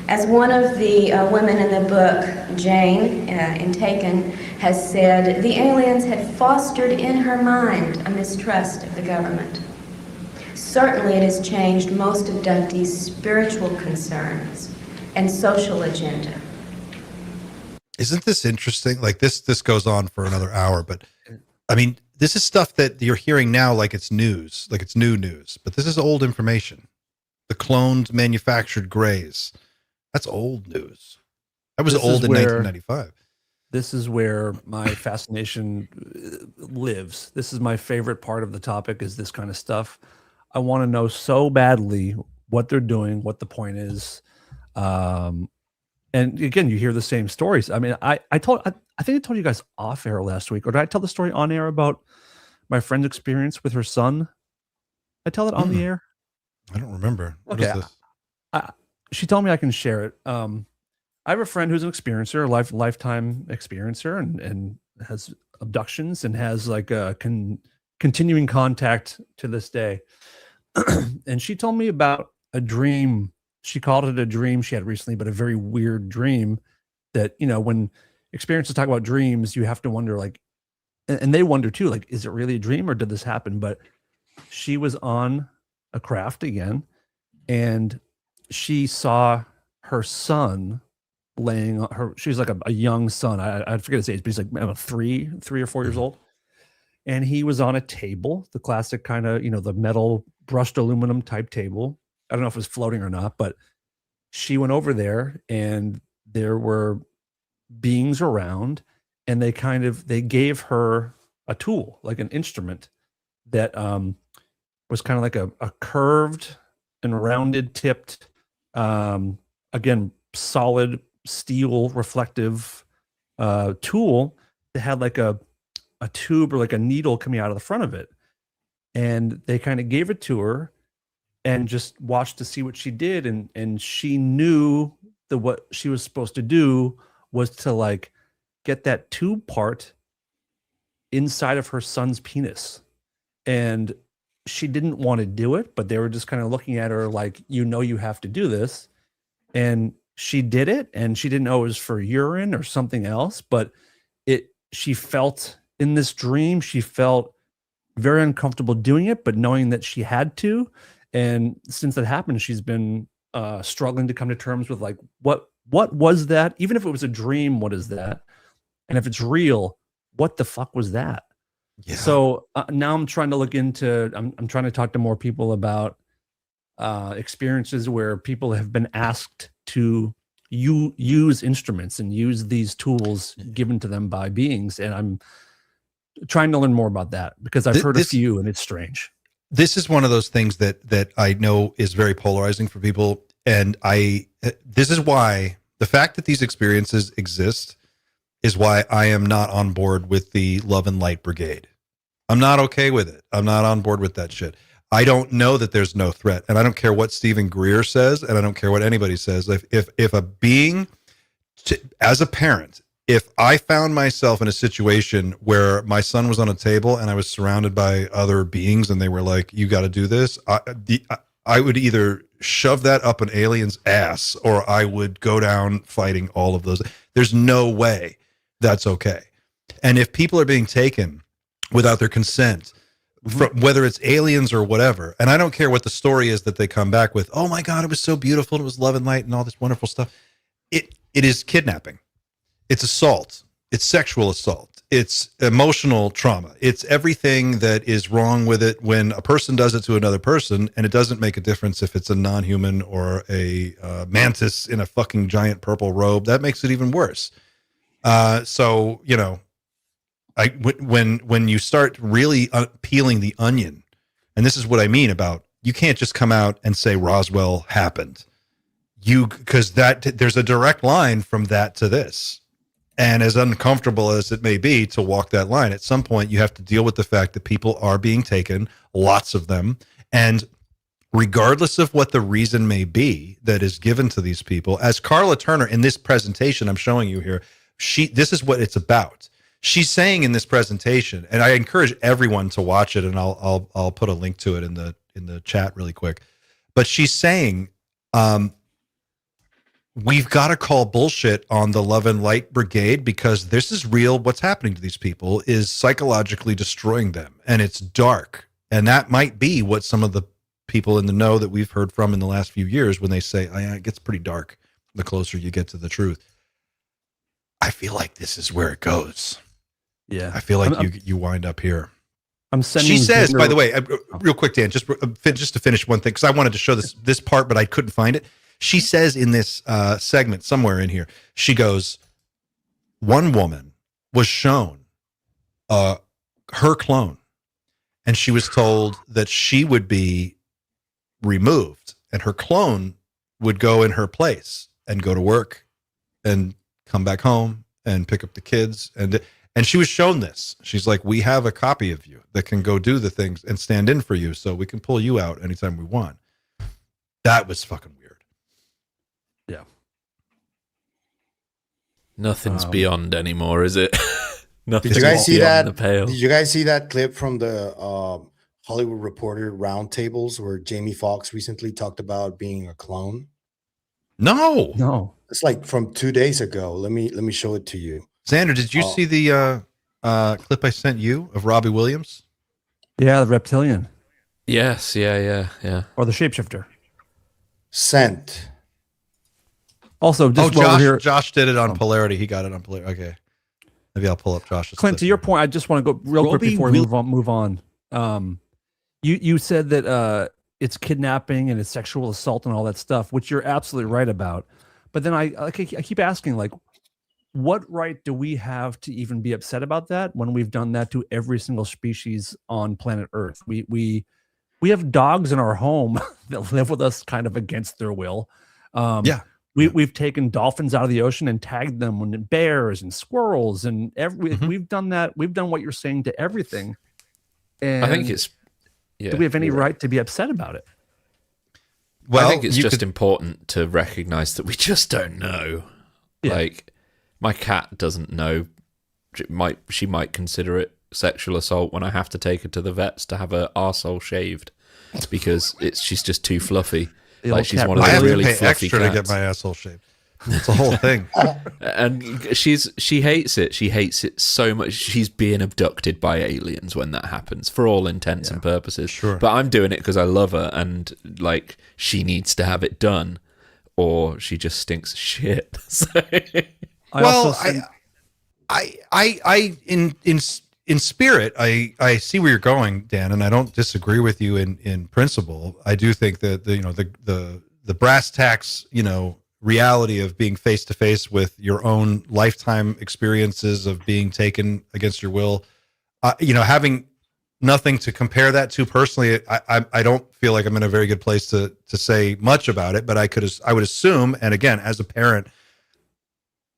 As one of the women in the book, Jane, in Taken, has said, the aliens had fostered in her mind a mistrust of the government. Certainly it has changed most abductees' spiritual concerns and social agenda. Isn't this interesting? Like this goes on for another hour, but I mean, this is stuff that you're hearing now like it's news, like it's new news, but this is old information. The cloned manufactured grays. That's old news. That was old in 1995. This is where my fascination lives. This is my favorite part of the topic, is this kind of stuff. I want to know so badly what they're doing, what the point is. And again, you hear the same stories. I mean, I think I told you guys off air last week, or did I tell the story on air about my friend's experience with her son? I tell it on the air. I don't remember. What Okay, is this? she told me I can share it. I have a friend who's an experiencer, a lifetime experiencer, and has abductions and has like a continuing contact to this day. And she told me about a dream. She called it a dream she had recently, but a very weird dream that, you know, when experiencers talk about dreams, you have to wonder, like, and they wonder too, like, is it really a dream or did this happen? But she was on a craft again, and she saw her son laying on her. She was like a young son. I forget his age, but he's like, I don't know, 3 or 4 years old. And he was on a table, the classic kind of, you know, the metal brushed aluminum type table. I don't know if it was floating or not, but she went over there and there were beings around, and they gave her a tool, like an instrument that was kind of like a curved and rounded tipped, again, solid steel reflective tool that had like a tube or like a needle coming out of the front of it. And they kind of gave it to her and just watched to see what she did. And she knew that what she was supposed to do was to like get that tube part inside of her son's penis. And she didn't want to do it, but they were just kind of looking at her like, you know, you have to do this. And she did it, and she didn't know it was for urine or something else, but she felt in this dream, she felt very uncomfortable doing it, but knowing that she had to. And since that happened, she's been struggling to come to terms with like, what was that? Even if it was a dream, what is that? And if it's real, what the fuck was that? Yeah. So now I'm trying to look into, I'm trying to talk to more people about experiences where people have been asked to you use instruments and use these tools given to them by beings. And trying to learn more about that because I've heard a few and it's strange. This is one of those things that I know is very polarizing for people. And this is why the fact that these experiences exist is why I am not on board with the Love and Light Brigade. I'm not okay with it. I'm not on board with that shit. I don't know that there's no threat, and I don't care what Stephen Greer says, and I don't care what anybody says. If a being, as a parent, if I found myself in a situation where my son was on a table and I was surrounded by other beings and they were like, "You got to do this," I would either shove that up an alien's ass or I would go down fighting all of those. There's no way that's okay. And if people are being taken without their consent, from, whether it's aliens or whatever, and I don't care what the story is that they come back with, "Oh my God, it was so beautiful, it was love and light and all this wonderful stuff," it is kidnapping. It's assault. It's sexual assault. It's emotional trauma. It's everything that is wrong with it when a person does it to another person, and it doesn't make a difference if it's a non-human or a mantis in a fucking giant purple robe. That makes it even worse. So, you know, when you start really peeling the onion, and this is what I mean about, you can't just come out and say Roswell happened. Because there's a direct line from that to this. And as uncomfortable as it may be to walk that line, at some point you have to deal with the fact that people are being taken, lots of them. And regardless of what the reason may be that is given to these people, as Carla Turner in this presentation I'm showing you here, this is what it's about. She's saying in this presentation, and I encourage everyone to watch it, and I'll put a link to it in the chat really quick. But she's saying, we've got to call bullshit on the Love and Light Brigade because this is real. What's happening to these people is psychologically destroying them, and it's dark. And that might be what some of the people in the know that we've heard from in the last few years when they say, "Oh, yeah, it gets pretty dark the closer you get to the truth." I feel like this is where it goes. Yeah. I feel like you wind up here. She says, by the way, real quick, Dan, just to finish one thing, because I wanted to show this part, but I couldn't find it. She says in this segment somewhere in here, she goes, one woman was shown her clone, and she was told that she would be removed and her clone would go in her place and go to work and come back home and pick up the kids. And she was shown this. She's like, "We have a copy of you that can go do the things and stand in for you, so we can pull you out anytime we want." That was fucking weird. Yeah. Nothing's beyond anymore, is it? Nothing's Did you guys see that? the pale. Did you guys see that clip from the Hollywood Reporter roundtables where Jamie Foxx recently talked about being a clone? No. It's like from 2 days ago. Let me show it to you. Xander, did you see the clip I sent you of Robbie Williams? Yeah, the reptilian. Yes, yeah. Or the shapeshifter. Sent. Also, just while we're here, Josh did it on Polarity. He got it on Polarity. Okay. Maybe I'll pull up Josh's Clint, clip to your here. point, I just want to go real quick before we move on. You said that it's kidnapping and it's sexual assault and all that stuff, which you're absolutely right about. But then I keep asking, like, what right do we have to even be upset about that when we've done that to every single species on planet Earth? We have dogs in our home that live with us kind of against their will. We've taken dolphins out of the ocean and tagged them with bears and squirrels and we've done that. We've done what you're saying to everything. And I think it's. Yeah, do we have any right to be upset about it? Well, I think it's just important to recognize that we just don't know. Yeah. Like, my cat doesn't know. She might consider it sexual assault when I have to take her to the vets to have her arsehole shaved because she's just too fluffy. Like, she's one of those really fluffy extra cats. to get my asshole shaved. It's a whole thing. And she hates it. She hates it so much. She's being abducted by aliens when that happens, for all intents and purposes. Sure. But I'm doing it because I love her, and like, she needs to have it done, or she just stinks of shit. So, in spirit, I see where you're going, Dan, and I don't disagree with you in principle. I do think that the brass tacks, reality of being face to face with your own lifetime experiences of being taken against your will having nothing to compare that to personally, I don't feel like I'm in a very good place to say much about it, but I would assume, and again, as a parent,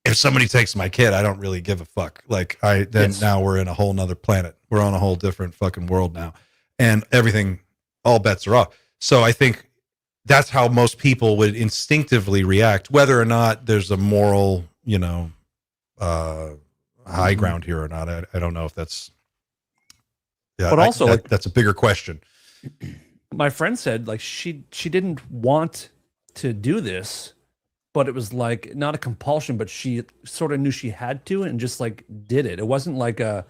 if somebody takes my kid, I don't really give a fuck. Like now we're in a whole nother planet. We're on a whole different fucking world now, and everything, all bets are off. So I think that's how most people would instinctively react, whether or not there's a moral, high ground here or not. I don't know if that's, but also that's a bigger question. My friend said like she didn't want to do this, but it was like not a compulsion, but she sort of knew she had to and just like did it. It wasn't like I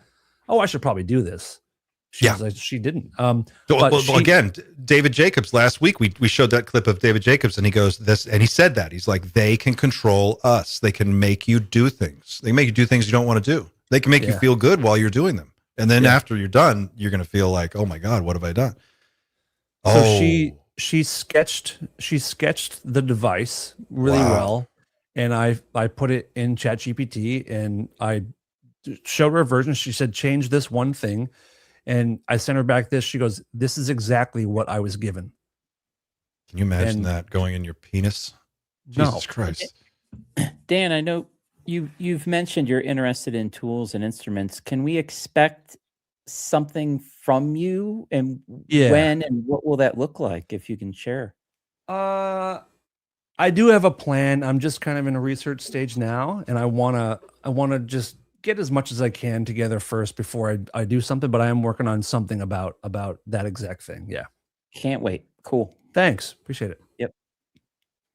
should probably do this. She didn't. Again, David Jacobs, last week we showed that clip of David Jacobs, and he goes this, and he said that he's like, they can control us. They can make you do things. They make you do things you don't want to do. They can make you feel good while you're doing them, and then after you're done, you're going to feel like, oh my God, what have I done? So she sketched the device really well, and I put it in ChatGPT, and I showed her a version. She said, change this one thing. And I sent her back this. She goes, this is exactly what I was given. Can you imagine that going in your penis? Jesus Christ. Dan, I know you've mentioned you're interested in tools and instruments. Can we expect something from you? And when and what will that look like, if you can share? I do have a plan. I'm just kind of in a research stage now, and I wanna just get as much as I can together first before I do something, but I am working on something about that exact thing. Yeah. Can't wait. Cool. Thanks. Appreciate it. Yep.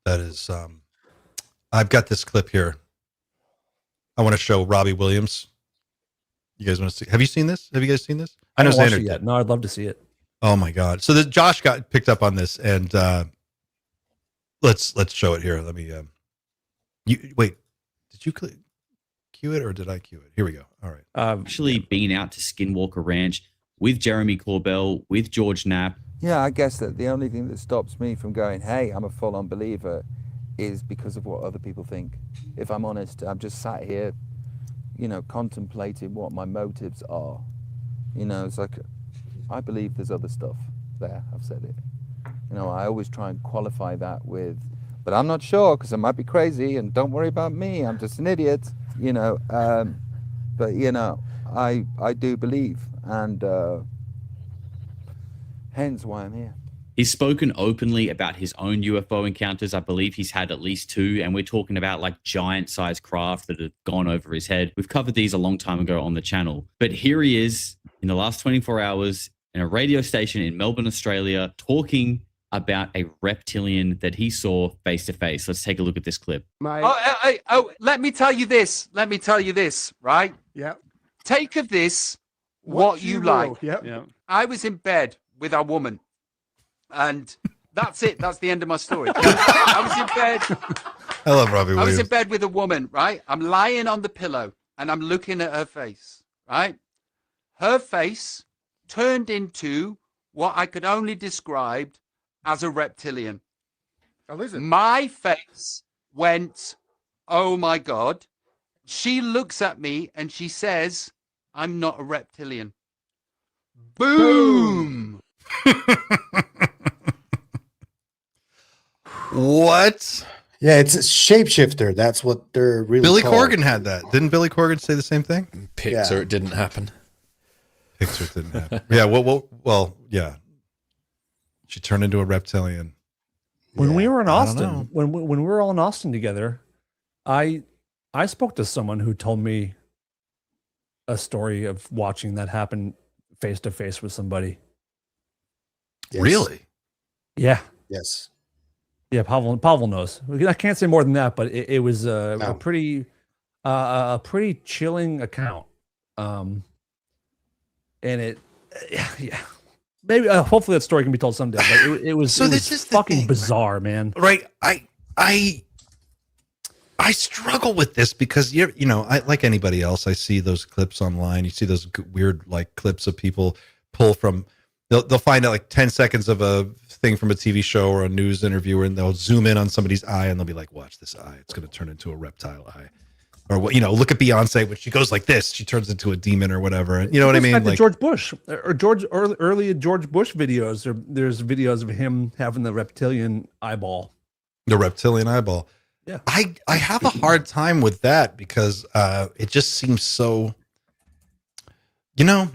That is, I've got this clip here. I want to show Robbie Williams. You guys want to see? Have you seen this? Have you guys seen this? I haven't watched it yet. No, I'd love to see it. Oh my God. So Josh got picked up on this, and let's show it here. Let me, wait, did you click? Cue it, or did I cue it? Here we go. All right. Actually been out to Skinwalker Ranch with Jeremy Corbell, with George Knapp. Yeah, I guess that the only thing that stops me from going, hey, I'm a full-on believer, is because of what other people think. If I'm honest, I'm just sat here, contemplating what my motives are. It's like, I believe there's other stuff there. I've said it. I always try and qualify that with, but I'm not sure because I might be crazy, and don't worry about me. I'm just an idiot. But I do believe, and hence why I'm here. He's spoken openly about his own UFO encounters. I believe he's had at least 2, and we're talking about like giant-sized craft that have gone over his head. We've covered these a long time ago on the channel, but here he is in the last 24 hours in a radio station in Melbourne, Australia, talking about a reptilian that he saw face to face. Let's take a look at this clip. Let me tell you this. Right? Yeah. Take of this what you like. Yeah. I was in bed with a woman, and that's it. That's the end of my story. I was in bed. I love Robbie Williams. I was in bed with a woman, right? I'm lying on the pillow, and I'm looking at her face, right? Her face turned into what I could only describe as a reptilian. Oh, listen. My face went, oh my God. She looks at me and she says, I'm not a reptilian. Boom. What? Yeah, it's a shapeshifter. That's what they're really Billy called. Corgan had that. Didn't Billy Corgan say the same thing? Pixar, it didn't happen. Pixar didn't happen. Yeah, well, yeah. She turned into a reptilian. When we were in Austin, when we were all in Austin together, I spoke to someone who told me a story of watching that happen face to face with somebody. Yes. Really? Yeah. Yes. Yeah, Pavel knows. I can't say more than that, but it was a pretty chilling account. And it, yeah. Maybe hopefully that story can be told someday. But it was so. This is fucking bizarre, man. Right? I struggle with this because I like anybody else. I see those clips online. You see those weird like clips of people pull from. They'll find out like 10 seconds of a thing from a TV show or a news interview, and they'll zoom in on somebody's eye, and they'll be like, "Watch this eye. It's going to turn into a reptile eye." or what, you know, look at Beyonce when she goes like this, she turns into a demon or whatever. You know what I mean? Like George Bush or early George Bush videos. There's videos of him having the reptilian eyeball. The reptilian eyeball. Yeah. I have a hard time with that because it just seems so, you know,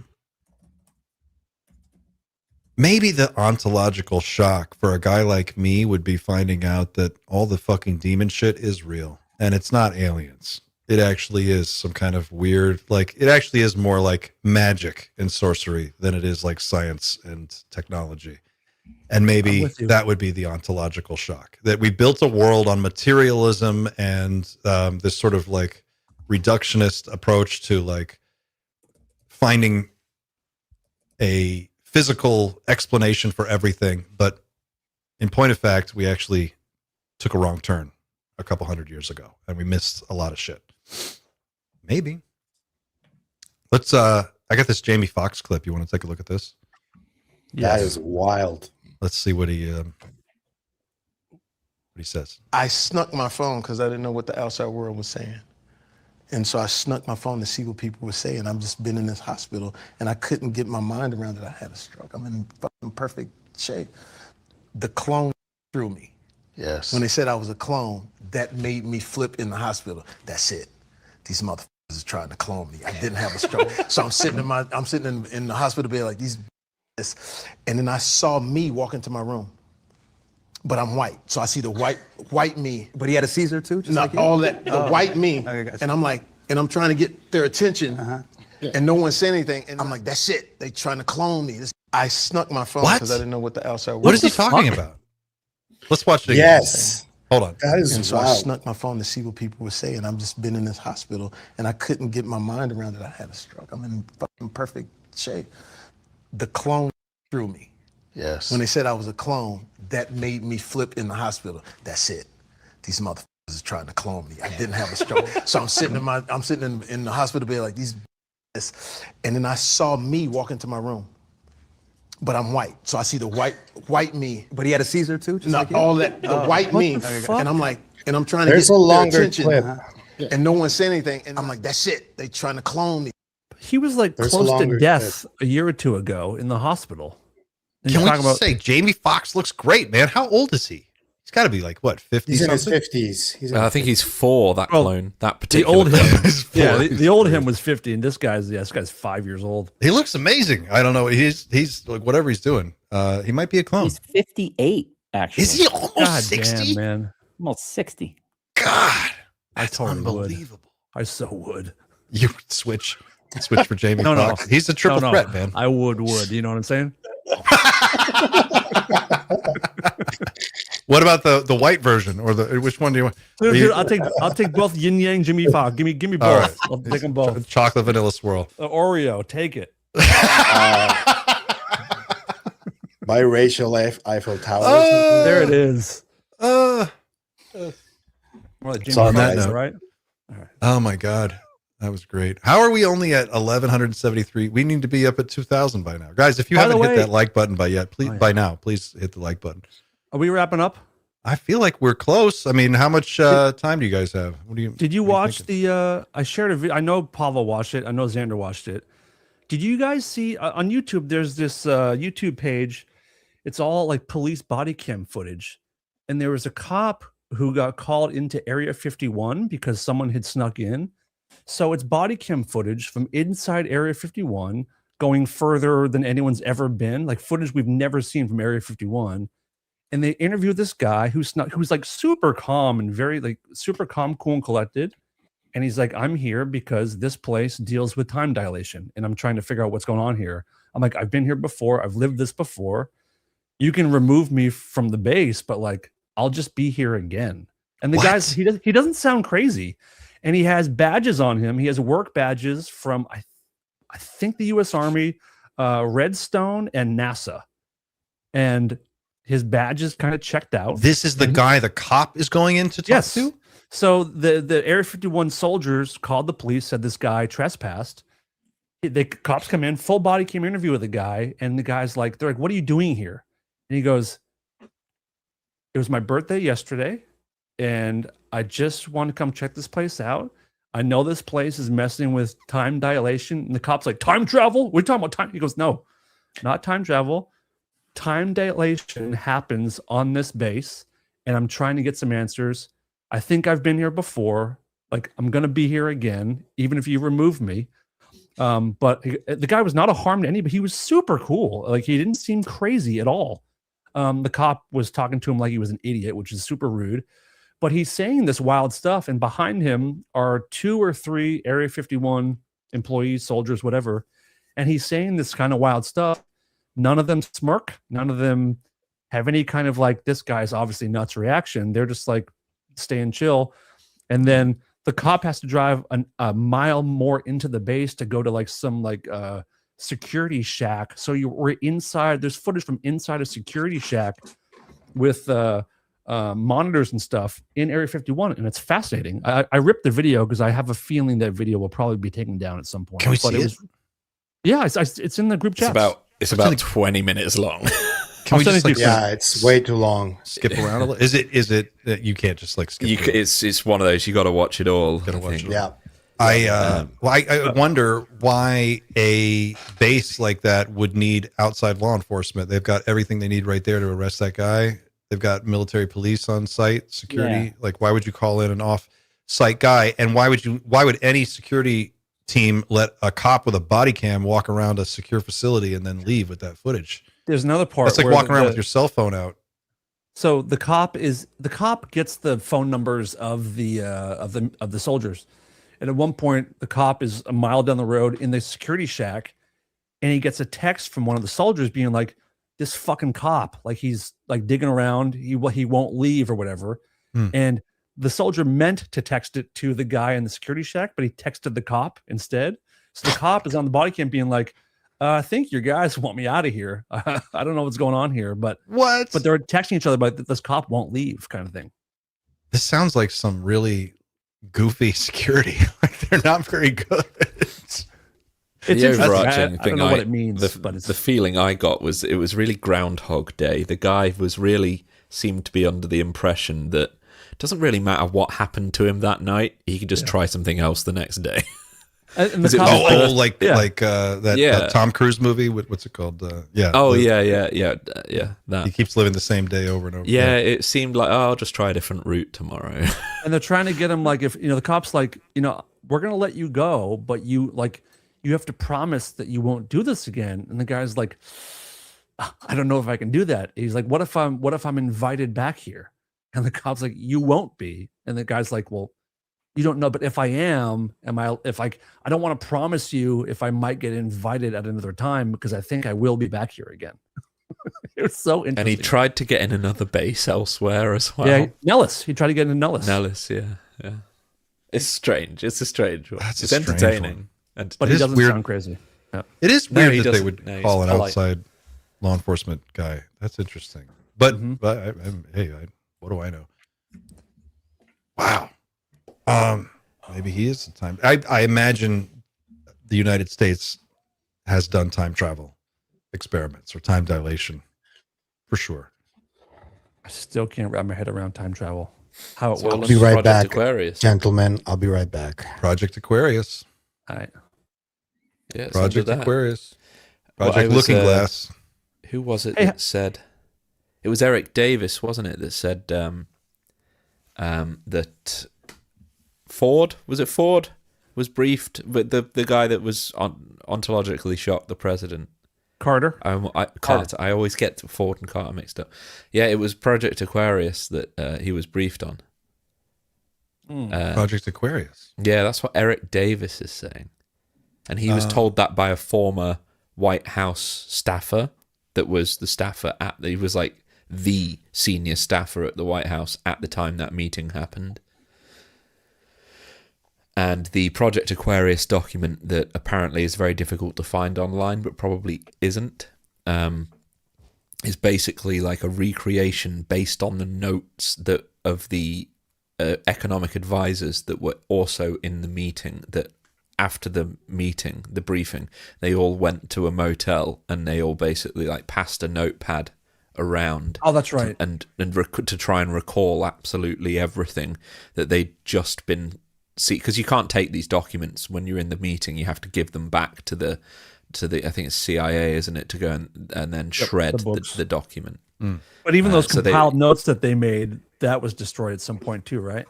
maybe the ontological shock for a guy like me would be finding out that all the fucking demon shit is real and it's not aliens. It actually is some kind of weird, like, it actually is more like magic and sorcery than it is like science and technology. And maybe that would be the ontological shock, that we built a world on materialism and this sort of like reductionist approach to like finding a physical explanation for everything. But in point of fact, we actually took a wrong turn a couple hundred years ago and we missed a lot of shit. Maybe. Let's I got this Jamie Foxx clip. You want to take a look at this? That is wild. Let's see what he says. I snuck my phone because I didn't know what the outside world was saying. And so I snuck my phone to see what people were saying. I've just been in this hospital and I couldn't get my mind around it. I had a stroke. I'm in fucking perfect shape. The clone threw me. Yes. When they said I was a clone, that made me flip in the hospital. That's it. These motherfuckers is trying to clone me. I didn't have a stroke. So I'm sitting in the hospital bed like these, and then I saw me walk into my room. But I'm white, so I see the white me. But he had a Caesar too, just like you? all that, the white me. Okay, gotcha. And I'm like, and I'm trying to get their attention, and no one said anything. And I'm like, that's it. They trying to clone me. I snuck my phone because I didn't know what the outside world. What is he talking about? Let's watch it again. Yes. Hold on. That is and so I snuck my phone to see what people were saying. I've just been in this hospital and I couldn't get my mind around it. I had a stroke. I'm in fucking perfect shape. The clone threw me. Yes. When they said I was a clone, that made me flip in the hospital. That's it. These motherfuckers is trying to clone me. I didn't have a stroke. So I'm sitting in the hospital bed like these, and then I saw me walk into my room. But I'm white, so I see the white me. But he had a Caesar too, just like you? all that, the white What me. the fuck? And I'm like, and I'm trying to There's get a their longer attention. clip. And no one said anything. And I'm like, that's it. They trying to clone me. He was like There's a close to longer death a year or two ago in the hospital. And Can he's we talking just about- say Jamie Foxx looks great, man? How old is he? He's got to be like what, 50 He's in his something? 50s. He's in I think he's 4. That Well, clone, that the particular old clone. him, yeah, four. the old him was 50, and this guy's 5 years old. He looks amazing. I don't know. He's like whatever he's doing. He might be a clone. He's 58, actually. Is he almost God 60? damn, man. Almost 60. God, I that's totally would. unbelievable. I so would. You would switch for Jamie No, no. Foxx. He's a triple No, no. threat, man. I would. You know what I'm saying? What about the white version or the which one do you want? Dude, I'll take both Yin Yang, Jimmy Fox. Give me both. All right. I'll take them both. Chocolate vanilla swirl. Oreo, take it. biracial Eiffel Tower. There it is. Uh, More like Jimmy So on that Fox, note, right? Oh my God, that was great. How are we only at 1,173? We need to be up at 2,000 by now, guys. If you By the haven't hit way- that like button by now, please hit the like button. Are we wrapping up? I feel like we're close. I mean, how much time do you guys have? What do you? Did you watch the? I shared a video. I know Pavel watched it. I know Xander watched it. Did you guys see on YouTube? There's this YouTube page. It's all like police body cam footage, and there was a cop who got called into Area 51 because someone had snuck in. So it's body cam footage from inside Area 51, going further than anyone's ever been, like footage we've never seen from Area 51. And they interviewed this guy who's like super calm and very like super calm, cool, and collected. And he's like, I'm here because this place deals with time dilation, and I'm trying to figure out what's going on here. I'm like, I've been here before. I've lived this before. You can remove me from the base, but like, I'll just be here again. And the guy's he doesn't sound crazy, and he has badges on him. He has work badges from I think the U.S. Army, Redstone, and NASA, and his badge is kind of checked out. This is the guy the cop is going in to talk to? So the Area 51 soldiers called the police, said this guy trespassed. The cops come in, full body cam interview with the guy, and the guy's like, they're like, what are you doing here? And he goes, it was my birthday yesterday, and I just want to come check this place out. I know this place is messing with time dilation. And the cop's like, time travel? We're talking about time. He goes, no, not time travel. Time dilation happens on this base, and I'm trying to get some answers. I think I've been here before. Like, I'm going to be here again, even if you remove me. But the guy was not a harm to anybody. He was super cool. Like, he didn't seem crazy at all. The cop was talking to him like he was an idiot, which is super rude. But he's saying this wild stuff, and behind him are 2 or 3 Area 51 employees, soldiers, whatever. And he's saying this kind of wild stuff. None of them smirk. None of them have any kind of like, this guy's obviously nuts reaction. They're just like staying chill. And then the cop has to drive a mile more into the base to go to like some like security shack. So we're inside. There's footage from inside a security shack with monitors and stuff in Area 51, and it's fascinating. I ripped the video because I have a feeling that video will probably be taken down at some point. Can we see it? Yeah, it's in the group chat. It's about 20 minutes long. Can we just like, yeah, it's way too long. Skip around a little? Is it that you can't just like skip? It's one of those, you got to watch it all. Gotta watch it all. Yeah. I wonder why a base like that would need outside law enforcement. They've got everything they need right there to arrest that guy. They've got military police on site, security. Yeah. Like, why would you call in an off-site guy? And why would any security team let a cop with a body cam walk around a secure facility and then leave with that footage? There's another part. It's like walking around with your cell phone out. So the cop gets the phone numbers of the soldiers, and at one point the cop is a mile down the road in the security shack, and he gets a text from one of the soldiers being like, "This fucking cop, like he's like digging around, he won't leave or whatever," and the soldier meant to text it to the guy in the security shack, but he texted the cop instead. So the cop is on the body cam being like, I think your guys want me out of here. I don't know what's going on here, but they're texting each other, but this cop won't leave, kind of thing. This sounds like some really goofy security. Like, they're not very good. It's the overarching I thing. don't know what it means, but the feeling I got was it was really Groundhog Day. The guy seemed to be under the impression that it doesn't really matter what happened to him that night. He can just try something else the next day. And the that Tom Cruise movie. What's it called? That. He keeps living the same day over and over. Yeah, it seemed like, I'll just try a different route tomorrow. And they're trying to get him like, if the cop's like, we're gonna let you go, but you have to promise that you won't do this again. And the guy's like, I don't know if I can do that. He's like, what if I'm invited back here? And the cop's like, you won't be. And the guy's like, well, you don't know, but if I am, I don't want to promise you if I might get invited at another time, because I think I will be back here again. It was so interesting. And he tried to get in another base elsewhere as well. Yeah, Nellis. He tried to get into Nellis. Nellis, yeah. It's strange. It's a strange one. That's it's a strange entertaining. But he doesn't sound crazy. Yeah. It is weird that they would he's call an polite. outside law enforcement guy. That's interesting. But what do I know? Wow. Maybe he is the time. I imagine the United States has done time travel experiments or time dilation for sure. I still can't wrap my head around time travel. How it I'll works. be right Project back, Aquarius. gentlemen. I'll be right back. Project Aquarius. All right. Yeah, Project Aquarius. Well, Project Looking Glass. Who was it that said? It was Eric Davis, wasn't it, that said that Ford was briefed, but the guy that was ontologically shot the president. Carter. Carter. I always get Ford and Carter mixed up. Yeah, it was Project Aquarius that he was briefed on. Project Aquarius. Yeah, that's what Eric Davis is saying. And he was told that by a former White House staffer that was the staffer he was like the senior staffer at the White House at the time that meeting happened. And the Project Aquarius document that apparently is very difficult to find online, but probably isn't, is basically like a recreation based on the notes of the economic advisors that were also in the meeting, that after the meeting, the briefing, they all went to a motel and they all basically like passed a notepad around. Oh, that's right. To try and recall absolutely everything that they'd just been see, because you can't take these documents when you're in the meeting. You have to give them back to the I think it's CIA, isn't it, to go and then shred the document. But even those so compiled notes that they made, that was destroyed at some point too, right?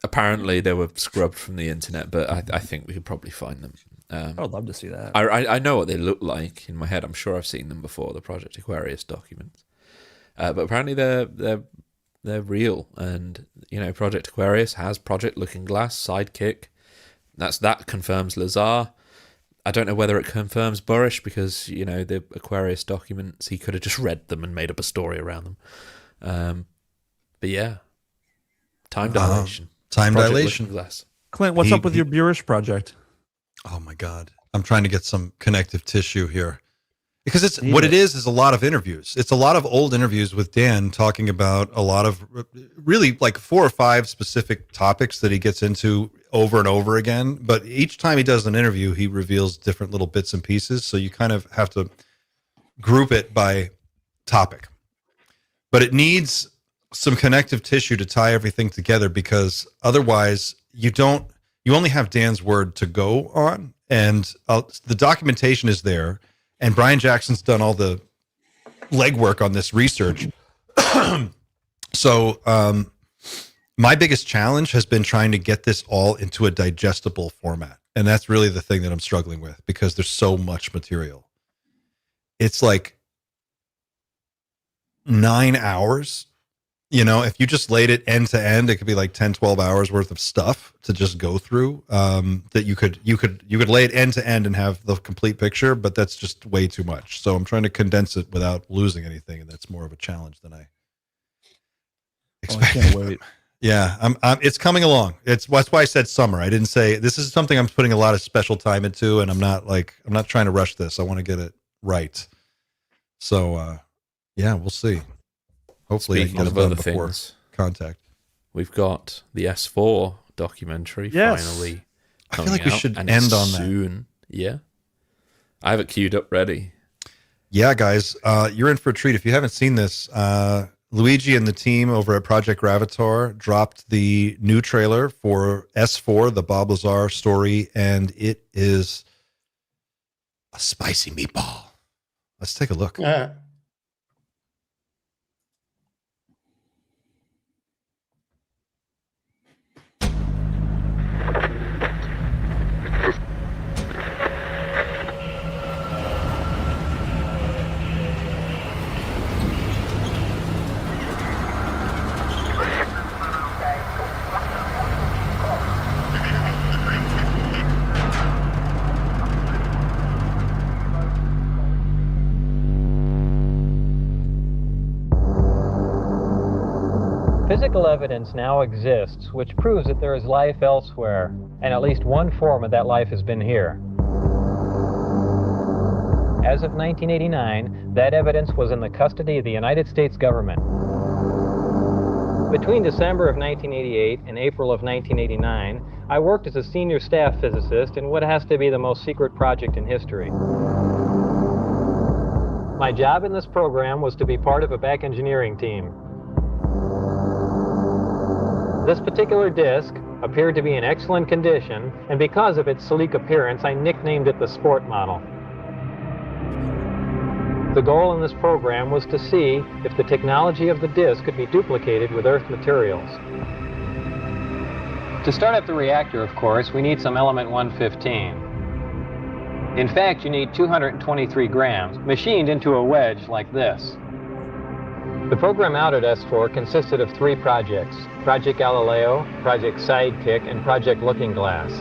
Apparently they were scrubbed from the internet, but I think we could probably find them. I would love to see that. I know what they look like in my head. I'm sure I've seen them before, the Project Aquarius documents. But apparently they're real, and Project Aquarius has Project Looking Glass, Sidekick. That confirms Lazar. I don't know whether it confirms Burish, because the Aquarius documents, he could have just read them and made up a story around them. But yeah, time dilation. Time Project dilation. Looking Glass. Clint, what's up with your Burish project? Oh my God, I'm trying to get some connective tissue here. Because it's what it is a lot of interviews. It's a lot of old interviews with Dan talking about a lot of really like 4 or 5 specific topics that he gets into over and over again. But each time he does an interview, he reveals different little bits and pieces. So you kind of have to group it by topic. But it needs some connective tissue to tie everything together, because otherwise you only have Dan's word to go on. And the documentation is there. And Brian Jackson's done all the legwork on this research. So my biggest challenge has been trying to get this all into a digestible format. And that's really the thing that I'm struggling with, because there's so much material. It's like 9 hours. If you just laid it end to end, it could be like 10, 12 hours worth of stuff to just go through, that you could lay it end to end and have the complete picture, but that's just way too much. So I'm trying to condense it without losing anything. And that's more of a challenge than I expected. I can't wait. Yeah. It's coming along. That's why I said summer. I didn't say this is something I'm putting a lot of special time into, and I'm not trying to rush this. I want to get it right. So, yeah, we'll see. Hopefully, Speaking I of get it other done before things, Contact. We've got the S4 documentary finally coming I feel like we out, should and end it's on that. soon. Yeah, I have it queued up ready. Yeah, guys, you're in for a treat. If you haven't seen this, Luigi and the team over at Project Gravatar dropped the new trailer for S4, the Bob Lazar story, and it is a spicy meatball. Let's take a look. Physical evidence now exists which proves that there is life elsewhere, and at least one form of that life has been here. As of 1989, that evidence was in the custody of the United States government. Between December of 1988 and April of 1989, I worked as a senior staff physicist in what has to be the most secret project in history. My job in this program was to be part of a back engineering team. This particular disc appeared to be in excellent condition, and because of its sleek appearance, I nicknamed it the Sport Model. The goal in this program was to see if the technology of the disc could be duplicated with Earth materials. To start up the reactor, of course, we need some element 115. In fact, you need 223 grams, machined into a wedge like this. The program out at S4 consisted of 3 projects: Project Galileo, Project Sidekick, and Project Looking Glass.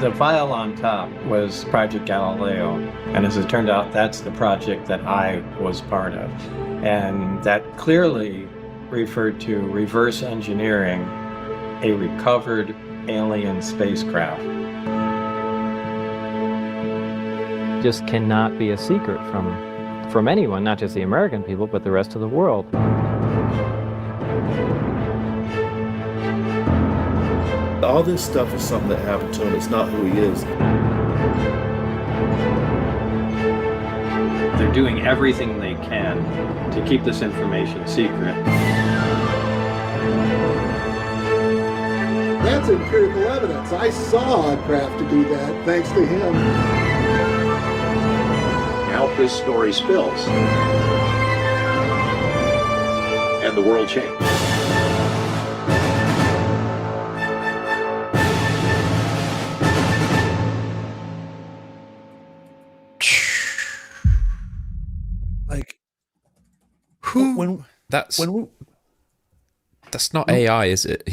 The file on top was Project Galileo, and as it turned out, that's the project that I was part of. And that clearly referred to reverse engineering a recovered alien spacecraft. Just cannot be a secret from anyone, not just the American people, but the rest of the world. All this stuff is something that happened to him. It's not who he is. They're doing everything they can to keep this information secret. That's empirical evidence. I saw a craft to do that thanks to him. Out this story spills. And the world changed. Like, who? That's not AI, is it?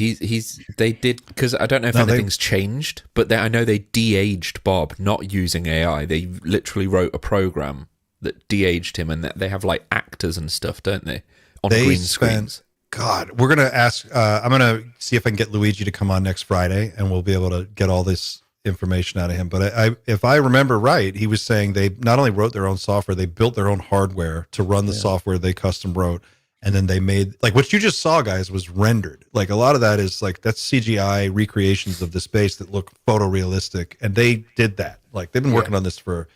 They did, because I don't know if anything's changed, but I know they de-aged Bob not using AI. They literally wrote a program that de-aged him, and that they have like actors and stuff, don't they? On green screens. God, we're gonna ask. I'm gonna see if I can get Luigi to come on next Friday, and we'll be able to get all this information out of him. But if I remember right, he was saying they not only wrote their own software, they built their own hardware to run the software they custom wrote. And then they made, like, what you just saw, guys, was rendered. Like, a lot of that is like, that's CGI recreations of the space that look photorealistic. And they did that. Like, they've been working on this for,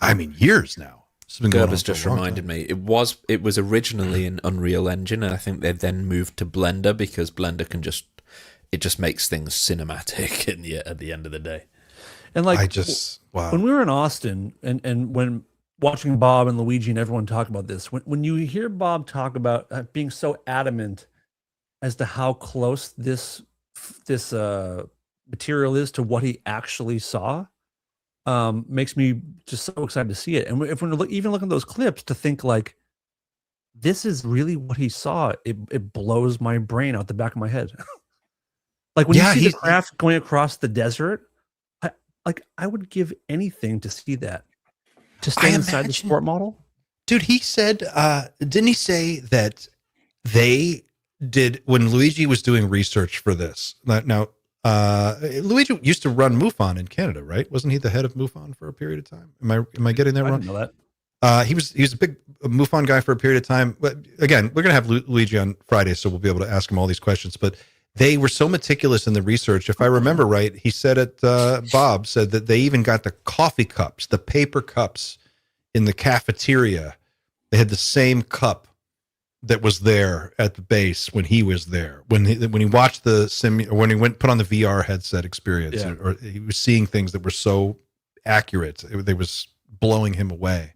years now. It's been going on Gerber's just reminded me. It was originally an Unreal Engine, and I think they then moved to Blender because Blender can just makes things cinematic at the end of the day. And like, wow. When we were in Austin, and when watching Bob and Luigi and everyone talk about this, when you hear Bob talk about being so adamant as to how close this material is to what he actually saw, makes me just so excited to see it. And if we're even looking at those clips, to think like, this is really what he saw, it blows my brain out the back of my head. Like when you see the craft going across the desert, I would give anything to see that. To stay inside the sport model? Dude, he said, didn't he say that they did, when Luigi was doing research for this? Now, Luigi used to run MUFON in Canada, right? Wasn't he the head of MUFON for a period of time? Am I getting that wrong? I didn't know that. He was a big MUFON guy for a period of time. But again, we're going to have Luigi on Friday, so we'll be able to ask him all these questions. But they were so meticulous in the research. If I remember right, he said Bob said that they even got the coffee cups, the paper cups in the cafeteria. They had the same cup that was there at the base when he was there. When he watched when he put on the VR headset experience, or he was seeing things that were so accurate. They was blowing him away.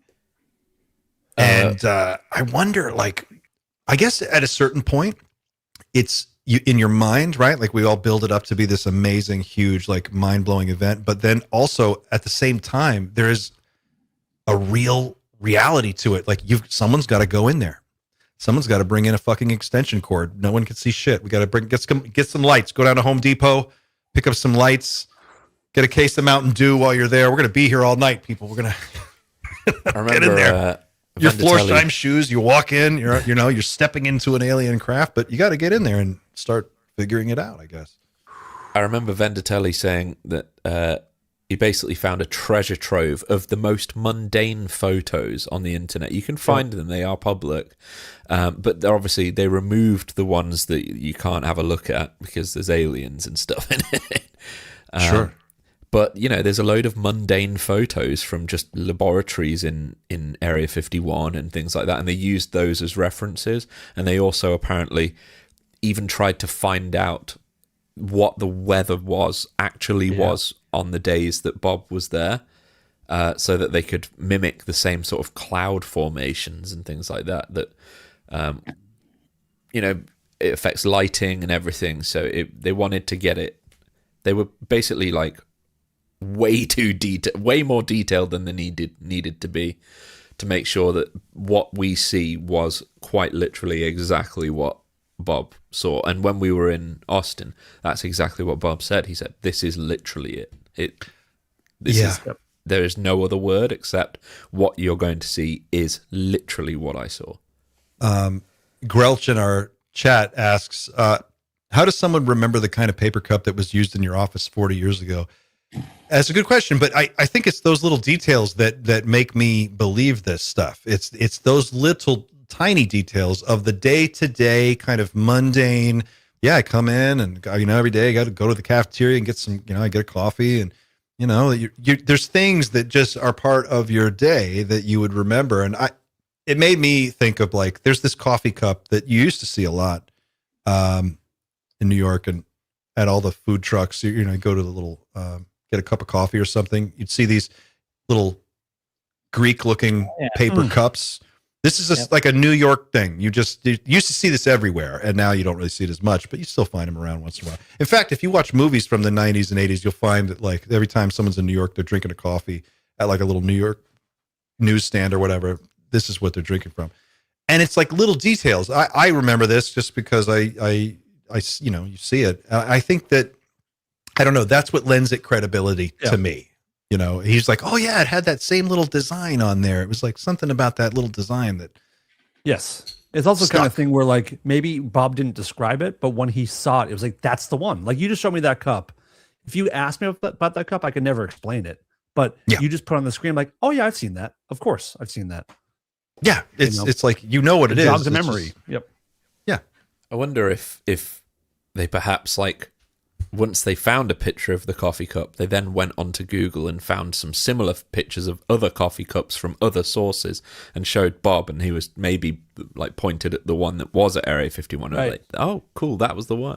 And I wonder, like, I guess at a certain point, it's in your mind, right? Like we all build it up to be this amazing, huge, like mind-blowing event. But then also at the same time, there is a real reality to it. Like someone's got to go in there. Someone's got to bring in a fucking extension cord. No one can see shit. We got to get some lights. Go down to Home Depot, pick up some lights, get a case of Mountain Dew while you're there. We're going to be here all night, people. We're going to get in there. Your floor-time shoes, you walk in, you're stepping into an alien craft, but you got to get in there and start figuring it out, I guess. I remember Venditelli saying that he basically found a treasure trove of the most mundane photos on the internet. You can find them; they are public, but obviously they removed the ones that you can't have a look at because there's aliens and stuff in it. Sure. But, there's a load of mundane photos from just laboratories in Area 51 and things like that, and they used those as references. And they also apparently even tried to find out what the weather was on the days that Bob was there, so that they could mimic the same sort of cloud formations and things like that, it affects lighting and everything. So they wanted to get it. They were basically like way more detailed than they needed to be, to make sure that what we see was quite literally exactly what Bob saw. And when we were in Austin, that's exactly what Bob said. He said, "This is literally it. There is no other word except what you're going to see is literally what I saw." Grelch in our chat asks, how does someone remember the kind of paper cup that was used in your office 40 years ago? That's a good question, but I think it's those little details that make me believe this stuff. It's those little tiny details of the day-to-day kind of mundane. Yeah, I come in and every day I got to go to the cafeteria and get some, I get a coffee, and there's things that just are part of your day that you would remember. And it made me think of, like, there's this coffee cup that you used to see a lot in New York, and at all the food trucks. You know, go to the little get a cup of coffee or something. You'd see these little Greek-looking paper cups. This is like a New York thing. You used to see this everywhere, and now you don't really see it as much, but you still find them around once in a while. In fact, if you watch movies from the 90s and 80s, you'll find that like every time someone's in New York, they're drinking a coffee at like a little New York newsstand or whatever. This is what they're drinking from. And it's like little details. I remember this just because I you know, you see it. I think that, I don't know, that's what lends it credibility to me. You know, he's like, oh yeah, it had that same little design on there. It was like something about that little design that. Yes. It's also the kind of thing where like maybe Bob didn't describe it, but when he saw it, it was like, that's the one. Like you just showed me that cup. If you asked me about that cup, I could never explain it. But you just put on the screen like, oh yeah, I've seen that. Of course, I've seen that. Yeah, it's like, you know what it is. Jogs a memory. Yep. Yeah. I wonder if they perhaps like, once they found a picture of the coffee cup, they then went onto Google and found some similar pictures of other coffee cups from other sources and showed Bob, and he was maybe like pointed at the one that was at Area 51. Right. Like, oh, cool, that was the one.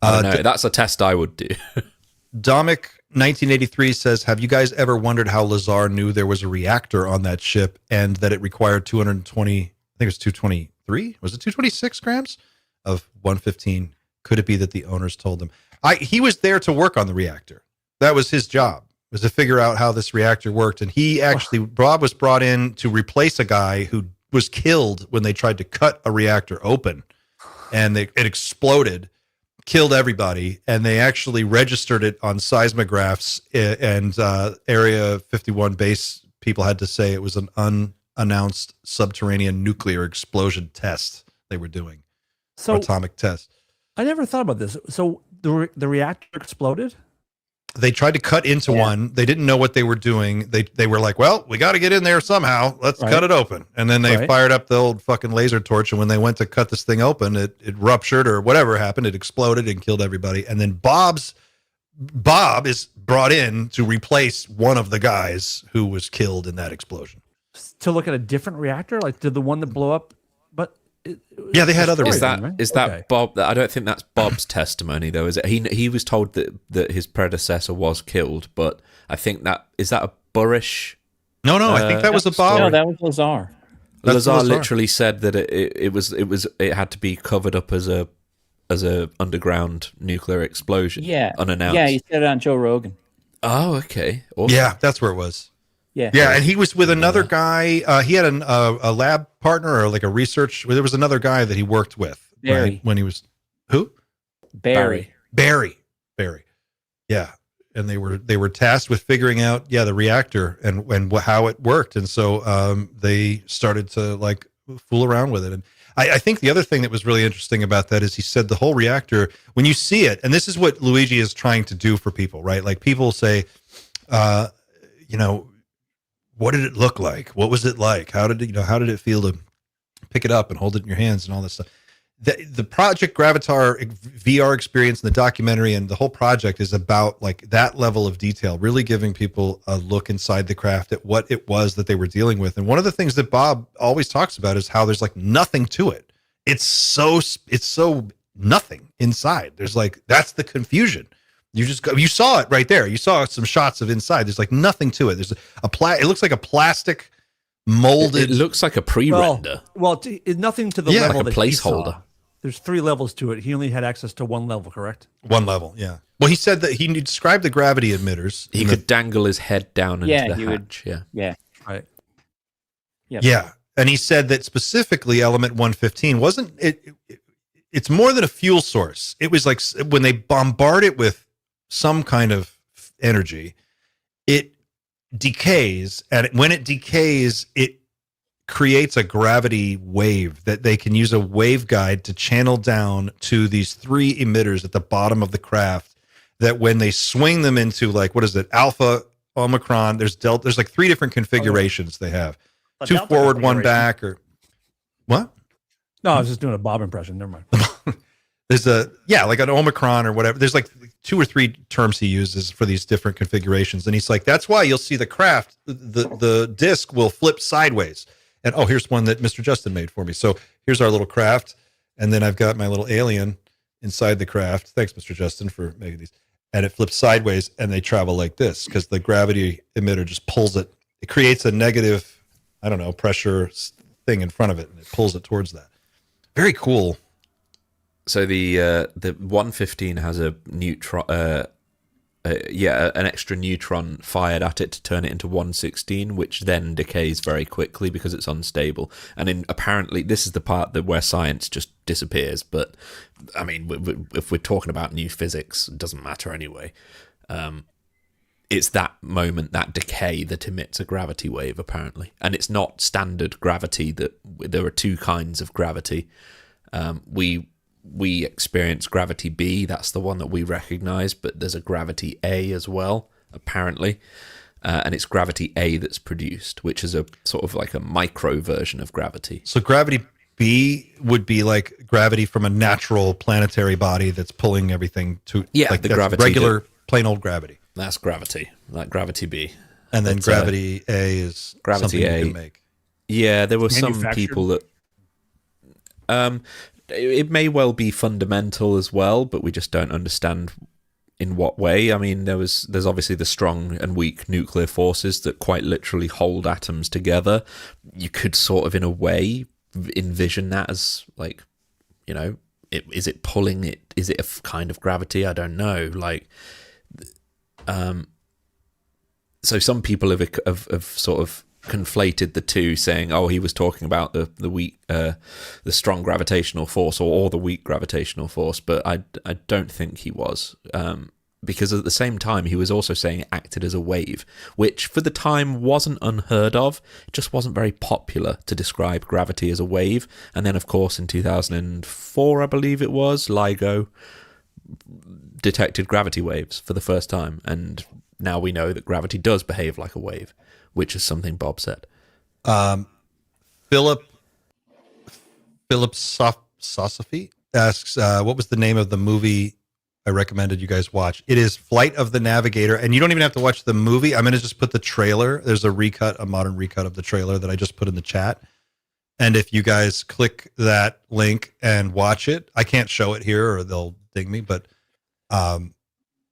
I don't know. That's a test I would do. Domic 1983 says, have you guys ever wondered how Lazar knew there was a reactor on that ship and that it required 220, I think it was 223? Was it 226 grams of 115? Could it be that the owners told them? He was there to work on the reactor. That was his job, was to figure out how this reactor worked. And he actually, Bob was brought in to replace a guy who was killed when they tried to cut a reactor open, and it exploded, killed everybody. And they actually registered it on seismographs, and Area 51 base people had to say it was an unannounced subterranean nuclear explosion test they were doing. So atomic test. I never thought about this. So the reactor exploded? They tried to cut into one. They didn't know what they were doing. They were like, well, we got to get in there somehow. Let's cut it open. And then they fired up the old fucking laser torch. And when they went to cut this thing open, it ruptured or whatever happened. It exploded and killed everybody. And then Bob is brought in to replace one of the guys who was killed in that explosion. To look at a different reactor? Like, did the one that blew up? But yeah, they had other. Is that Bob? I don't think that's Bob's testimony, though. Is it? He was told that his predecessor was killed, but I think that is that a Burrish. No, I think that was a Bob. No, that was Lazar. Lazar literally said that it had to be covered up as a underground nuclear explosion. Yeah, unannounced. Yeah, he said it on Joe Rogan. Oh, okay. Awesome. Yeah, that's where it was. Yeah, and he was with another guy. He had a lab partner or like a research. There was another guy that he worked with Barry. when he was who? Barry. Yeah, and they were tasked with figuring out the reactor and how it worked, and so they started to like fool around with it. And I think the other thing that was really interesting about that is he said the whole reactor, when you see it, and this is what Luigi is trying to do for people, right? Like people say, what did it look like? What was it like? How did it feel to pick it up and hold it in your hands and all this stuff? The Project Gravatar VR experience and the documentary and the whole project is about like that level of detail, really giving people a look inside the craft at what it was that they were dealing with. And one of the things that Bob always talks about is how there's like nothing to it. It's so nothing inside. There's like, that's the confusion. You saw it right there. You saw some shots of inside. There's like nothing to it. There's it looks like a plastic molded. It looks like a pre-render. Well, nothing to the level like a that placeholder. He saw. There's 3 levels to it. He only had access to 1 level, correct? 1 level, yeah. Well, he said that he described the gravity emitters. He could dangle his head down into the hatch. Yeah. Right. Yep. Yeah. And he said that specifically element 115 wasn't it. It's more than a fuel source. It was like when they bombard it with some kind of energy, it decays, and when it decays, it creates a gravity wave that they can use a waveguide to channel down to these 3 emitters at the bottom of the craft, that when they swing them into like, what is it, alpha, omicron, there's delta, there's like 3 different configurations they have. 2 forward, 1 back, or what? No, I was just doing a Bob impression. Never mind. There's like an omicron or whatever. There's like 2 or 3 terms he uses for these different configurations. And he's like, that's why you'll see the craft, the disc will flip sideways. And here's one that Mr. Justin made for me. So here's our little craft. And then I've got my little alien inside the craft. Thanks, Mr. Justin, for making these. And it flips sideways, and they travel like this because the gravity emitter just pulls it. It creates a negative, I don't know, pressure thing in front of it, and it pulls it towards that. Very cool. So the 115 has a neutron, an extra neutron fired at it to turn it into 116, which then decays very quickly because it's unstable. And apparently, this is the part where science just disappears. But I mean, if we're talking about new physics, it doesn't matter anyway. It's that moment, that decay, that emits a gravity wave, apparently. And it's not standard gravity. That there are two kinds of gravity. We experience gravity B, that's the one that we recognize, but there's a gravity A as well, apparently. And it's gravity A that's produced, which is a sort of like a micro version of gravity. So gravity B would be like gravity from a natural planetary body that's pulling everything to like the gravity regular plain old gravity. That's gravity, like gravity B. And then gravity A is gravity something A. you can make. Yeah, there were some people that it may well be fundamental as well, but we just don't understand in what way. I mean, there's obviously the strong and weak nuclear forces that quite literally hold atoms together. You could sort of, in a way, envision that as like, you know, is it pulling it? Is it a kind of gravity? I don't know. Like, so some people have sort of conflated the two, saying, "Oh, he was talking about the weak, the strong gravitational force, or the weak gravitational force." But I don't think he was, because at the same time he was also saying it acted as a wave, which for the time wasn't unheard of. It just wasn't very popular to describe gravity as a wave. And then, of course, in 2004, I believe it was, LIGO detected gravity waves for the first time, and now we know that gravity does behave like a wave, which is something Bob said. Philip Sosophy asks, what was the name of the movie I recommended you guys watch? It is Flight of the Navigator, and you don't even have to watch the movie. I'm going to just put the trailer. There's a modern recut of the trailer that I just put in the chat. And if you guys click that link and watch it, I can't show it here or they'll ding me, but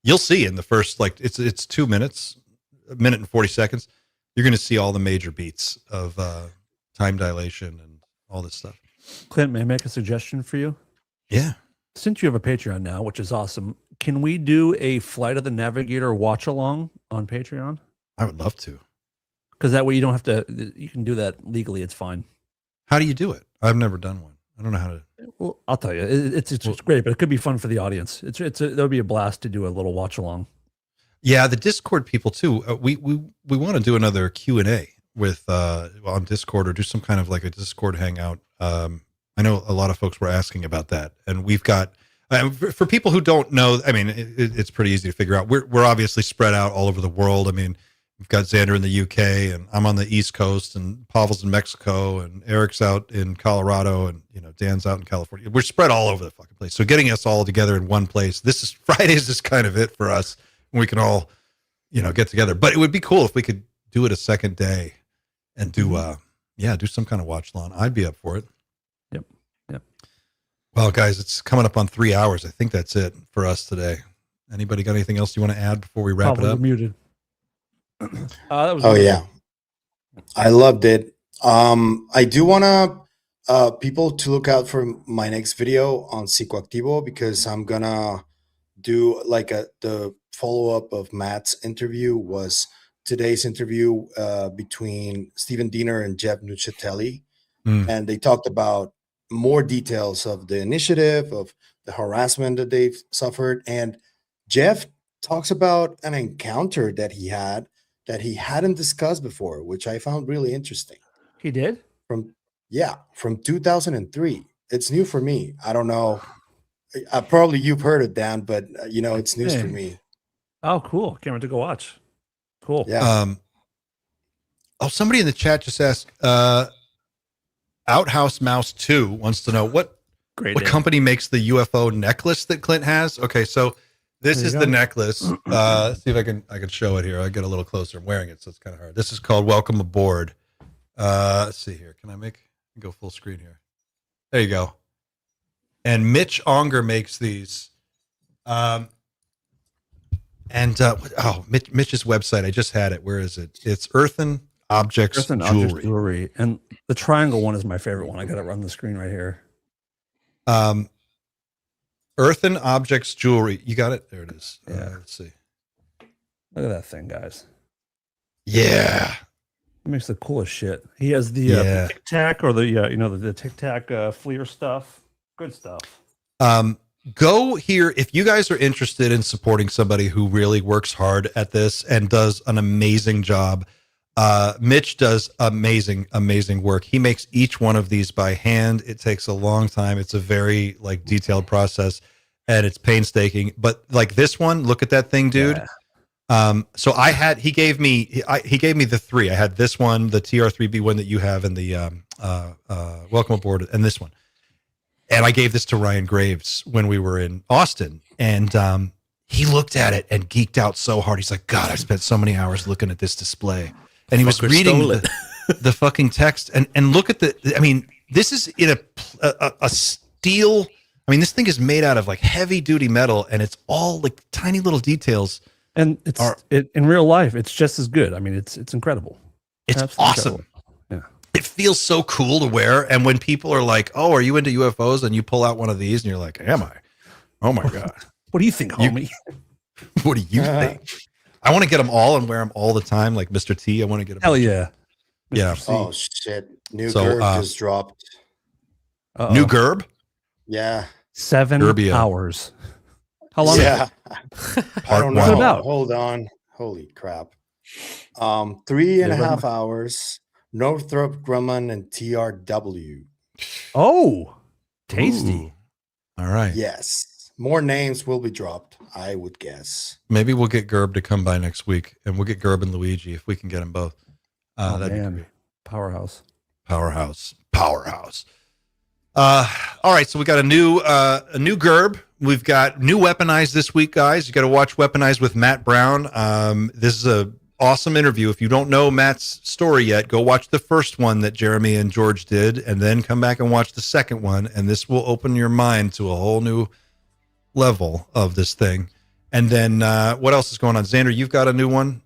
you'll see in the first, like, it's 2 minutes, a minute and 40 seconds. You're going to see all the major beats of time dilation and all this stuff. Clint, may I make a suggestion for you? Yeah. Since you have a Patreon now, which is awesome, can we do a Flight of the Navigator watch along on Patreon? I would love to. Because that way you don't have to, you can do that legally. It's fine. How do you do it? I've never done one. I don't know how to. Well, I'll tell you, it's great, but it could be fun for the audience. That would be a blast to do a little watch along. Yeah, the Discord people too. We want to do another Q&A with on Discord, or do some kind of like a Discord hangout. I know a lot of folks were asking about that, and we've got for people who don't know. I mean, it's pretty easy to figure out. We're obviously spread out all over the world. I mean, we've got Xander in the UK, and I'm on the East Coast, and Pavel's in Mexico, and Eric's out in Colorado, and Dan's out in California. We're spread all over the fucking place. So getting us all together in one place. Fridays is kind of it for us. We can all, get together. But it would be cool if we could do it a second day and do some kind of watch along. I'd be up for it. Yep. Well, guys, it's coming up on 3 hours. I think that's it for us today. Anybody got anything else you want to add before we wrap it up? Muted. Yeah. I loved it. I do want to people to look out for my next video on Psicoactivo, because I'm gonna do like the follow-up of Matt's interview was today's interview between Stephen Diener and Jeff Nucitelli. And they talked about more details of the initiative, of the harassment that they've suffered. And Jeff talks about an encounter that he had that he hadn't discussed before, which I found really interesting. He did? From 2003. It's new for me. I don't know. Probably you've heard it, Dan, but it's news for me. Oh, cool. Can't wait to go watch. Cool. Yeah. Somebody in the chat just asked, Outhouse Mouse 2 wants to know what company makes the UFO necklace that Clint has. Okay, so this is the necklace. Let's see if I can show it here. I'll get a little closer. I'm wearing it, so it's kind of hard. This is called Welcome Aboard. Let's see here. Can I go full screen here? There you go. and Mitch Onger makes these. Mitch's website, I just had it. Where is it? It's Earthen Objects Jewelry. And the triangle one is my favorite one. I got it on the screen right here. Earthen Objects Jewelry. You got it? There it is. Yeah. Let's see. Look at that thing, guys. Yeah. It makes the coolest shit. He has the Tic Tac or the Tic Tac Fleer stuff. Good stuff. Go here if you guys are interested in supporting somebody who really works hard at this and does an amazing job. Mitch does amazing work. He makes each one of these by hand. It takes a long time. It's a very detailed process, and it's painstaking. But like this one, look at that thing, dude. Yeah. So he gave me the three. I had this one, the TR3B one that you have, and the Welcome Aboard, and this one. And I gave this to Ryan Graves when we were in Austin, and he looked at it and geeked out so hard. He's like, God, I spent so many hours looking at this display. And he was reading the fucking text, and look at this is in a steel. I mean, this thing is made out of heavy duty metal, and it's all tiny little details. And in real life, it's just as good. I mean, it's incredible. It's absolutely awesome. incredible. Yeah. It feels so cool to wear. And when people are like, "Oh, are you into UFOs?" and you pull out one of these, and you're like, "Am I? Oh my God! What do you think, homie? What do you think?" I want to get them all and wear them all the time, like Mr. T. I want to get them. Hell yeah, yeah. Oh shit! New Gerb just dropped. New Gerb? Yeah. 7 Gerbia. hours. How long? Yeah. I don't know. What's it about? Hold on. Holy crap. 3.5 hours. Northrop Grumman and TRW. Oh, tasty. Ooh. All right. Yes. More names will be dropped, I would guess. Maybe we'll get Gerb to come by next week, and we'll get Gerb and Luigi if we can get them both. That'd be great. Powerhouse. All right, so we got a new Gerb. We've got new Weaponized this week, guys. You got to watch Weaponized with Matt Brown. This is a awesome interview. If you don't know Matt's story yet, go watch the first one that Jeremy and George did, and then come back and watch the second one, and this will open your mind to a whole new level of this thing. And then what else is going on? Xander, you've got a new one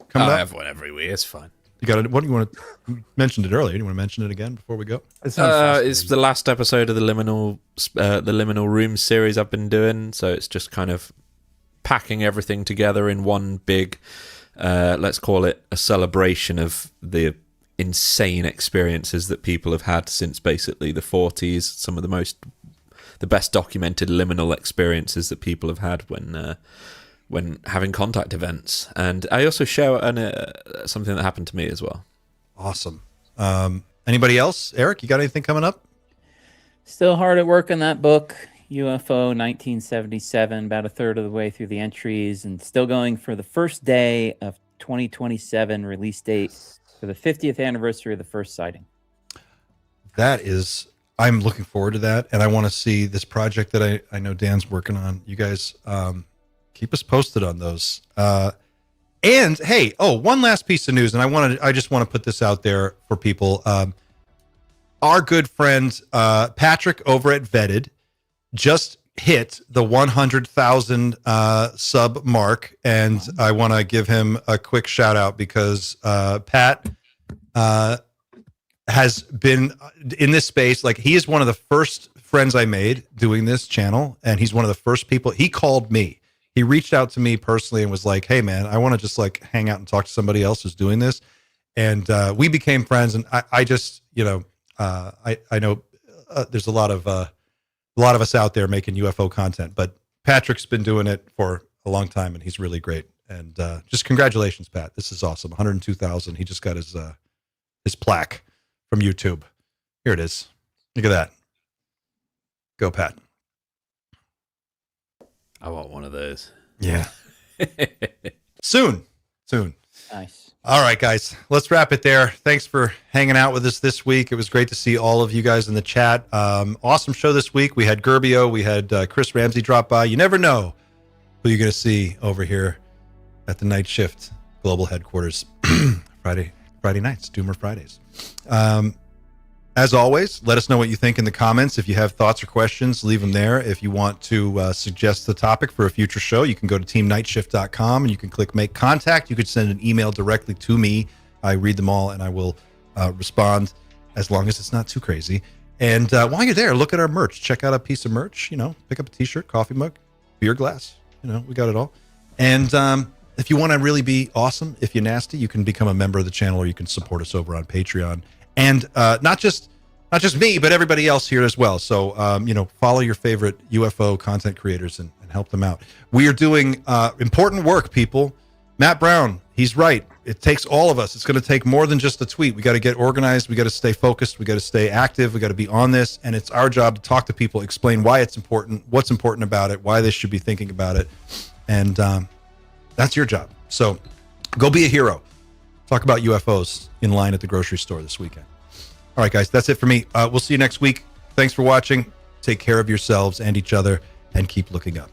coming up? I have one every week. It's fine. You got it. What do you want to? You mentioned it earlier. Do you want to mention it again before we go? It's the last episode of the Liminal Room series I've been doing. So it's just kind of packing everything together in one big, let's call it a celebration of the insane experiences that people have had since basically the 40s. Some of the best documented liminal experiences that people have had when having contact events. And I also share something that happened to me as well. Awesome. Anybody else? Eric, you got anything coming up? Still hard at work on that book, UFO 1977, about a third of the way through the entries, and still going for the first day of 2027 release date for the 50th anniversary of the first sighting. I'm looking forward to that, and I want to see this project that I know Dan's working on. You guys keep us posted on those. And hey, one last piece of news, and I just want to put this out there for people. Our good friend Patrick over at Vetted just hit the 100,000 sub mark, and I want to give him a quick shout out because Pat has been in this space. Like, he is one of the first friends I made doing this channel, and he's one of the first people. He called me. He reached out to me personally and was like, "Hey man, I want to just hang out and talk to somebody else who's doing this." And we became friends. And I just, I know there's a lot of us out there making UFO content, but Patrick's been doing it for a long time, and he's really great. And just congratulations, Pat. This is awesome. 102,000. He just got his plaque from YouTube. Here it is. Look at that. Go, Pat. I want one of those. Yeah. Soon. Nice. All right, guys, let's wrap it there. Thanks for hanging out with us this week. It was great to see all of you guys in the chat. Awesome show this week. We had Gerbio. We had Chris Ramsey drop by. You never know who you're going to see over here at the Night Shift Global Headquarters Friday nights, Doomer Fridays. As always, let us know what you think in the comments. If you have thoughts or questions, leave them there. If you want to suggest the topic for a future show, you can go to teamnightshift.com and you can click make contact. You could send an email directly to me. I read them all and I will respond as long as it's not too crazy. And while you're there, look at our merch. Check out a piece of merch, pick up a t-shirt, coffee mug, beer glass, we got it all. And if you want to really be awesome, if you're nasty, you can become a member of the channel, or you can support us over on Patreon. And not just me, but everybody else here as well. So, follow your favorite UFO content creators and help them out. We are doing important work, people. Matt Brown, he's right. It takes all of us. It's going to take more than just a tweet. We got to get organized. We got to stay focused. We got to stay active. We got to be on this. And it's our job to talk to people, explain why it's important, what's important about it, why they should be thinking about it. And that's your job. So go be a hero. Talk about UFOs in line at the grocery store this weekend. All right, guys, that's it for me. We'll see you next week. Thanks for watching. Take care of yourselves and each other, and keep looking up.